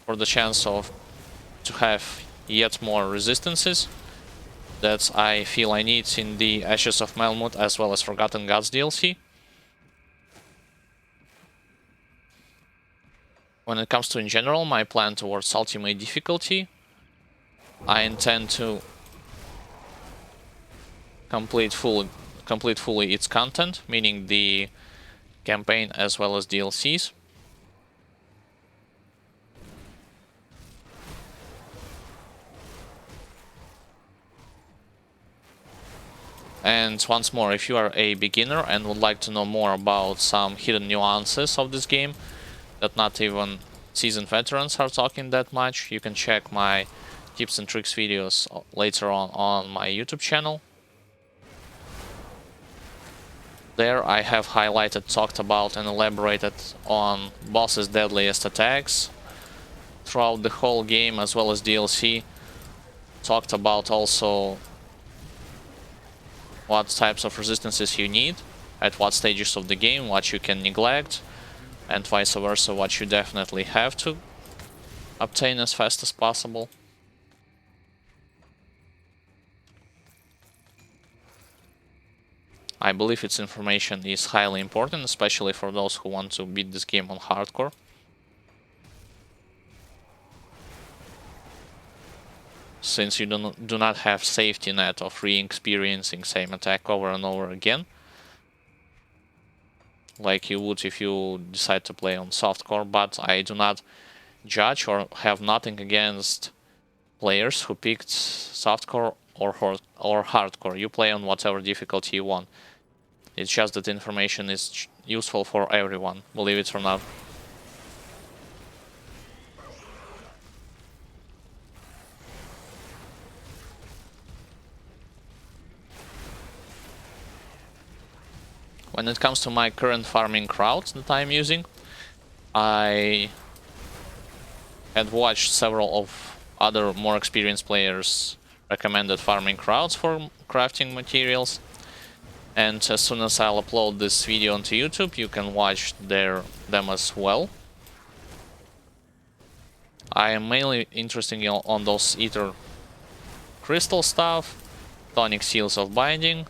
for the chance of to have yet more resistances that I feel I need in the Ashes of Melmoth as well as Forgotten Gods DLC. When it comes to in general my plan towards ultimate difficulty, I intend to complete fully its content, meaning the campaign as well as DLCs. And once more, if you are a beginner and would like to know more about some hidden nuances of this game that not even seasoned veterans are talking that much, you can check my tips and tricks videos later on my YouTube channel. There I have highlighted, talked about and elaborated on boss's deadliest attacks throughout the whole game as well as DLC. Talked about also what types of resistances you need, at what stages of the game, what you can neglect, and vice versa, what you definitely have to. obtain as fast as possible. I believe its information is highly important, especially for those who want to beat this game on hardcore. Since you do not have safety net of re-experiencing same attack over and over again, like you would if you decide to play on softcore. But I do not judge or have nothing against players who picked softcore or hardcore. You play on whatever difficulty you want. It's just that information is useful for everyone, believe it or not. When it comes to my current farming route that I'm using, I had watched several of other more experienced players recommended farming routes for crafting materials, and as soon as I'll upload this video onto YouTube, you can watch them as well. I am mainly interested on those Ether crystal stuff, tonic seals of binding.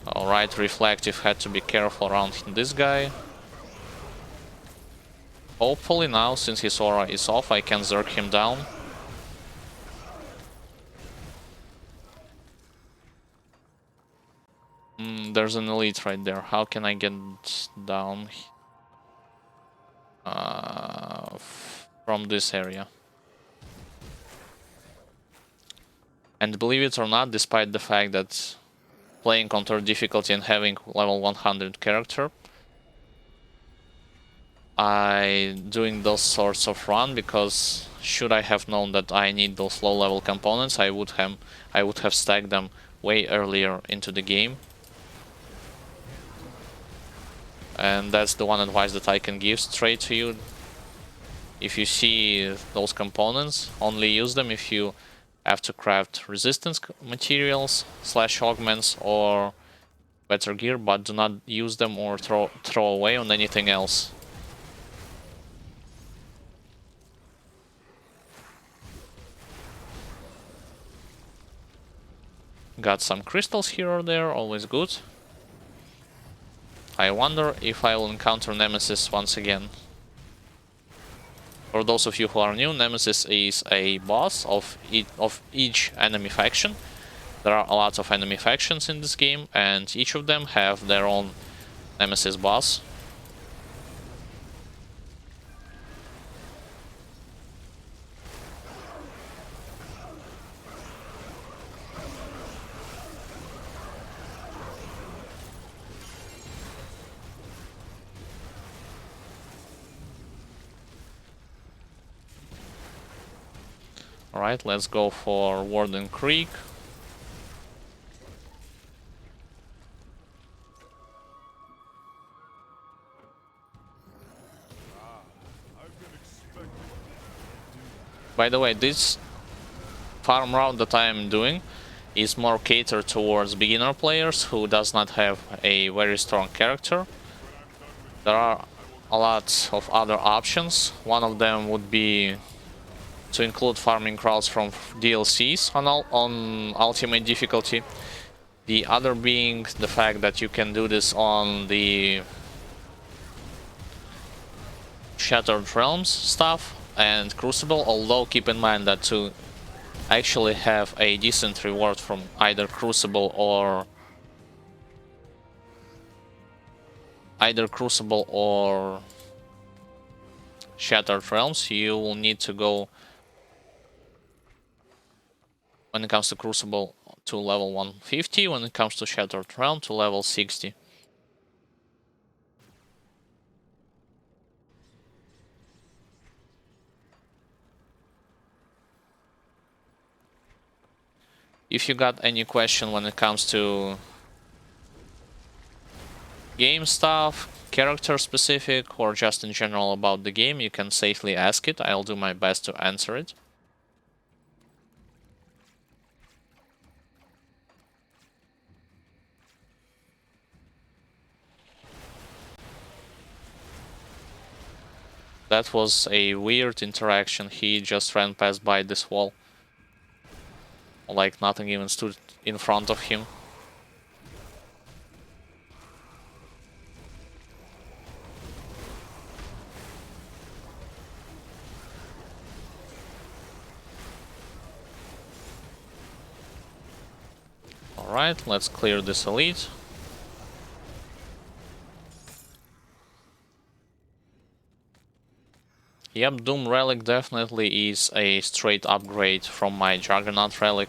Alright, reflective, had to be careful around this guy. Hopefully now, since his aura is off, I can zerk him down. There's an elite right there. How can I get down from this area? And believe it or not, despite the fact that playing on third difficulty and having level 100 character, I doing those sorts of run because should I have known that I need those low level components, I would have stacked them way earlier into the game. And that's the one advice that I can give straight to you. If you see those components, only use them if you have to craft resistance materials / augments or better gear, but do not use them or throw away on anything else. Got some crystals here or there, always good. I wonder if I will encounter Nemesis once again. For those of you who are new, Nemesis is a boss of each enemy faction. There are a lot of enemy factions in this game, and each of them have their own Nemesis boss. Alright, let's go for Warden Creek. By the way, this farm route that I am doing is more catered towards beginner players who does not have a very strong character. There are a lot of other options. One of them would be to include farming routes from DLCs on ultimate difficulty. The other being the fact that you can do this on the Shattered Realms stuff and Crucible, although keep in mind that to actually have a decent reward from either Crucible or Shattered Realms, you will need to go, when it comes to Crucible, to level 150, when it comes to Shattered Realm to level 60. If you got any question when it comes to game stuff, character specific, or just in general about the game, you can safely ask it. I'll do my best to answer it. That was a weird interaction. He just ran past by this wall. Like nothing even stood in front of him. Alright, let's clear this elite. Yep, Doom Relic definitely is a straight upgrade from my Juggernaut Relic.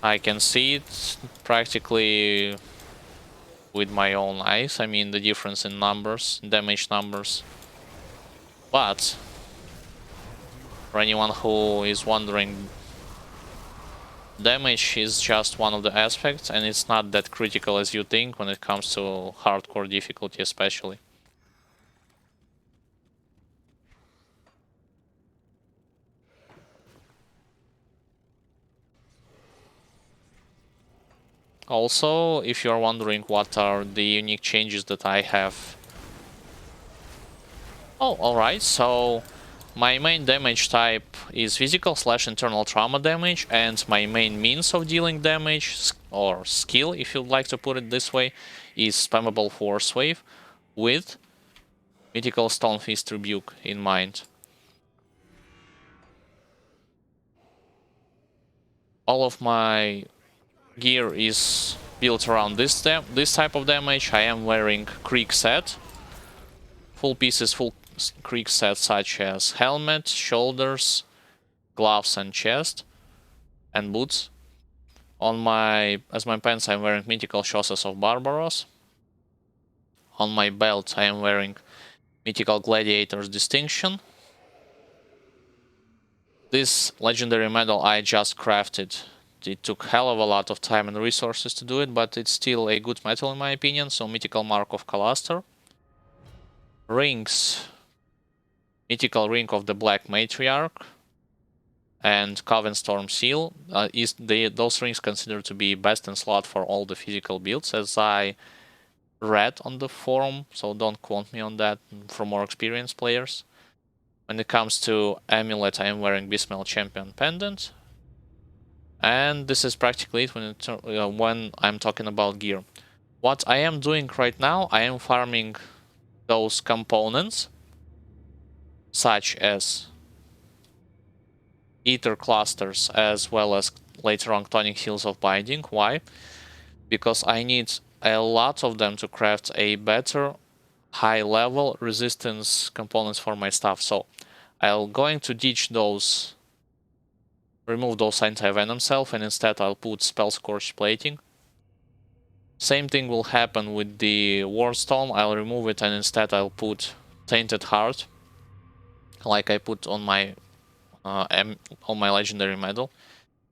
I can see it practically with my own eyes. I mean the difference in numbers, damage numbers. But for anyone who is wondering, damage is just one of the aspects, and it's not that critical as you think when it comes to hardcore difficulty especially. Also, if you're wondering what are the unique changes that I have... Oh, alright, so my main damage type is physical / internal trauma damage, and my main means of dealing damage, or skill if you'd like to put it this way, is spammable force wave with mythical Stonefist Rebuke in mind. All of my gear is built around this type of damage. I am wearing Creek set, full pieces, full Creek set, such as helmet, shoulders, gloves and chest, and boots. On my pants I'm wearing mythical Shosses of Barbaros. On my belt I am wearing mythical Gladiator's Distinction. This legendary medal I just crafted. It took hell of a lot of time and resources to do it, but it's still a good medal in my opinion. So mythical Mark of Calaster. Rings. Mythical Ring of the Black Matriarch. And Coven Storm Seal. Those rings considered to be best in slot for all the physical builds, as I read on the forum, so don't quote me on that, from more experienced players. When it comes to amulet, I am wearing Bismail Champion Pendant. And this is practically it when I'm talking about gear. What I am doing right now, I am farming those components, such as Ether Clusters, as well as later on Tonic Heals of Binding. Why? Because I need a lot of them to craft a better high-level resistance components for my stuff. So I'm going to ditch those, remove those anti-venom self, and instead I'll put Spell Scorch Plating. Same thing will happen with the Warstone. I'll remove it and instead I'll put Tainted Heart, like I put on my legendary medal,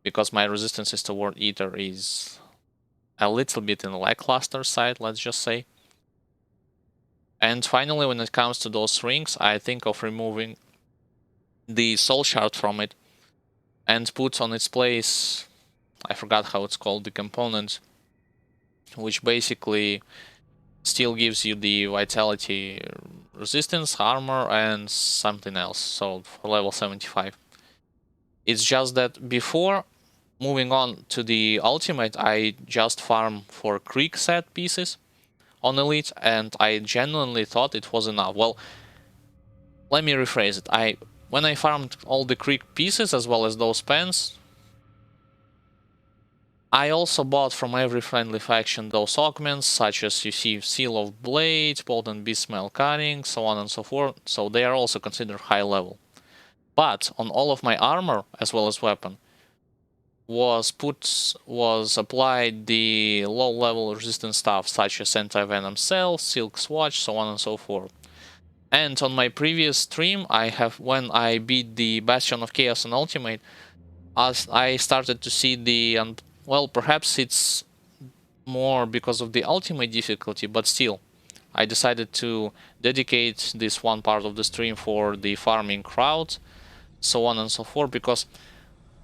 because my resistances toward Ether is a little bit in the lackluster side, let's just say. And finally, when it comes to those rings, I think of removing the soul shard from it and put on its place, I forgot how it's called, the component, which basically still gives you the vitality, resistance, armor, and something else, so for level 75. It's just that before moving on to the ultimate, I just farm for Creek set pieces on Elite, and I genuinely thought it was enough. Well, let me rephrase it. When I farmed all the Creek pieces as well as those pens, I also bought from every friendly faction those augments, such as you see Seal of Blade, Potent Beastmail Cutting, so on and so forth, so they are also considered high level. But on all of my armor, as well as weapon, was applied the low level resistance stuff, such as Anti-Venom Cell, Silk Swatch, so on and so forth. And on my previous stream, when I beat the Bastion of Chaos on Ultimate, as I started to see the, well, perhaps it's more because of the Ultimate difficulty, but still, I decided to dedicate this one part of the stream for the farming crowd, so on and so forth, because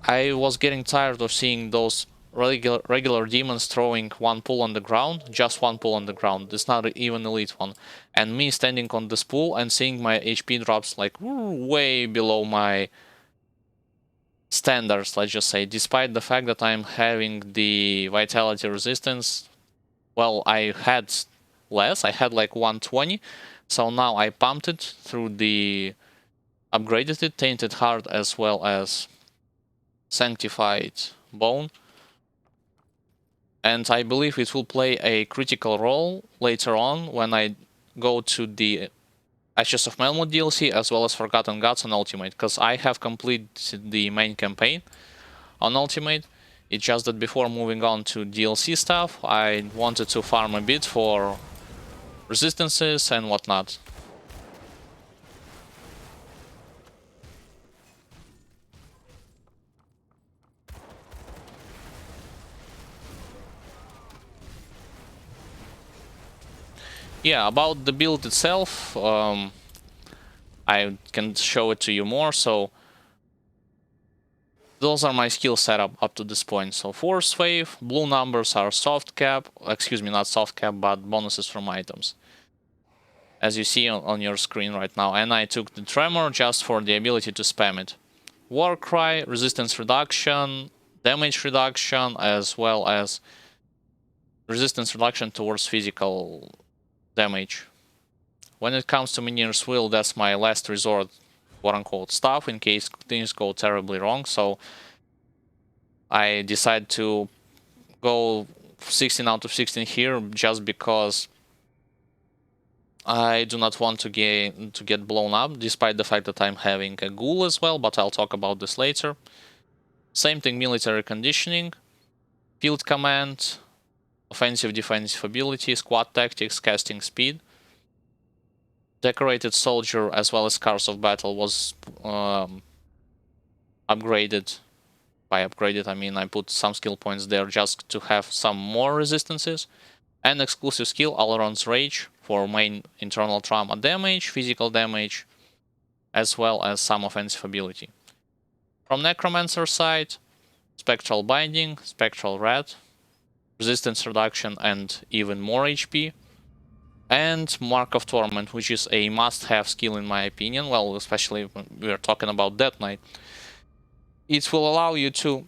I was getting tired of seeing those regular demons throwing one pull on the ground, just one pull on the ground. It's not even elite one. And me standing on this pool and seeing my HP drops like way below my standards, let's just say, despite the fact that I'm having the vitality resistance. Well, I had less, I had like 120, so now I pumped it through the upgraded it, tainted heart as well as sanctified bone, and I believe it will play a critical role later on when I go to the Ashes of Melmoth DLC as well as Forgotten Gods on Ultimate, because I have completed the main campaign on Ultimate. It's just that before moving on to DLC stuff, I wanted to farm a bit for resistances and whatnot. Yeah, about the build itself, I can show it to you more. So those are my skill setup up to this point. So Force Wave, blue numbers are soft cap, excuse me, not soft cap, but bonuses from items, as you see on your screen right now. And I took the Tremor just for the ability to spam it. Warcry, resistance reduction, damage reduction, as well as resistance reduction towards physical damage. When it comes to Minier's Will, that's my last resort, quote-unquote, stuff, in case things go terribly wrong. So I decide to go 16 out of 16 here just because I do not want to get blown up, despite the fact that I'm having a ghoul as well, but I'll talk about this later. Same thing, military conditioning, field command, offensive defensive ability, squad tactics, casting speed. Decorated soldier as well as scars of battle was upgraded. By upgraded, I mean I put some skill points there just to have some more resistances. And exclusive skill, Alron's Rage, for main internal trauma damage, physical damage, as well as some offensive ability. From Necromancer side, Spectral Binding, Spectral Red, resistance reduction and even more HP. And Mark of Torment, which is a must-have skill in my opinion, well, especially when we are talking about Death Knight. It will allow you to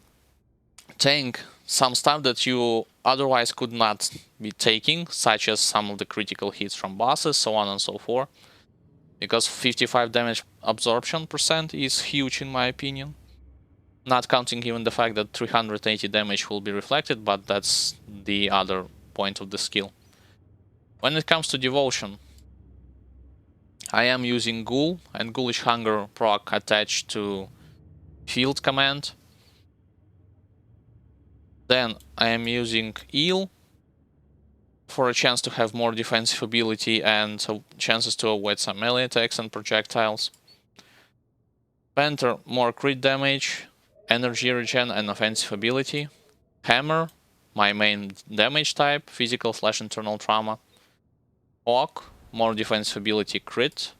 tank some stuff that you otherwise could not be taking, such as some of the critical hits from bosses, so on and so forth. Because 55 damage absorption percent is huge in my opinion. Not counting even the fact that 380 damage will be reflected, but that's the other point of the skill. When it comes to Devotion, I am using Ghoul and Ghoulish Hunger proc attached to Field Command. Then I am using Eel for a chance to have more defensive ability and chances to avoid some melee attacks and projectiles. Panther, more crit damage, energy regen and offensive ability. Hammer, my main damage type, physical / internal trauma. Hawk, more defensive ability, crit.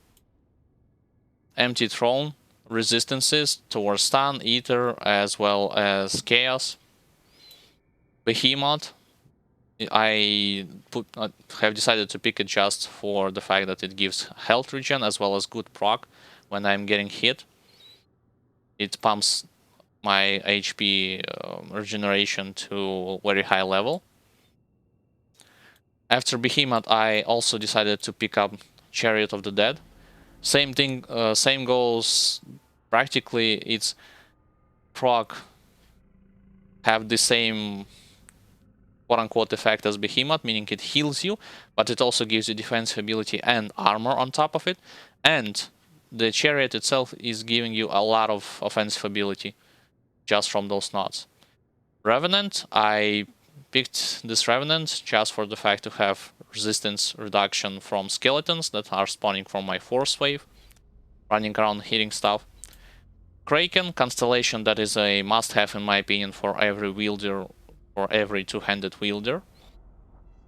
Empty Throne, resistances towards stun, ether, as well as chaos. Behemoth, I have decided to pick it just for the fact that it gives health regen as well as good proc when I'm getting hit. It pumps my HP regeneration to a very high level. After Behemoth, I also decided to pick up Chariot of the Dead. Same thing, same goes. Practically, its proc have the same quote-unquote effect as Behemoth, meaning it heals you, but it also gives you defensive ability and armor on top of it. And the Chariot itself is giving you a lot of offensive ability just from those nods. Revenant, I picked this Revenant just for the fact to have resistance reduction from skeletons that are spawning from my Force Wave, running around hitting stuff. Kraken, constellation that is a must-have in my opinion for every wielder, or every two-handed wielder,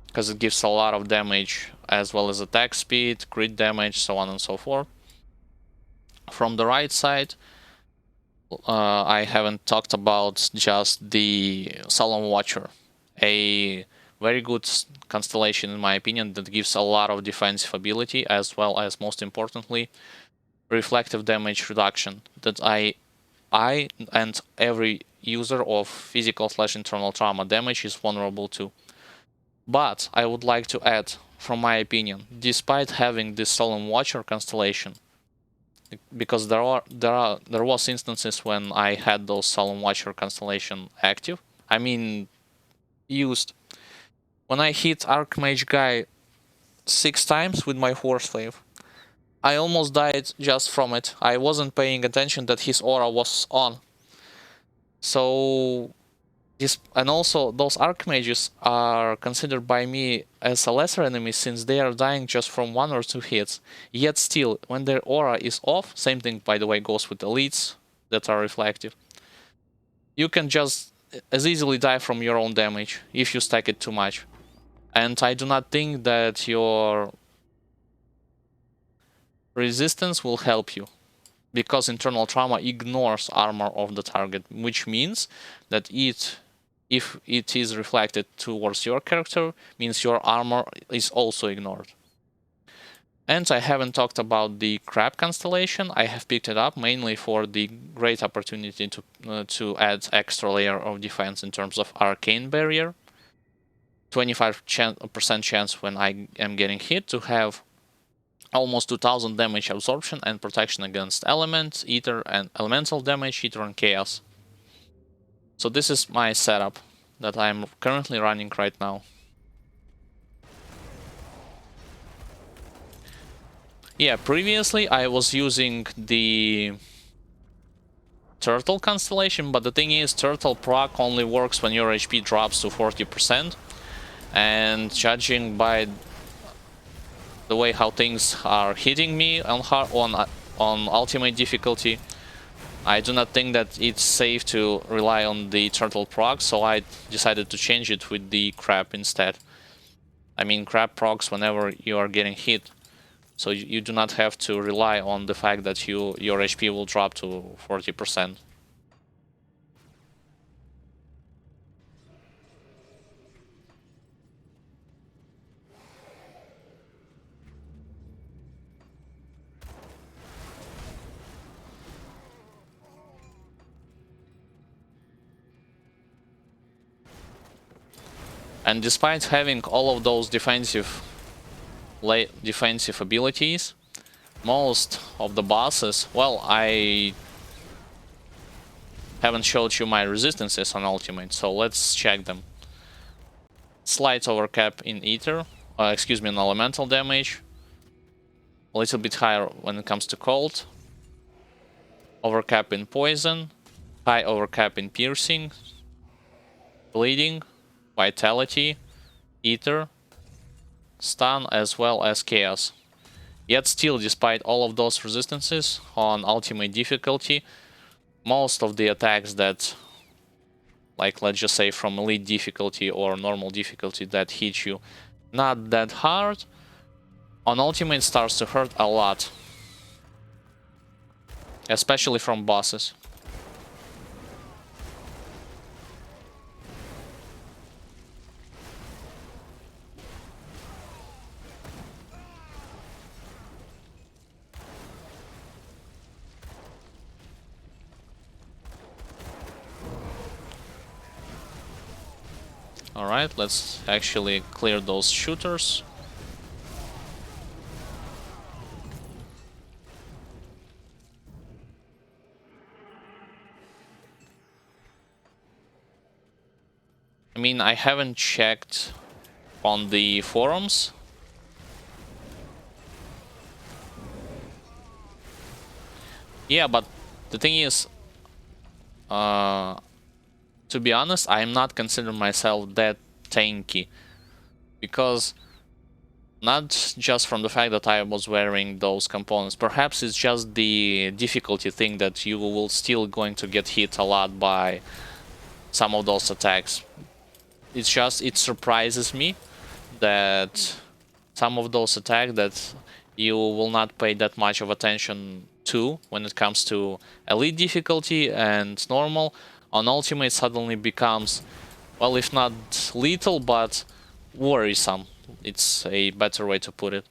because it gives a lot of damage as well as attack speed, crit damage, so on and so forth. From the right side, I haven't talked about just the Solemn Watcher, a very good constellation in my opinion that gives a lot of defensive ability as well as, most importantly, reflective damage reduction that I and every user of physical/internal trauma damage is vulnerable to. But I would like to add, from my opinion, despite having this Solemn Watcher constellation, because there was instances when I had those Solemn Watcher constellation active. I mean, used. When I hit Archmage guy 6 times with my Horse Slave, I almost died just from it. I wasn't paying attention that his aura was on. So this, and also those Archmages are considered by me as a lesser enemy since they are dying just from 1 or 2 hits. Yet still, when their aura is off, same thing by the way goes with elites that are reflective, you can just as easily die from your own damage if you stack it too much. And I do not think that your resistance will help you, because internal trauma ignores armor of the target, which means that if it is reflected towards your character, means your armor is also ignored. And I haven't talked about the Crab constellation. I have picked it up mainly for the great opportunity to add extra layer of defense in terms of arcane barrier. 25% chance when I am getting hit to have almost 2000 damage absorption and protection against element, ether, and elemental damage, ether, and chaos. So this is my setup that I'm currently running right now. Yeah, previously I was using the Turtle constellation, but the thing is, Turtle proc only works when your HP drops to 40%, and judging by the way how things are hitting me on ultimate difficulty, I do not think that it's safe to rely on the Turtle proc, so I decided to change it with the Crab instead. I mean, Crab procs whenever you are getting hit, so you do not have to rely on the fact that your HP will drop to 40%. And despite having all of those defensive abilities, most of the bosses, well, I haven't showed you my resistances on ultimate, so let's check them. Slight overcap in ether, excuse me, in elemental damage. A little bit higher when it comes to cold. Overcap in poison. High overcap in piercing. Bleeding. Vitality. Ether. Stun as well as chaos. Yet still, despite all of those resistances on ultimate difficulty, most of the attacks that, like let's just say from elite difficulty or normal difficulty, that hit you not that hard, on ultimate starts to hurt a lot. Especially from bosses. Alright, let's actually clear those shooters. I mean, I haven't checked on the forums. Yeah, but the thing is, to be honest, I'm not considering myself that tanky. Because not just from the fact that I was wearing those components, perhaps it's just the difficulty thing that you will still going to get hit a lot by some of those attacks. It's just, it surprises me that some of those attacks that you will not pay that much of attention 2 when it comes to elite difficulty, and normal. On ultimate suddenly becomes, well, if not lethal, but worrisome. It's a better way to put it.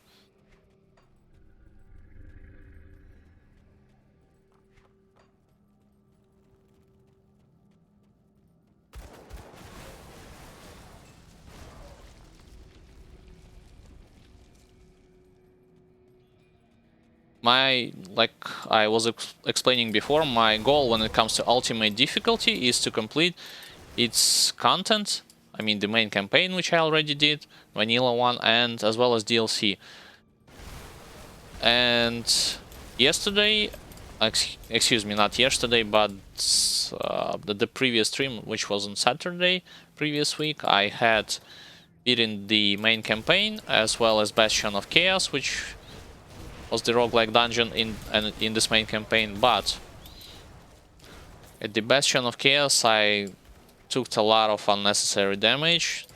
Like I was explaining before, my goal when it comes to ultimate difficulty is to complete its content. I mean, the main campaign, which I already did, vanilla one, and as well as DLC. And yesterday, excuse me, not yesterday, but the previous stream, which was on Saturday, previous week, I had beaten the main campaign as well as Bastion of Chaos, which was the roguelike dungeon in this main campaign. But at the Bastion of Chaos, I took a lot of unnecessary damage.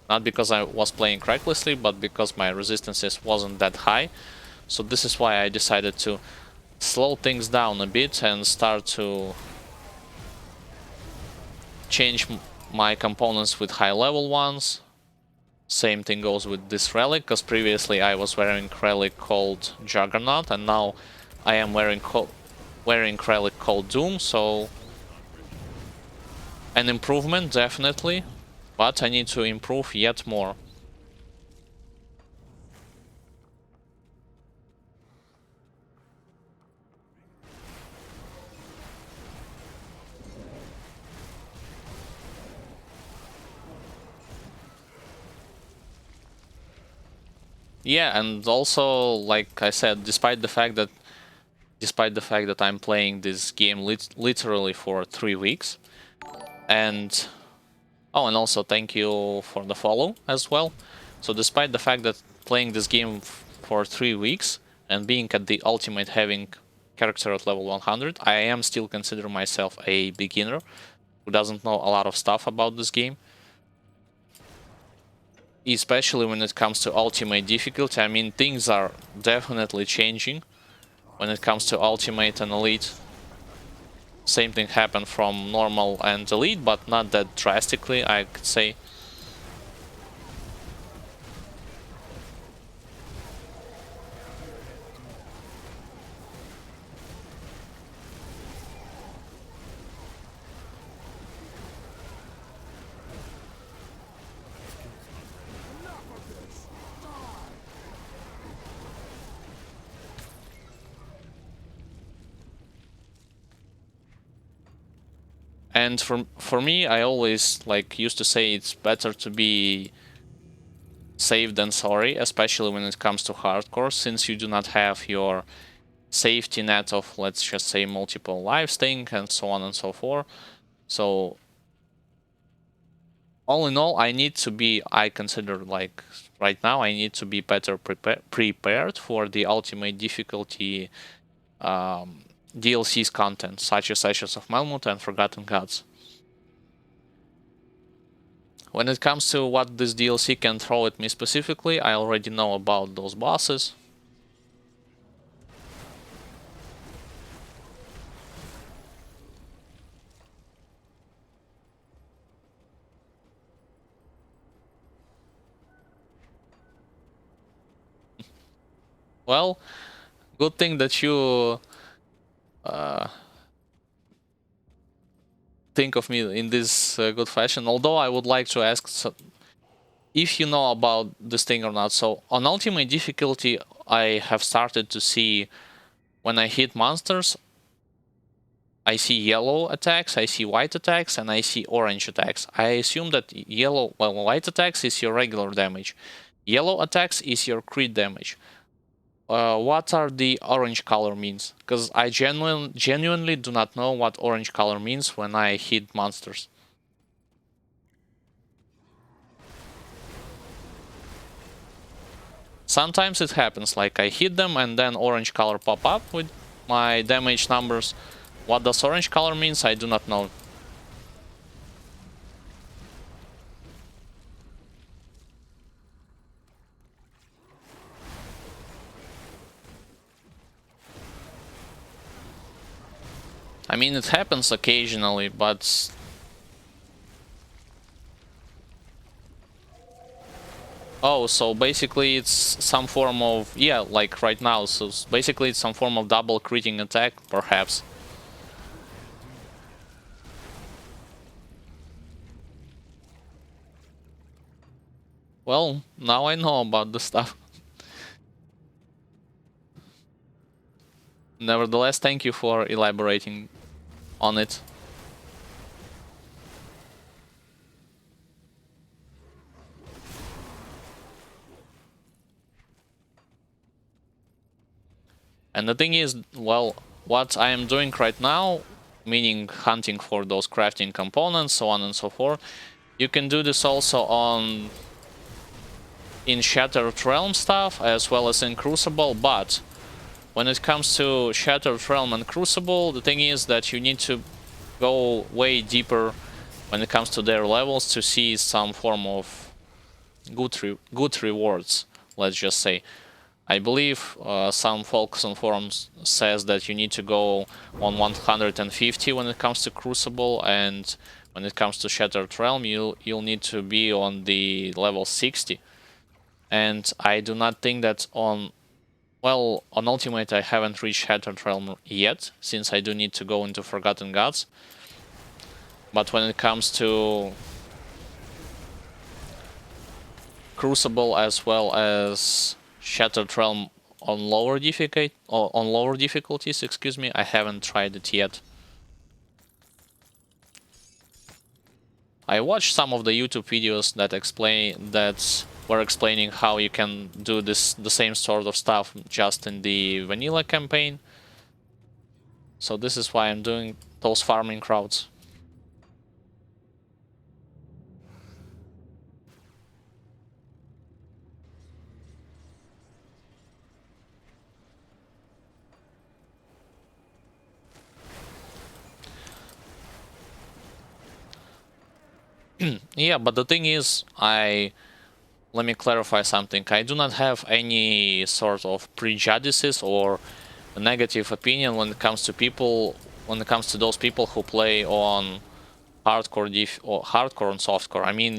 Not because I was playing recklessly, but because my resistances wasn't that high. So this is why I decided to slow things down a bit and start to change my components with high level ones. Same thing goes with this relic, because previously I was wearing relic called Juggernaut, and now I am wearing relic called Doom, so an improvement definitely, but I need to improve yet more. Yeah, and also, like I said, despite the fact that I'm playing this game literally for 3 weeks, and oh, and also thank you for the follow as well. So despite the fact that playing this game for 3 weeks and being at the ultimate, having character at level 100, I am still consider myself a beginner who doesn't know a lot of stuff about this game. Especially when it comes to ultimate difficulty. I mean, things are definitely changing when it comes to ultimate and elite. Same thing happened from normal and elite, but not that drastically, I could say. And for me, I always used to say it's better to be safe than sorry, especially when it comes to hardcore, since you do not have your safety net of, let's just say, multiple lives thing and so on and so forth. So all in all, I consider, like, right now, I need to be better prepared for the ultimate difficulty DLC's content, such as Ashes of Malmut and Forgotten Gods. When it comes to what this DLC can throw at me specifically, I already know about those bosses. Well, good thing that you think of me in this good fashion. Although I would like to ask if you know about this thing or not. So on ultimate difficulty, I have started to see when I hit monsters, I see yellow attacks, I see white attacks, and I see orange attacks. I assume that white attacks is your regular damage. Yellow attacks is your crit damage. What are the orange color means? Because I genuinely do not know what orange color means when I hit monsters. Sometimes it happens, like I hit them and then orange color pop up with my damage numbers. What does orange color means? I do not know. I mean, it happens occasionally, but... Oh, so basically it's some form of... Yeah, like right now, so basically it's some form of double critting attack, perhaps. Well, now I know about the stuff. Nevertheless, thank you for elaborating on it. And the thing is, well, what I am doing right now, meaning hunting for those crafting components, so on and so forth, you can do this also on in Shattered Realm stuff as well as in Crucible, but when it comes to Shattered Realm and Crucible, the thing is that you need to go way deeper when it comes to their levels to see some form of good rewards, let's just say. I believe some folks on forums says that you need to go on 150 when it comes to Crucible, and when it comes to Shattered Realm, you'll need to be on the level 60. And I do not think that on... Well, on Ultimate I haven't reached Shattered Realm yet, since I do need to go into Forgotten Gods. But when it comes to Crucible as well as Shattered Realm on lower difficulties, excuse me, I haven't tried it yet. I watched some of the YouTube videos that were explaining how you can do the same sort of stuff just in the vanilla campaign. So this is why I'm doing those farming routes. Yeah, but the thing is, let me clarify something. I do not have any sort of prejudices or a negative opinion when it comes to those people who play on hardcore or hardcore and softcore. I mean,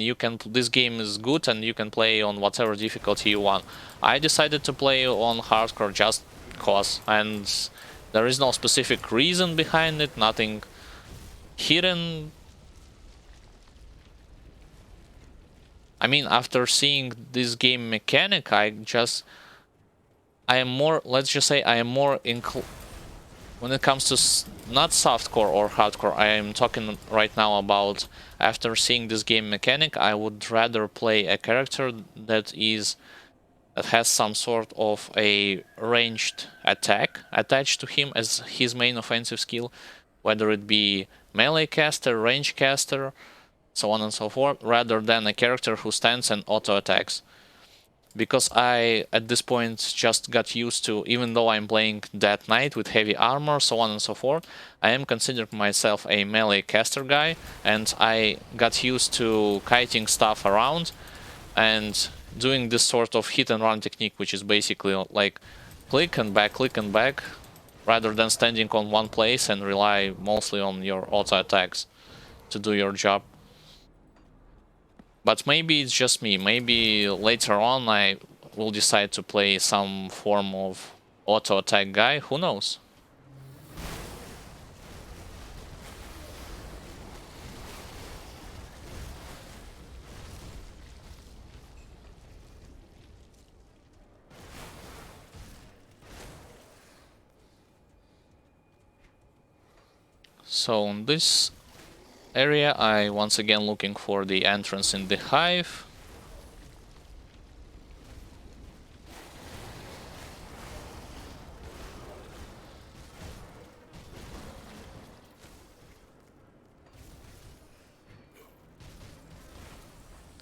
this game is good and you can play on whatever difficulty you want. I decided to play on hardcore just cause, and there is no specific reason behind it, nothing hidden. I mean, after seeing this game mechanic, I am more, let's just say, I am more when it comes to not softcore or hardcore. I am talking right now about, after seeing this game mechanic, I would rather play a character that has some sort of a ranged attack attached to him as his main offensive skill, whether it be melee caster, range caster, so on and so forth, rather than a character who stands and auto attacks. Because I, at this point, just got used to, even though I'm playing Death Knight with heavy armor, so on and so forth, I am considering myself a melee caster guy, and I got used to kiting stuff around and doing this sort of hit and run technique, which is basically like click and back, rather than standing on one place and rely mostly on your auto attacks to do your job. But maybe it's just me. Maybe later on I will decide to play some form of auto attack guy. Who knows? So in this area, I once again looking for the entrance in the hive.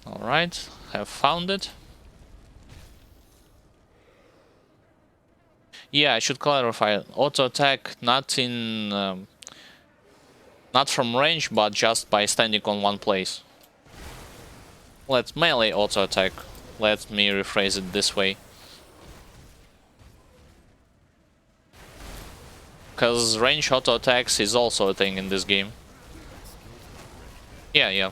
Alright, have found it. Yeah, I should clarify. Auto attack not in not from range, but just by standing on one place. Let's melee auto attack. Let me rephrase it this way. Because range auto attacks is also a thing in this game. Yeah, yeah.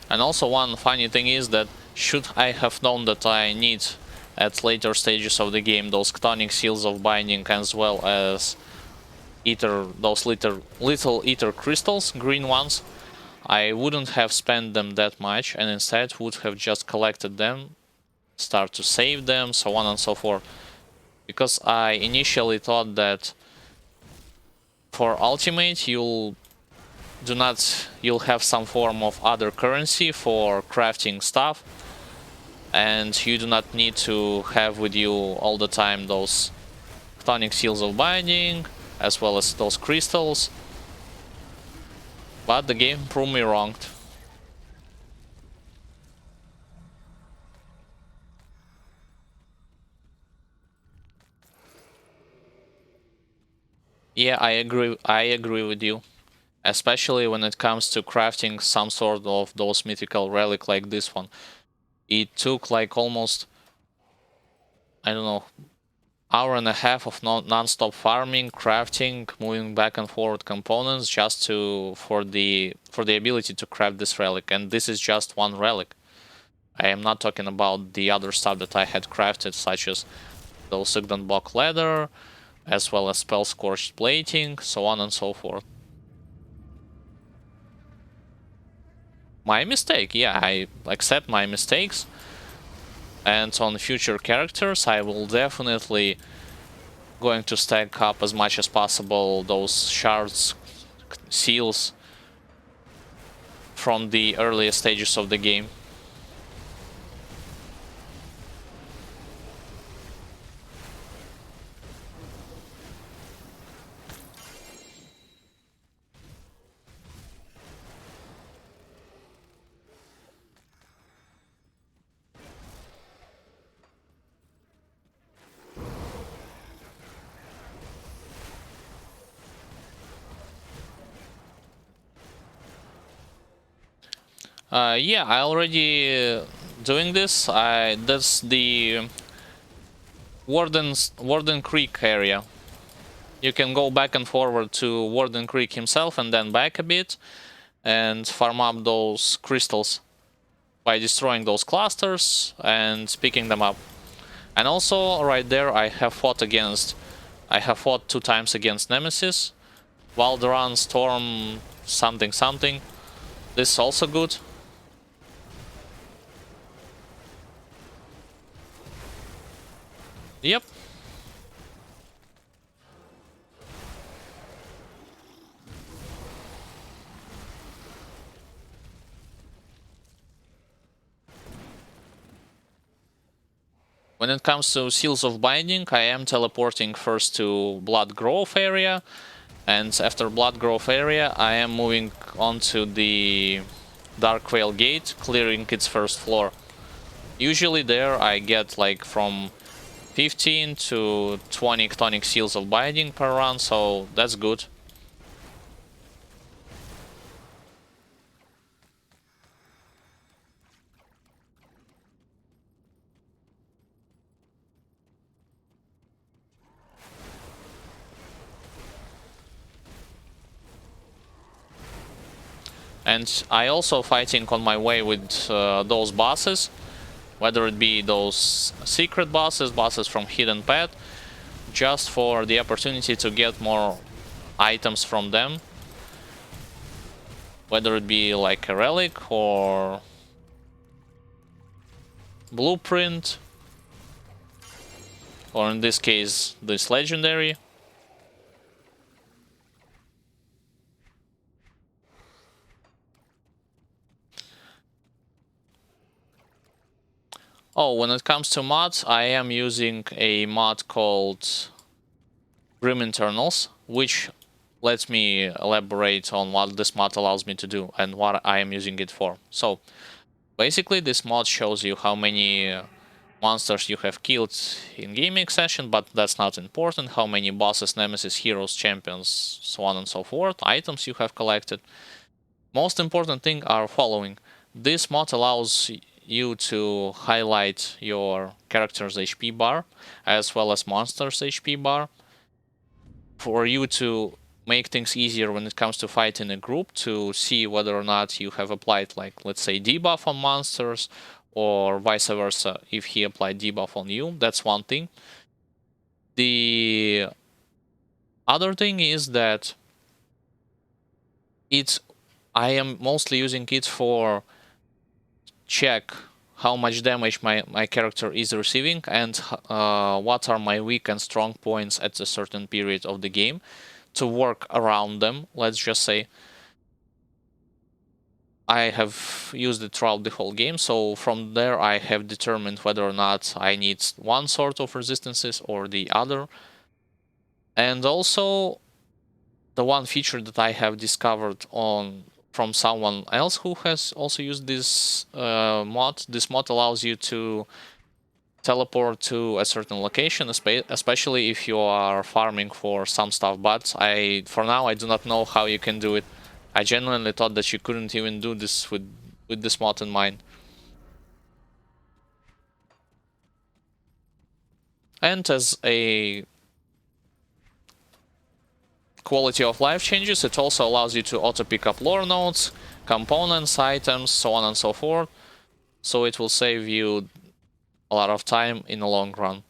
And also one funny thing is that should I have known that I need at later stages of the game those Chthonic Seals of Binding as well as those little Ether crystals, green ones, I wouldn't have spent them that much and instead would have just collected them, start to save them, so on and so forth. Because I initially thought that for Ultimate you'll have some form of other currency for crafting stuff, and you do not need to have with you all the time those Chthonic Seals of Binding as well as those crystals, but the game proved me wrong. Yeah, I agree with you, especially when it comes to crafting some sort of those mythical relic like this one. It took like almost, I don't know, hour and a half of non-stop farming, crafting, moving back and forward components just for the ability to craft this relic, and this is just one relic. I am not talking about the other stuff that I had crafted, such as those Sigdonbok leather, as well as spell scorched plating, so on and so forth. My mistake, yeah, I accept my mistakes, and on future characters I will definitely going to stack up as much as possible those shards, seals from the earliest stages of the game. Yeah, I already doing this. That's the Warden Creek area. You can go back and forward to Warden Creek himself and then back a bit and farm up those crystals by destroying those clusters and picking them up. And also right there I have fought 2 times against Nemesis, Valderan, Storm, something something. This is also good. Yep. When it comes to Seals of Binding, I am teleporting first to Blood Grove area, and after Blood Grove area I am moving on to the Dark Veil Gate, clearing its first floor. Usually there I get like from 15 to 20 Chthonic Seals of Binding per run, so that's good. And I also fighting on my way with those bosses, whether it be those secret bosses from Hidden Path, just for the opportunity to get more items from them, whether it be like a relic or blueprint, or in this case this legendary. Oh, when it comes to mods, I am using a mod called Grim Internals, which lets me elaborate on what this mod allows me to do and what I am using it for. So, Basically, this mod shows you how many monsters you have killed in gaming session, but that's not important. How many bosses, nemesis, heroes, champions, so on and so forth, items you have collected. Most important thing are following. This mod allows you to highlight your character's HP bar as well as monster's HP bar for you to make things easier when it comes to fighting a group, to see whether or not you have applied, like, let's say, debuff on monsters, or vice versa if he applied debuff on you. That's one thing. The other thing is that I am mostly using it for check how much damage my character is receiving and what are my weak and strong points at a certain period of the game, to work around them, let's just say. I have used it throughout the whole game, so from there I have determined whether or not I need one sort of resistances or the other. And also, the one feature that I have discovered from someone else who has also used this mod. This mod allows you to teleport to a certain location, especially if you are farming for some stuff. But for now, I do not know how you can do it. I genuinely thought that you couldn't even do this with this mod in mind. And as a quality of life changes, it also allows you to auto pick up lore nodes, components, items, so on and so forth. So it will save you a lot of time in the long run.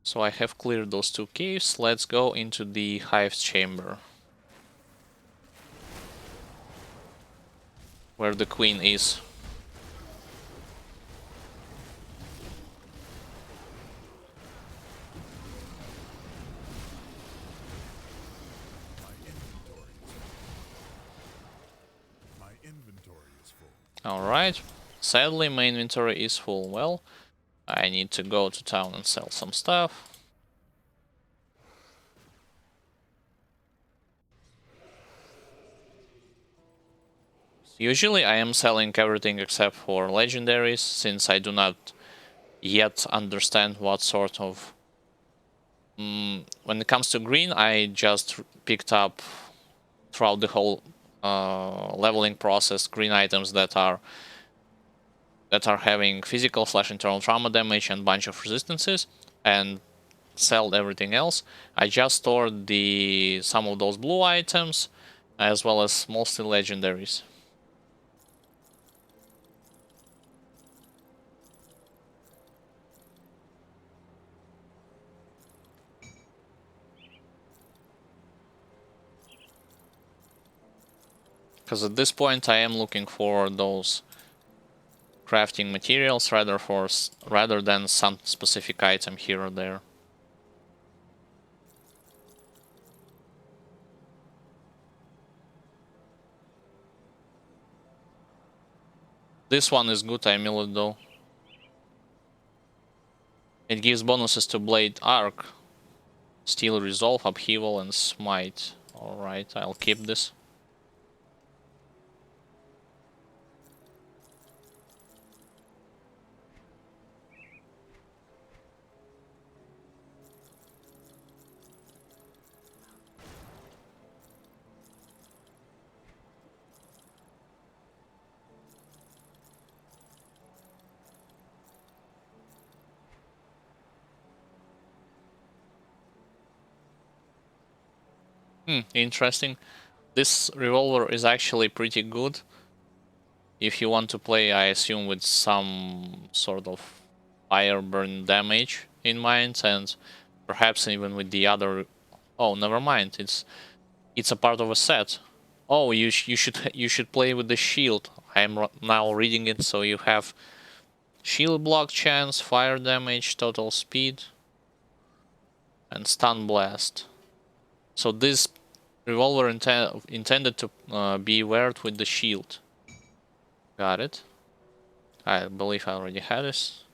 So I have cleared those two caves. Let's go into the Hive's chamber, where the queen is. My inventory is full. Alright. Sadly, my inventory is full. Well, I need to go to town and sell some stuff. Usually I am selling everything except for legendaries, since I do not yet understand what sort of... when it comes to green, I just picked up throughout the whole leveling process green items that are having physical / internal trauma damage and bunch of resistances, and sell everything else. I just stored some of those blue items, as well as mostly legendaries. Because at this point I am looking for those crafting materials rather than some specific item here or there. This one is good amulet though. It gives bonuses to Blade Arc, Steel Resolve, Upheaval, and Smite. Alright, I'll keep this. Interesting. This revolver is actually pretty good. If you want to play, I assume, with some sort of fire burn damage in mind, and perhaps even with the other... Oh, never mind. It's a part of a set. Oh, you should play with the shield. I'm now reading it, so you have shield block chance, fire damage, total speed, and stun blast. So this revolver intended to be weared with the shield. Got it. I believe I already had this.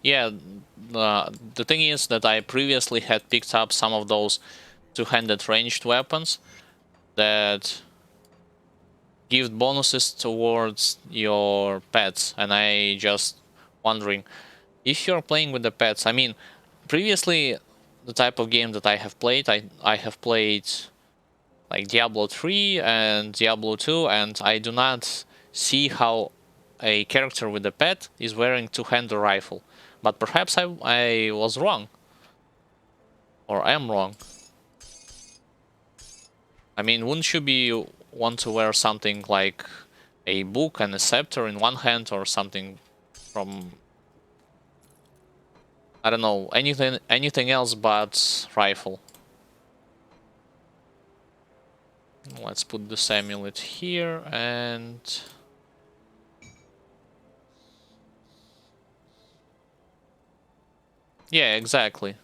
Yeah, the thing is that I previously had picked up some of those two-handed ranged weapons that give bonuses towards your pets, and I just wondering if you're playing with the pets. I mean, previously the type of game that I have played, I have played like Diablo 3 and Diablo 2, and I do not see how a character with a pet is wearing two-handed rifle. But perhaps I was wrong, or I am wrong. I mean, wouldn't you be want to wear something like a book and a scepter in one hand, or something from, I don't know, anything else but rifle? Let's put this amulet here, and yeah, exactly.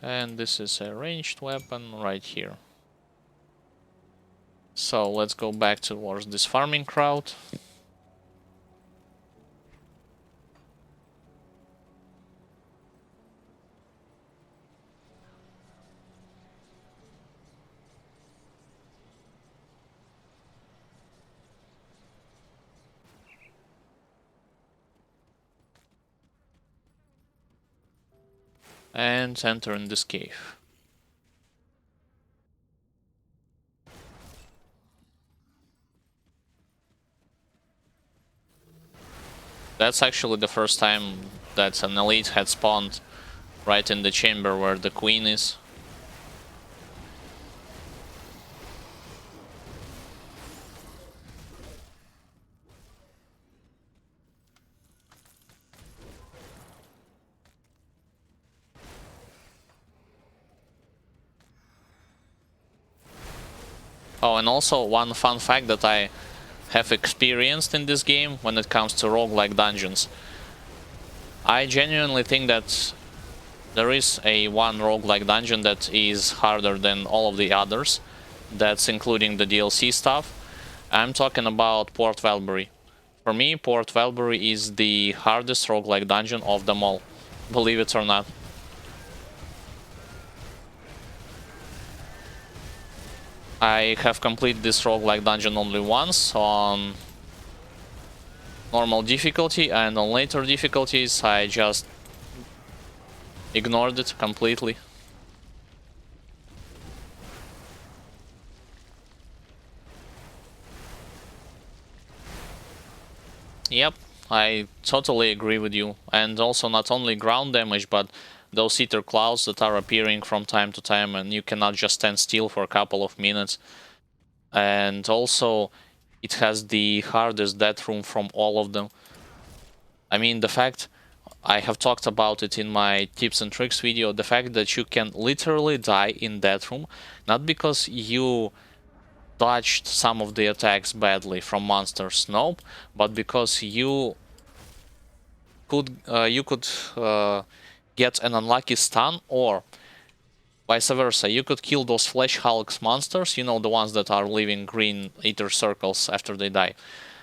And this is a ranged weapon right here. So let's go back towards this farming crowd. And enter in this cave. That's actually the first time that an elite had spawned right in the chamber where the queen is. Oh, and also one fun fact that I have experienced in this game when it comes to roguelike dungeons. I genuinely think that there is a one roguelike dungeon that is harder than all of the others. That's including the DLC stuff. I'm talking about Port Valbury. For me, Port Valbury is the hardest roguelike dungeon of them all. Believe it or not. I have completed this roguelike dungeon only once on normal difficulty, and on later difficulties I just ignored it completely. Yep, I totally agree with you. And also not only ground damage, but those ether clouds that are appearing from time to time, and you cannot just stand still for a couple of minutes. And also, it has the hardest death room from all of them. I mean, the fact, I have talked about it in my tips and tricks video, the fact that you can literally die in that room, not because you dodged some of the attacks badly from monsters, nope, but because you could get an unlucky stun, or vice versa. You could kill those Flesh Hulks monsters, you know, the ones that are leaving green ether circles after they die.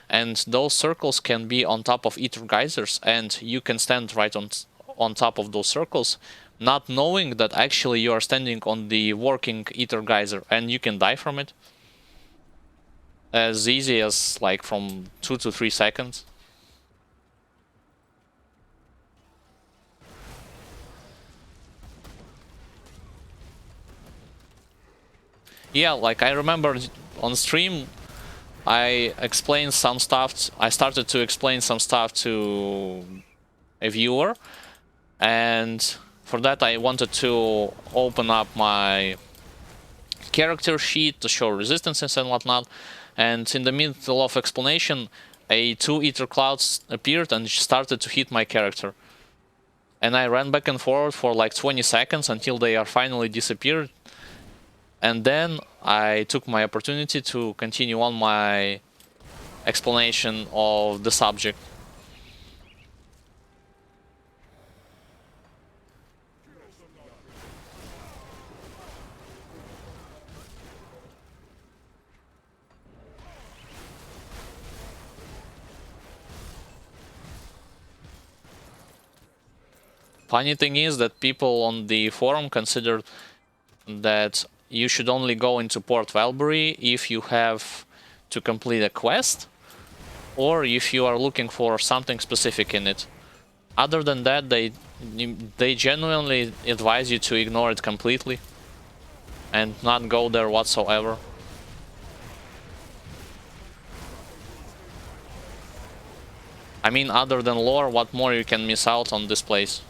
And those circles can be on top of ether geysers, and you can stand right on top of those circles, not knowing that actually you are standing on the working ether geyser, and you can die from it as easy as like from 2 to 3 seconds. Yeah, like I remember on stream I explained some stuff. I started to explain some stuff to a viewer, and for that I wanted to open up my character sheet to show resistances and whatnot. And in the middle of explanation, two ether clouds appeared and started to hit my character. And I ran back and forth for like 20 seconds until they are finally disappeared. And then I took my opportunity to continue on my explanation of the subject. Funny thing is that people on the forum consider that you should only go into Port Valbury if you have to complete a quest or if you are looking for something specific in it. Other than that, they genuinely advise you to ignore it completely and not go there whatsoever. I mean, other than lore, what more you can miss out on this place?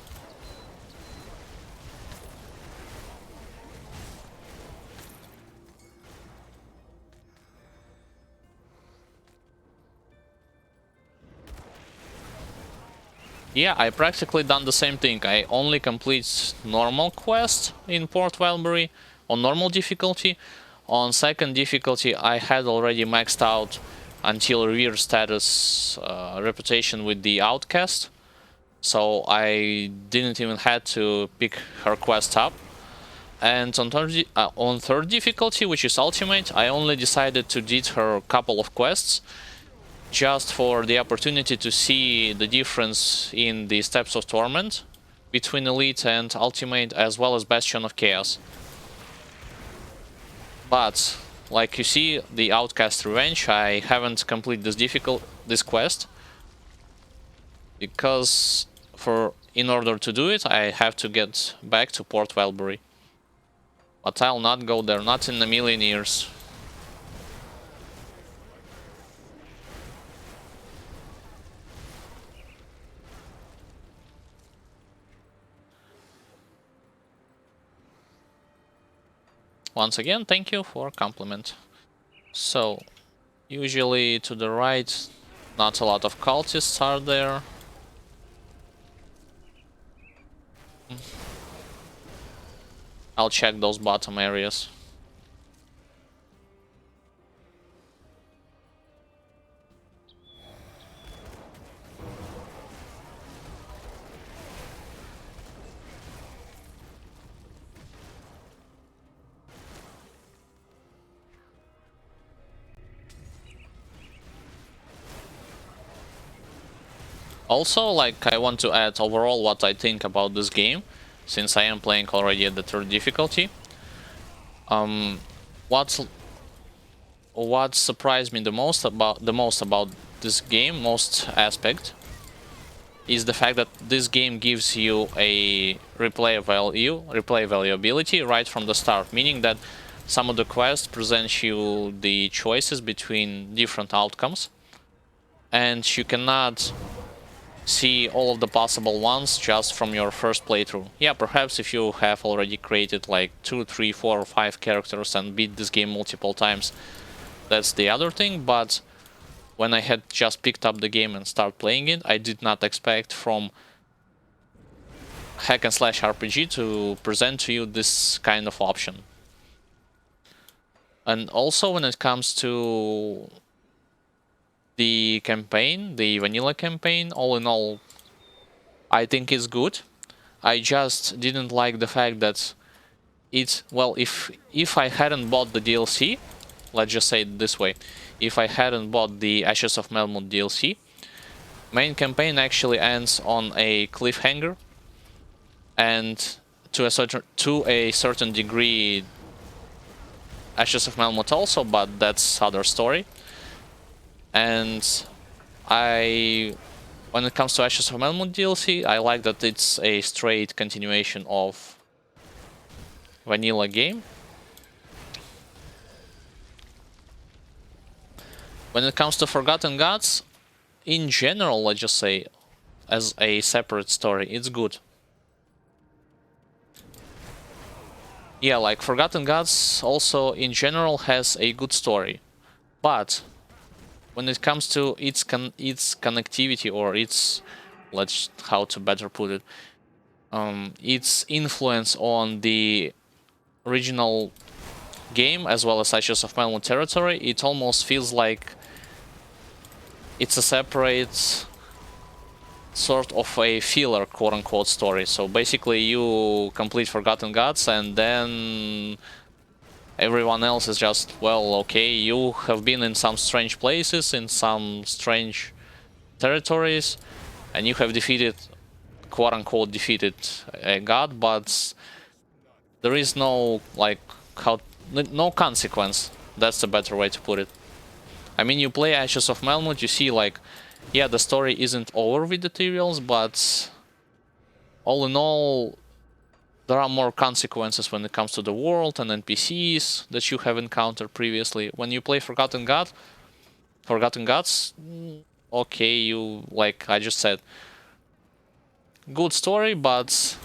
Yeah, I practically done the same thing. I only complete normal quest in Port Valbury on normal difficulty. On second difficulty, I had already maxed out until rear status reputation with the outcast, so I didn't even had to pick her quest up. And on third difficulty, which is ultimate, I only decided to did her couple of quests just for the opportunity to see the difference in the steps of torment between elite and ultimate, as well as Bastion of Chaos. But like you see, the Outcast Revenge, I haven't completed this quest because in order to do it, I have to get back to Port Valbury. But I'll not go there, not in a million years. Once again, thank you for compliment. So, usually to the right, not a lot of cultists are there. I'll check those bottom areas. Also, like, I want to add overall what I think about this game, since I am playing already at the third difficulty. What surprised me the most about this game, most aspect, is the fact that this game gives you a replay valuability right from the start, meaning that some of the quests present you the choices between different outcomes, and you cannot see all of the possible ones just from your first playthrough. Yeah, perhaps if you have already created like 2, 3, 4, or 5 characters and beat this game multiple times, that's the other thing, but when I had just picked up the game and started playing it, I did not expect from hack and slash RPG to present to you this kind of option. And also when it comes to the campaign, the vanilla campaign, all in all, I think it's good. I just didn't like the fact that it's, well, if I hadn't bought the DLC, let's just say it this way, if I hadn't bought the Ashes of Melmoth DLC, main campaign actually ends on a cliffhanger, and to a certain degree Ashes of Melmoth also, but that's other story. And when it comes to Ashes of Melmoth DLC, I like that it's a straight continuation of vanilla game. When it comes to Forgotten Gods, in general, let's just say, as a separate story, it's good. Yeah, like Forgotten Gods also in general has a good story, but when it comes to its connectivity, or its, how to better put it, its influence on the original game as well as Ashes of Melmoth territory, it almost feels like it's a separate sort of a filler, quote-unquote, story. So basically you complete Forgotten Gods and then everyone else is just, well, okay, you have been in some strange places, in some strange territories, and you have defeated quote-unquote defeated a god, but there is no like no consequence. That's the better way to put it. I mean, you play Ashes of Melmoth, you see like, yeah, the story isn't over with the Aetherials, but all in all, there are more consequences when it comes to the world and NPCs that you have encountered previously. When you play Forgotten Gods, okay, you, like I just said, good story, but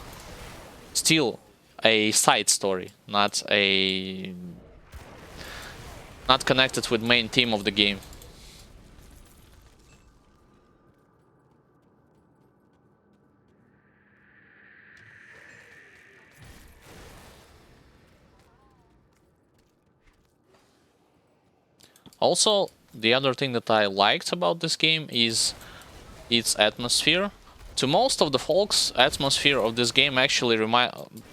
still a side story, not connected with main theme of the game. Also, the other thing that I liked about this game is its atmosphere. To most of the folks, atmosphere of this game actually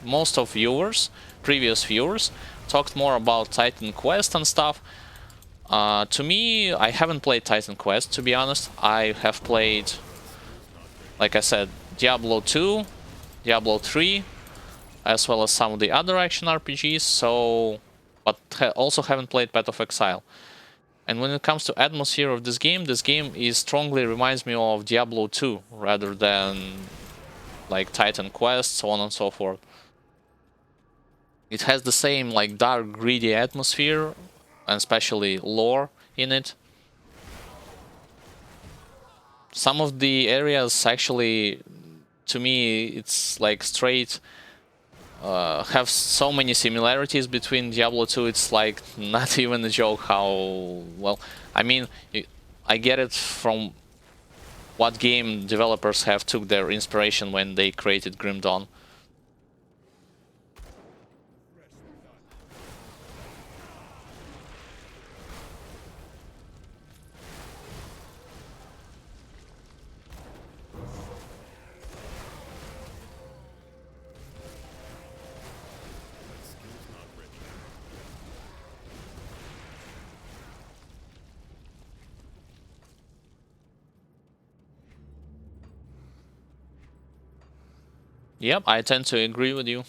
most of viewers, previous viewers, talked more about Titan Quest and stuff. To me, I haven't played Titan Quest, to be honest. I have played, like I said, Diablo 2, Diablo 3, as well as some of the other action RPGs, so... but also haven't played Path of Exile. And when it comes to atmosphere of this game is strongly reminds me of Diablo 2, rather than like Titan Quest, so on and so forth. It has the same like dark, greedy atmosphere, and especially lore in it. Some of the areas actually, to me, it's like straight have so many similarities between Diablo 2. It's like not even a joke how well. I mean, I get it from what game developers have took their inspiration when they created Grim Dawn. Yep, I tend to agree with you.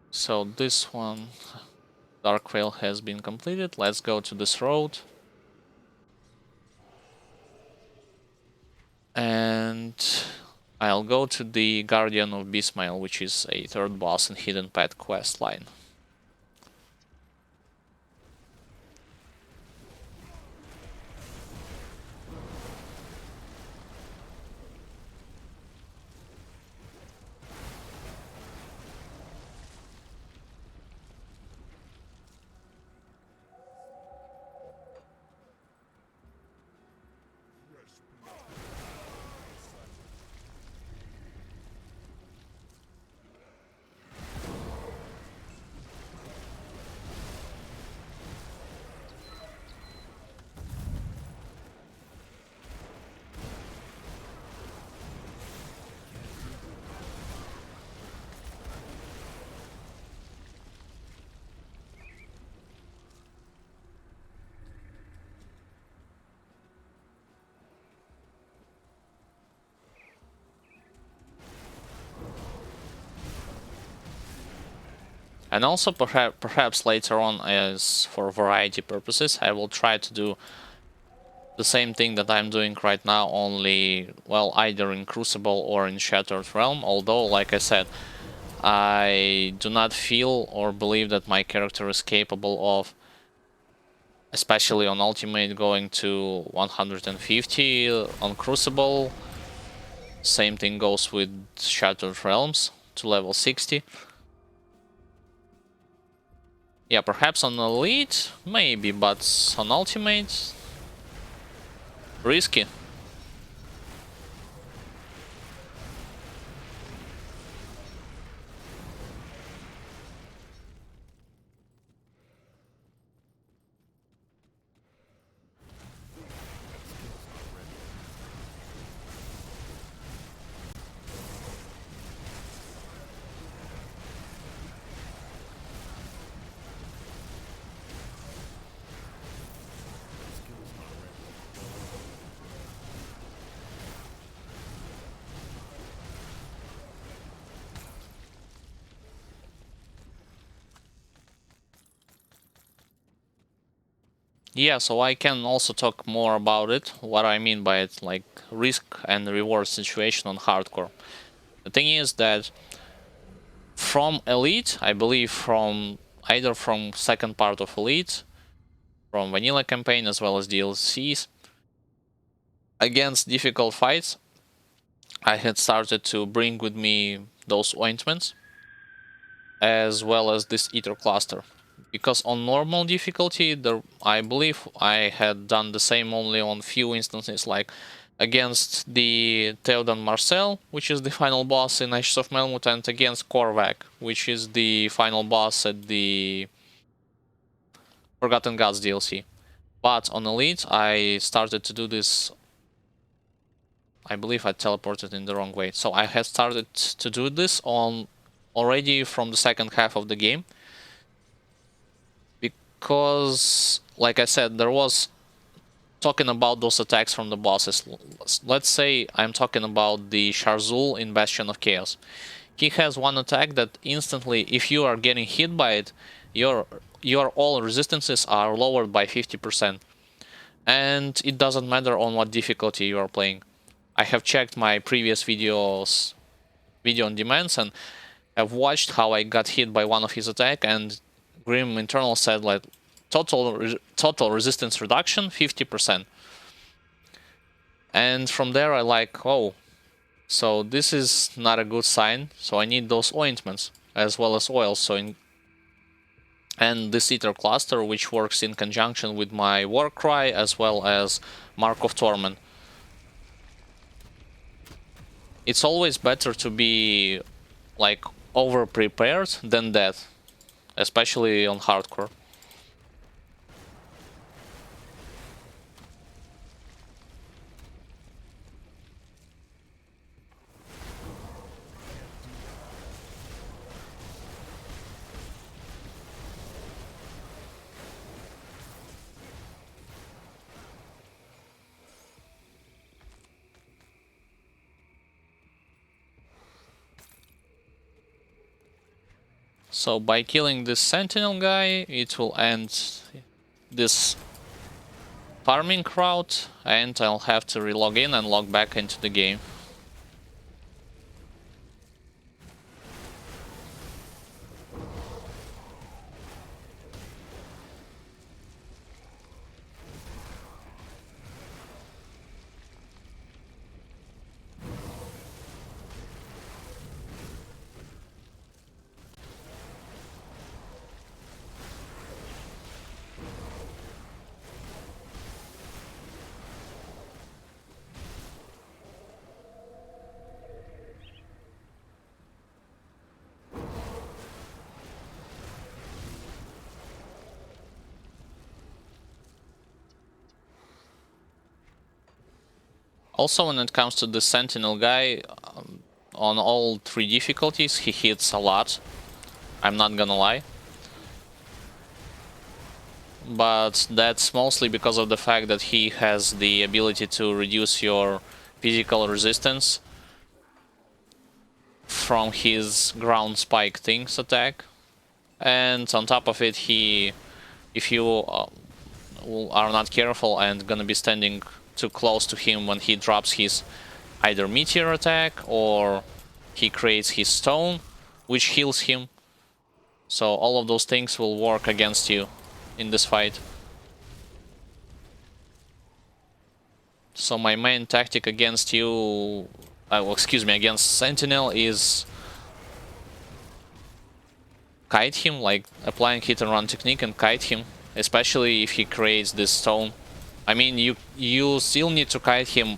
So this one, Dark Veil, has been completed. Let's go to this road. And I'll go to the Guardian of Beastmail, which is a third boss in Hidden Path quest line. And also perhaps later on, as for variety purposes, I will try to do the same thing that I'm doing right now, only, well, either in Crucible or in Shattered Realm, although, like I said, I do not feel or believe that my character is capable of, especially on Ultimate, going to 150 on Crucible. Same thing goes with Shattered Realms to level 60. Yeah, perhaps on Elite, maybe, but on Ultimate, risky. Yeah, so I can also talk more about it, what I mean by it, like risk and reward situation on hardcore. The thing is that from Elite, I believe from either from second part of Elite, from vanilla campaign as well as DLCs, against difficult fights, I had started to bring with me those ointments as well as this ether cluster. Because on normal difficulty, I believe I had done the same only on few instances, like against the Theodan Marcel, which is the final boss in Ashes of Melmoth, and against Korvac, which is the final boss at the Forgotten Gods DLC. But on Elite, I started to do this. I believe I teleported in the wrong way. So I had started to do this on already from the second half of the game. Because, like I said, there was talking about those attacks from the bosses. Let's say I'm talking about the Sharzul in Bastion of Chaos. He has one attack that instantly, if you are getting hit by it, your all resistances are lowered by 50%. And it doesn't matter on what difficulty you are playing. I have checked my previous video on demands and have watched how I got hit by one of his attack, and Grim Internal said like total resistance reduction 50%. And from there I like, oh, so this is not a good sign, so I need those ointments as well as oils. And this ether cluster, which works in conjunction with my war cry as well as Mark of Torment. It's always better to be like over prepared than dead, especially on hardcore. So by killing this sentinel guy, it will end this farming route, and I'll have to relog in and log back into the game. Also, when it comes to the sentinel guy, on all 3 difficulties he hits a lot, I'm not gonna lie. But that's mostly because of the fact that he has the ability to reduce your physical resistance from his ground spike things attack. And on top of it, if you are not careful and gonna be standing too close to him when he drops his either meteor attack or he creates his stone, which heals him. So all of those things will work against you in this fight. So my main tactic against you, against Sentinel is kite him, like applying hit and run technique and kite him, especially if he creates this stone. I mean, you still need to kite him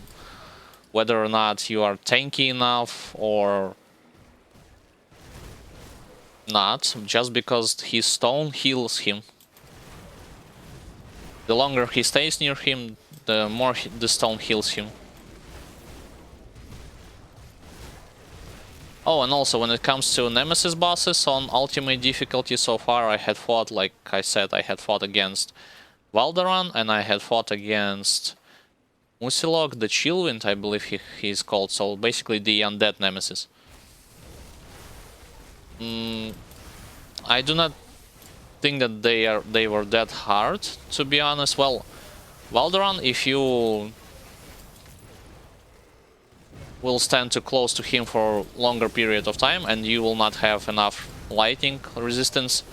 whether or not you are tanky enough or not, just because his stone heals him. The longer he stays near him, the more the stone heals him. Oh, and also when it comes to Nemesis bosses on ultimate difficulty, so far I had fought, like I said, I had fought against Valderan and I had fought against Musilog, the Chillwind, I believe he's called, so basically the undead Nemesis. I do not think that they were that hard, to be honest. Well, Valderon, if you will stand too close to him for a longer period of time and you will not have enough lightning resistance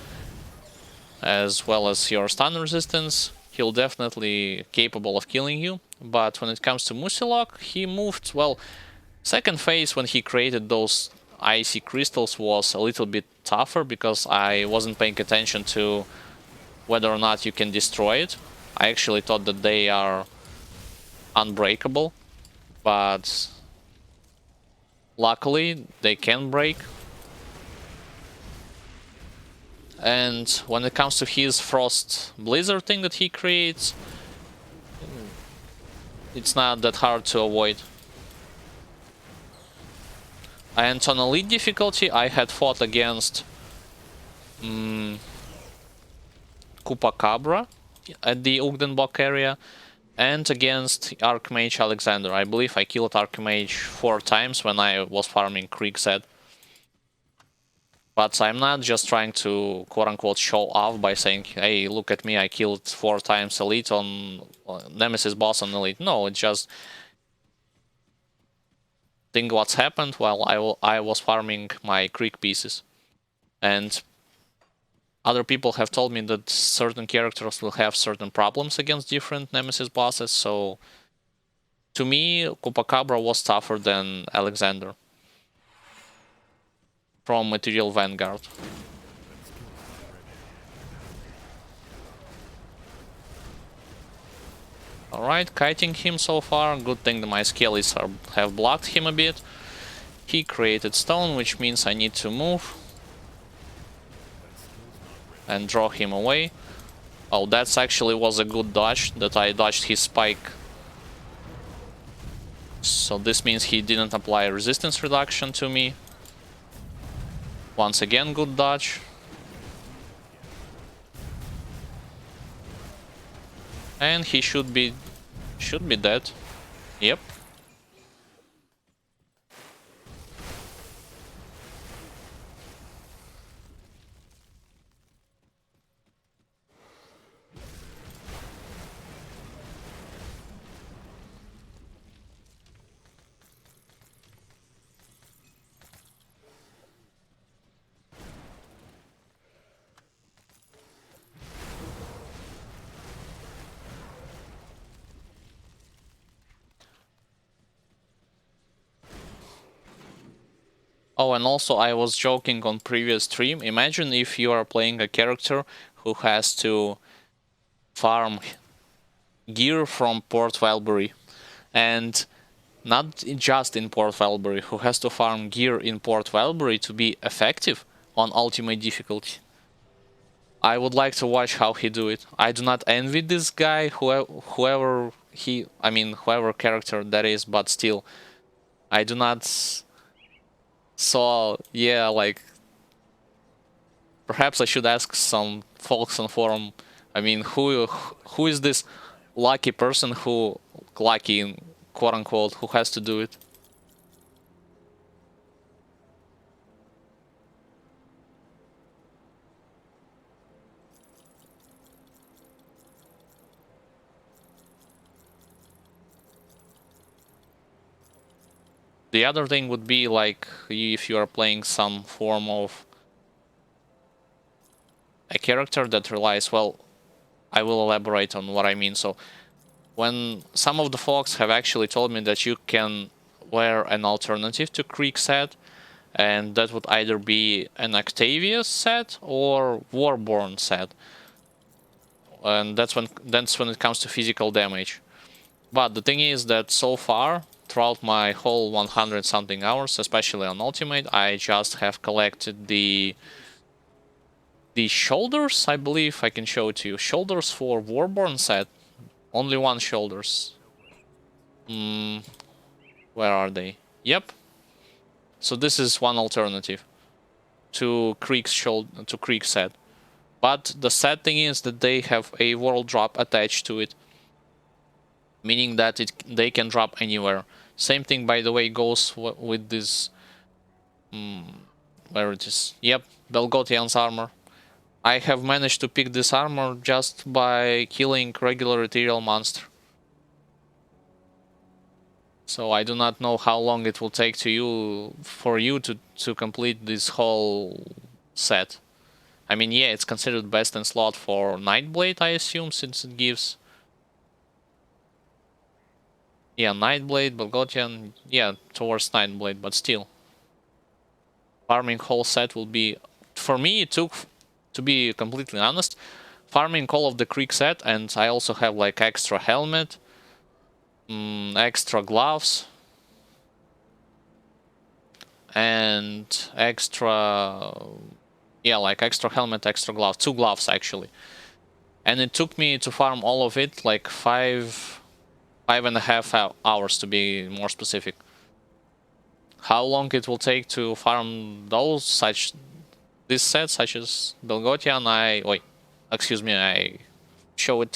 as well as your stun resistance, he'll definitely capable of killing you. But when it comes to Musilok, he moved, well, second phase when he created those icy crystals was a little bit tougher because I wasn't paying attention to whether or not you can destroy it. I actually thought that they are unbreakable, but luckily they can break. And when it comes to his Frost Blizzard thing that he creates, it's not that hard to avoid. And on Elite difficulty, I had fought against Kupakabra at the Ugdenbok area and against Archmage Alexander. I believe I killed Archmage 4 times when I was farming Kriegset. But I'm not just trying to quote-unquote show off by saying, hey, look at me, I killed 4 times Elite on Nemesis boss on Elite. No, it's just think what's happened while I was farming my Krieg pieces. And other people have told me that certain characters will have certain problems against different Nemesis bosses, so to me, Kupakabra was tougher than Alexander from Aetherial Vanguard. Alright, kiting him so far. Good thing that my skellies have blocked him a bit. He created stone, which means I need to move and draw him away. Oh, that's actually was a good dodge, that I dodged his spike. So this means he didn't apply resistance reduction to me. Once again, good dodge. And he should be dead. Yep. Oh, and also I was joking on previous stream. Imagine if you are playing a character who has to farm gear from Port Valbury, and not just in Port Valbury, who has to farm gear in Port Valbury to be effective on ultimate difficulty. I would like to watch how he do it. I do not envy this guy, whoever character that is, but still, I do not. So yeah, like perhaps I should ask some folks on forum. I mean, who is this lucky person who lucky in quote unquote who has to do it? The other thing would be like if you are playing some form of a character that relies, well, I will elaborate on what I mean. So when some of the folks have actually told me that you can wear an alternative to Krieg set, and that would either be an Octavius set or Warborn set. And that's when it comes to physical damage. But the thing is that so far, throughout my whole 100 something hours, especially on Ultimate, I just have collected the shoulders. I believe I can show it to you. Shoulders for Warborn set. Only 1 shoulders. Where are they? Yep. So this is one alternative to Krieg set. But the sad thing is that they have a world drop attached to it, meaning that they can drop anywhere. Same thing, by the way, goes with this. Where it is? Yep, Belgotian's armor. I have managed to pick this armor just by killing regular Ethereal monster. So I do not know how long it will take for you to complete this whole set. I mean, yeah, it's considered best in slot for Nightblade, I assume, since it gives... Yeah, Nightblade, Belgothian, yeah, towards Nightblade, but still. Farming whole set will be... For me, it took, to be completely honest, farming all of the Creek set, and I also have like extra helmet, extra gloves, and extra... Yeah, like extra helmet, extra gloves, 2 gloves actually. And it took me to farm all of it like 5.5 hours to be more specific. How long it will take to farm this set, such as Belgothian, I showed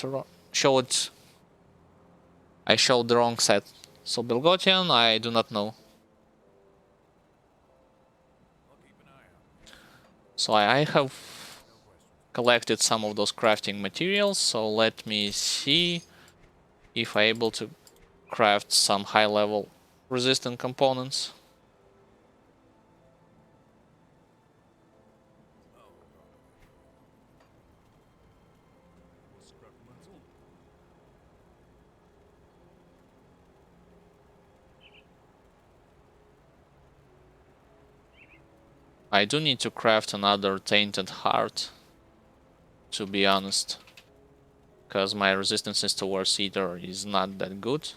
the wrong set. So Belgothian, I do not know. So I have collected some of those crafting materials, so let me see if I'm able to craft some high-level resistant components. I do need to craft another Tainted Heart, to be honest, because my resistances towards Ether is not that good.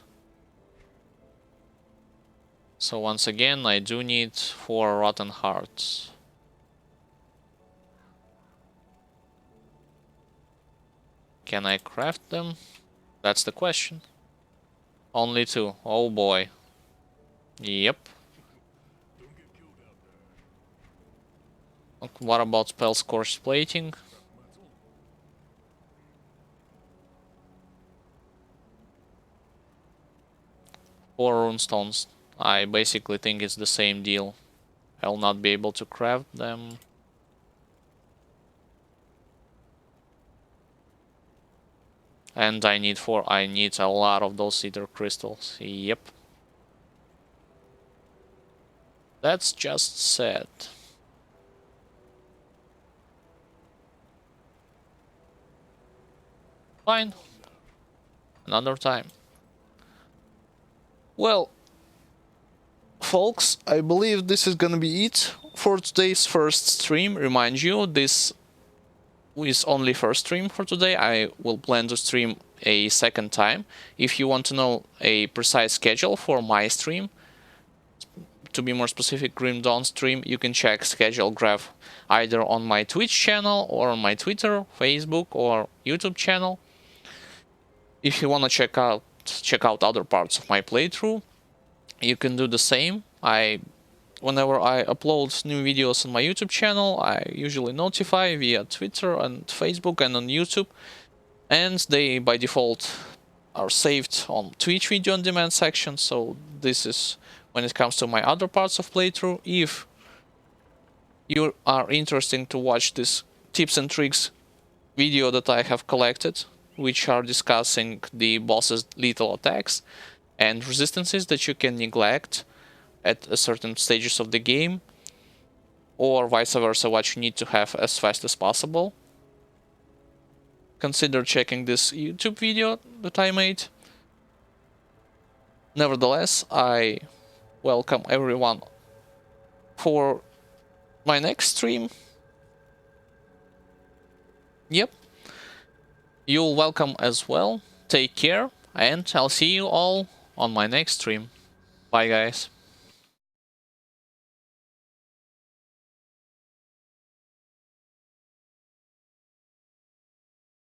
So once again, I do need 4 Rotten Hearts. Can I craft them? That's the question. Only 2. Oh boy. Yep. What about Spell Scorched Plating? Or Runestones. I basically think it's the same deal. I'll not be able to craft them. And I need a lot of those Ether Crystals. Yep. That's just sad. Fine. Another time. Well, folks, I believe this is gonna be it for today's first stream. Remind you, this is only first stream for today. I will plan to stream a second time. If you want to know a precise schedule for my stream, to be more specific, Grim Dawn stream, you can check schedule graph either on my Twitch channel or on my Twitter, Facebook, or YouTube channel. If you want to check out other parts of my playthrough, you can do the same. Whenever I upload new videos on my YouTube channel, I usually notify via Twitter and Facebook and on YouTube, and they by default are saved on Twitch video on demand section. So this is when it comes to my other parts of playthrough. If you are interested to watch this tips and tricks video that I have collected, which are discussing the boss's lethal attacks and resistances that you can neglect at a certain stages of the game, or vice versa, what you need to have as fast as possible, consider checking this YouTube video that I made. Nevertheless, I welcome everyone for my next stream. Yep, you're welcome as well. Take care, and I'll see you all on my next stream. Bye, guys.